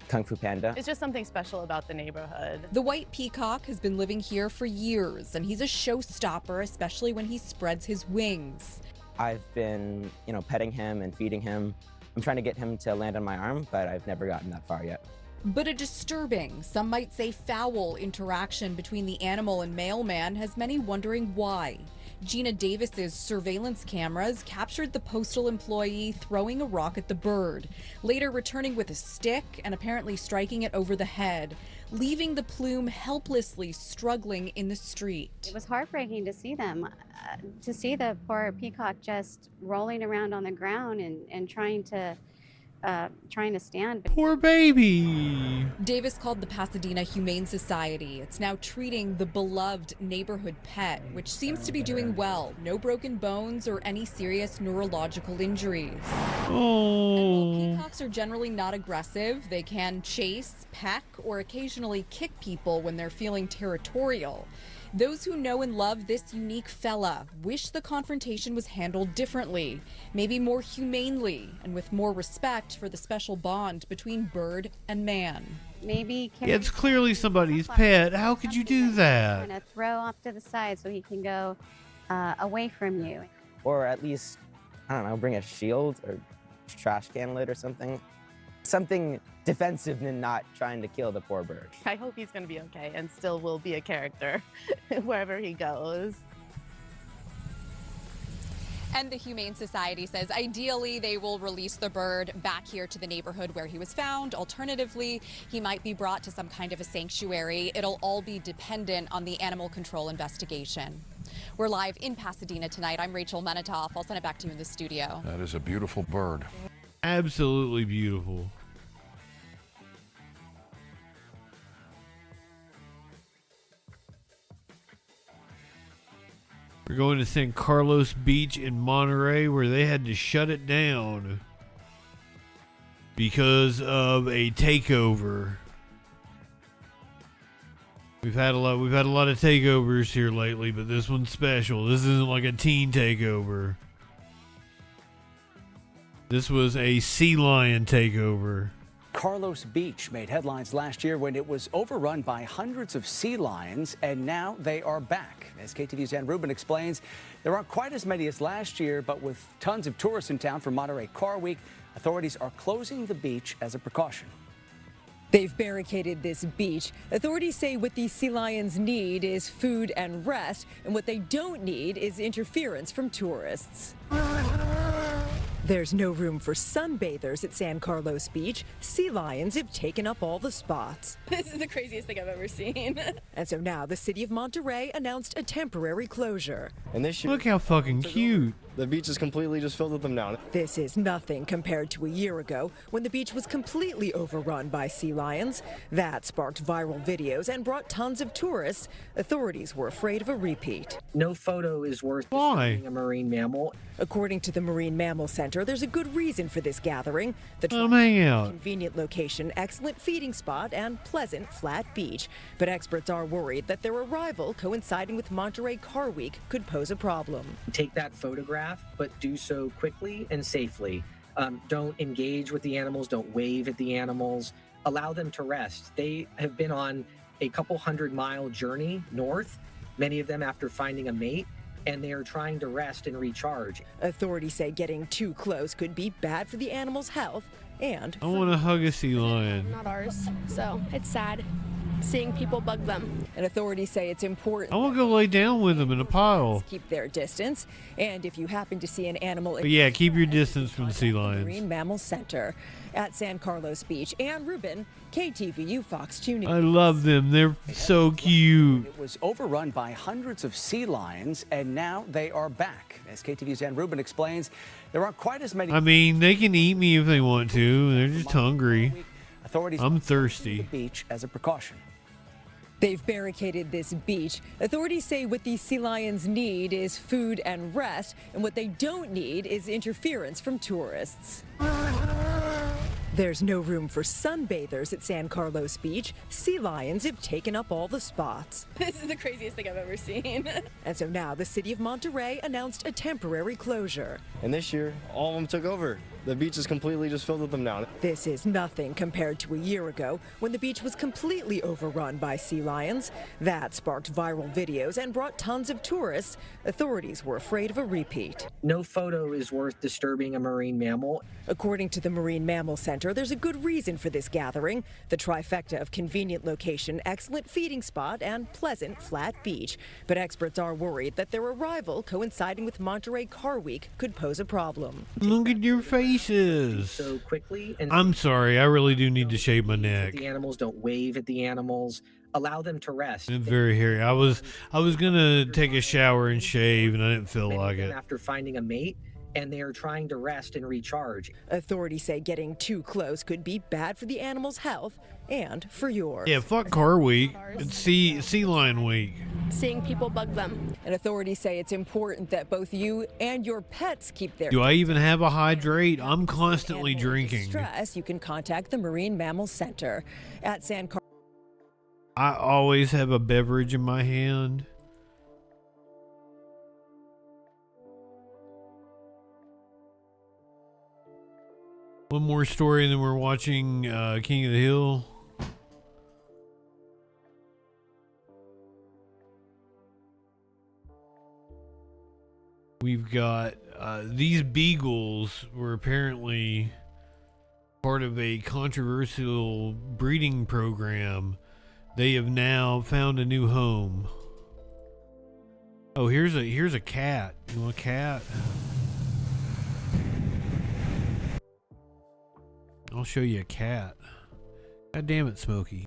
Kung Fu Panda. It's just something special about the neighborhood. The white peacock has been living here for years, and he's a showstopper, especially when he spreads his wings. I've been, petting him and feeding him. I'm trying to get him to land on my arm, but I've never gotten that far yet. But a disturbing, some might say foul, interaction between the animal and mailman has many wondering why. Gina Davis's surveillance cameras captured the postal employee throwing a rock at the bird, later returning with a stick and apparently striking it over the head, leaving the plume helplessly struggling in the street. It was heartbreaking to see them, to see the poor peacock just rolling around on the ground and trying to stand. Poor baby. Davis called the Pasadena Humane Society. It's now treating the beloved neighborhood pet, which seems to be doing well. No broken bones or any serious neurological injuries. Oh. And while peacocks are generally not aggressive, they can chase, peck, or occasionally kick people when they're feeling territorial. Those who know and love this unique fella wish the confrontation was handled differently, maybe more humanely, and with more respect for the special bond between bird and man. Maybe it's clearly somebody's pet. How could you do that? Kind of throw off to the side so he can go away from you. Or at least, I don't know, bring a shield or trash can lid or something. Something defensive and not trying to kill the poor bird. I hope he's going to be okay and still will be a character wherever he goes. And the Humane Society says ideally they will release the bird back here to the neighborhood where he was found. Alternatively, he might be brought to some kind of a sanctuary. It'll all be dependent on the animal control investigation. We're live in Pasadena tonight. I'm Rachel Menitoff. I'll send it back to you in the studio. That is a beautiful bird. Absolutely beautiful. We're going to San Carlos Beach in Monterey, where they had to shut it down because of a takeover. We've had a lot of takeovers here lately, but this one's special. This isn't like a teen takeover. This was a sea lion takeover. Carlos Beach made headlines last year when it was overrun by hundreds of sea lions, and now they are back. As KTV's Ann Rubin explains, there aren't quite as many as last year, but with tons of tourists in town for Monterey Car Week, authorities are closing the beach as a precaution. They've barricaded this beach. Authorities say what these sea lions need is food and rest, and what they don't need is interference from tourists. There's no room for sunbathers at San Carlos Beach. Sea lions have taken up all the spots. This is the craziest thing I've ever seen. And so now the city of Monterey announced a temporary closure. And this year, look how fucking cute. The beach is completely just filled with them now. This is nothing compared to a year ago when the beach was completely overrun by sea lions. That sparked viral videos and brought tons of tourists. Authorities were afraid of a repeat. No photo is worth destroying a marine mammal. According to the Marine Mammal Center, there's a good reason for this gathering. The hang out. Convenient location, excellent feeding spot, and pleasant flat beach. But experts are worried that their arrival, coinciding with Monterey Car Week, could pose a problem. Take that photograph, but do so quickly and safely. Don't engage with the animals. Don't wave at the animals. Allow them to rest. They have been on a couple 100-mile journey north, many of them after finding a mate, and they are trying to rest and recharge. Authorities say getting too close could be bad for the animal's health and... I want to hug a sea lion. Not ours, so it's sad seeing people bug them. And authorities say it's important. I want to go lay down with them in a pile. Keep their distance. And if you happen to see an animal... But yeah, keep your distance from sea lions. Marine Mammal Center at San Carlos Beach. Ann Rubin, KTVU Fox 2 News. I love them. They're so cute. It was overrun by hundreds of sea lions, and now they are back. As KTVU's Ann Rubin explains, there aren't quite as many... I mean, they can eat me if they want to. They're just hungry. I'm thirsty. The beach as a precaution. They've barricaded this beach. Authorities say what these sea lions need is food and rest, and what they don't need is interference from tourists. There's no room for sunbathers at San Carlos Beach. Sea lions have taken up all the spots. This is the craziest thing I've ever seen. And so now the city of Monterey announced a temporary closure. And this year, all of them took over. The beach is completely just filled with them now. This is nothing compared to a year ago when the beach was completely overrun by sea lions. That sparked viral videos and brought tons of tourists. Authorities were afraid of a repeat. No photo is worth disturbing a marine mammal. According to the Marine Mammal Center, there's a good reason for this gathering. The trifecta of convenient location, excellent feeding spot, and pleasant flat beach. But experts are worried that their arrival, coinciding with Monterey Car Week, could pose a problem. Look at your faces. So quickly and I'm sorry, I really do need to shave my neck. the animals. Don't wave at the animals. Allow them to rest. It's very hairy. I was gonna take a shower and shave, and I didn't feel like it. After finding a mate, and they are trying to rest and recharge. Authorities say getting too close could be bad for the animal's health and for yours. Yeah, fuck Car Week. It's Sea Lion Week. Seeing people bug them. And authorities say it's important that both you and your pets keep their... Do I even have a hydrate? I'm constantly drinking. Distress, you can contact the Marine Mammal Center at San Carlos. I always have a beverage in my hand. One more story, and then we're watching King of the Hill. We've got these beagles were apparently part of a controversial breeding program. They have now found a new home. Oh, here's a cat. You want a cat? I'll show you a cat. God damn it, Smokey.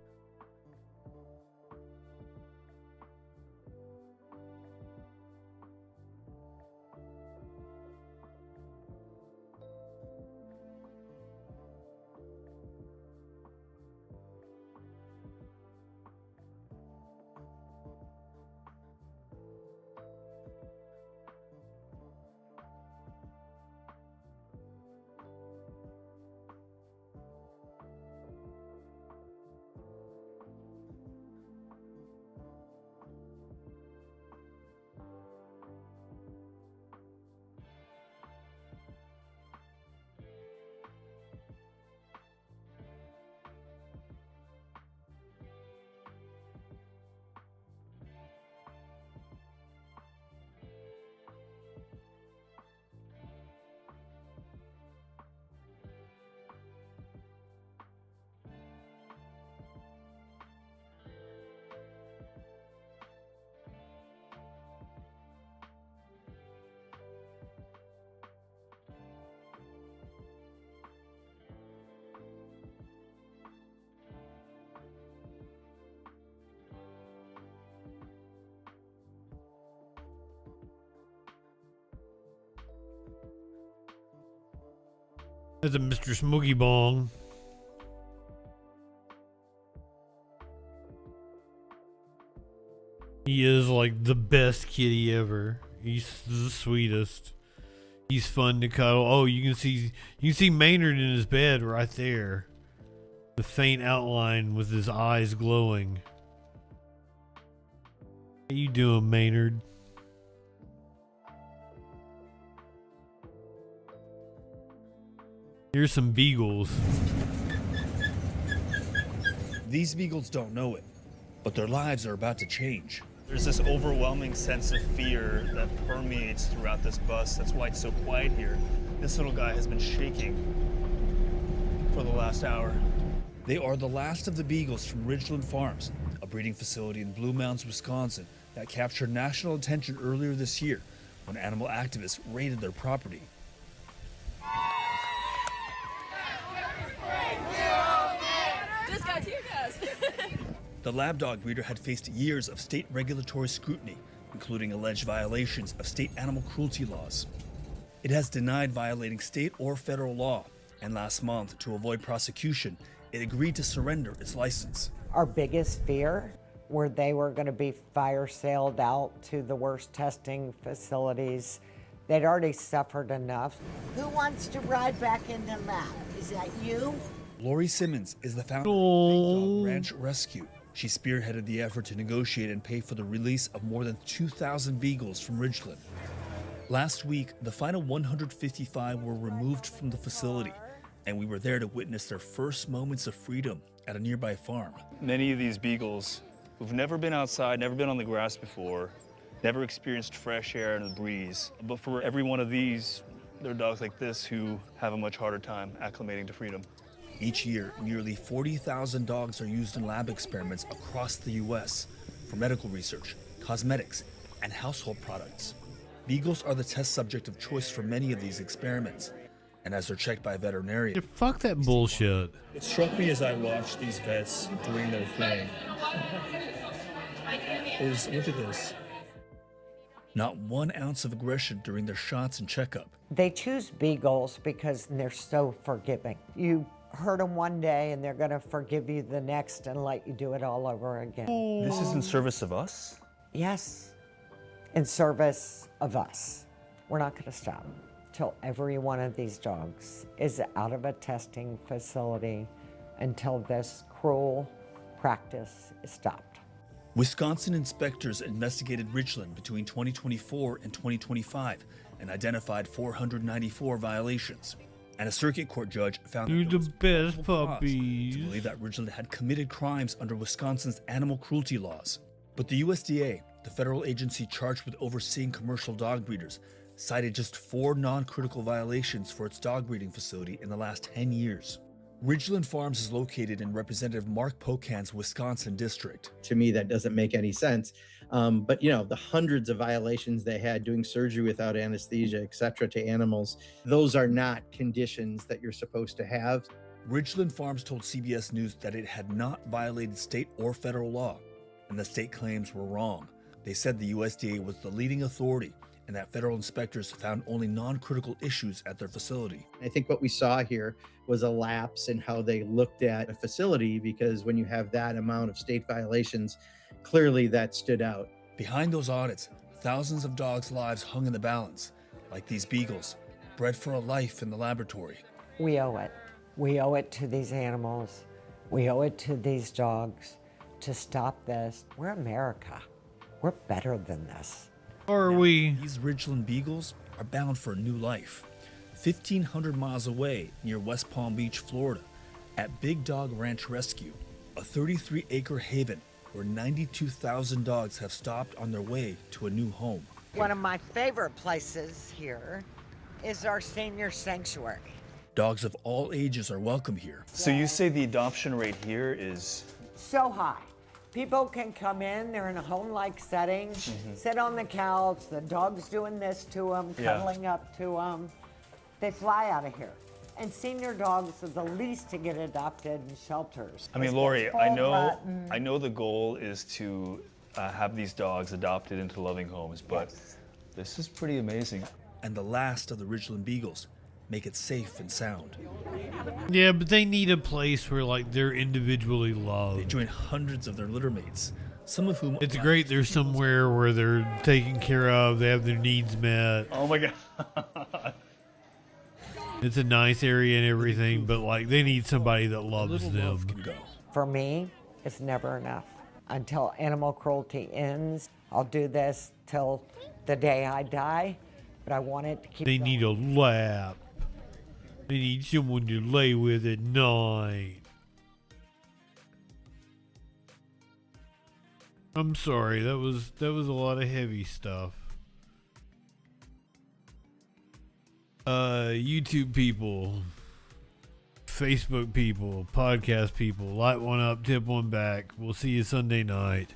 That's a Mr. Smokey Bong. He is like the best kitty ever. He's the sweetest. He's fun to cuddle. Oh, you can see Maynard in his bed right there. The faint outline with his eyes glowing. How you doing, Maynard? Here's some beagles. These beagles don't know it, but their lives are about to change. There's this overwhelming sense of fear that permeates throughout this bus. That's why it's so quiet here. This little guy has been shaking for the last hour. They are the last of the beagles from Ridgeland Farms, a breeding facility in Blue Mounds, Wisconsin, that captured national attention earlier this year when animal activists raided their property. This guy tear gas. The lab dog breeder had faced years of state regulatory scrutiny, including alleged violations of state animal cruelty laws. It has denied violating state or federal law, and last month, to avoid prosecution, it agreed to surrender its license. Our biggest fear were they were going to be fire sailed out to the worst testing facilities. They'd already suffered enough. Who wants to ride back in the lab? Is that you? Lori Simmons is the founder of Big Dog Ranch Rescue. She spearheaded the effort to negotiate and pay for the release of more than 2,000 beagles from Ridgeland. Last week, the final 155 were removed from the facility, and we were there to witness their first moments of freedom at a nearby farm. Many of these beagles who've never been outside, never been on the grass before, never experienced fresh air and the breeze. But for every one of these, there are dogs like this who have a much harder time acclimating to freedom. Each year, nearly 40,000 dogs are used in lab experiments across the U.S. for medical research, cosmetics, and household products. Beagles are the test subject of choice for many of these experiments, and as they're checked by veterinarians. Yeah, fuck that bullshit. It struck me as I watched these vets doing their thing. Look at this. Not 1 ounce of aggression during their shots and checkup. They choose beagles because they're so forgiving. You hurt them one day and they're going to forgive you the next and let you do it all over again. This is in service of us? Yes, in service of us. We're not going to stop until every one of these dogs is out of a testing facility, until this cruel practice is stopped. Wisconsin inspectors investigated Ridgeland between 2024 and 2025 and identified 494 violations. And a circuit court judge found You're that the best puppies. to believe that Ridgeland had committed crimes under Wisconsin's animal cruelty laws. But the USDA, the federal agency charged with overseeing commercial dog breeders, cited just 4 non-critical violations for its dog breeding facility in the last 10 years. Ridgeland Farms is located in Representative Mark Pocan's Wisconsin district. To me, that doesn't make any sense. But you know, the hundreds of violations they had doing surgery without anesthesia, et cetera, to animals, those are not conditions that you're supposed to have. Ridgeland Farms told CBS News that it had not violated state or federal law, and the state claims were wrong. They said the USDA was the leading authority and that federal inspectors found only non-critical issues at their facility. I think what we saw here was a lapse in how they looked at a facility, because when you have that amount of state violations, clearly that stood out. Behind those audits, thousands of dogs' lives hung in the balance, like these beagles, bred for a life in the laboratory. We owe it. We owe it to these animals. We owe it to these dogs to stop this. We're America. We're better than this. Are we? These Ridgeland beagles are bound for a new life. 1,500 miles away near West Palm Beach, Florida, at Big Dog Ranch Rescue, a 33-acre haven where 92,000 dogs have stopped on their way to a new home. One of my favorite places here is our senior sanctuary. Dogs of all ages are welcome here. So you say the adoption rate here is? So high. People can come in, they're in a home-like setting, sit on the couch, the dog's doing this to them, cuddling up to them. They fly out of here. And senior dogs are the least to get adopted in shelters. I mean, Lori, I know the goal is to have these dogs adopted into loving homes, but this is pretty amazing. And the last of the Ridgeland Beagles make it safe and sound. Yeah, but they need a place where like they're individually loved. They join hundreds of their litter mates, some of whom... It's great there's somewhere where they're taken care of, they have their needs met. Oh my God. It's a nice area and everything, but like they need somebody that loves them. For me, it's never enough. Until animal cruelty ends, I'll do this till the day I die, but I want it to keep They going. need a lap. They need someone to lay with at night. I'm sorry, that was a lot of heavy stuff. YouTube people, Facebook people, podcast people, light one up, tip one back. We'll see you Sunday night.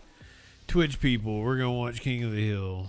Twitch people, we're gonna watch King of the Hill.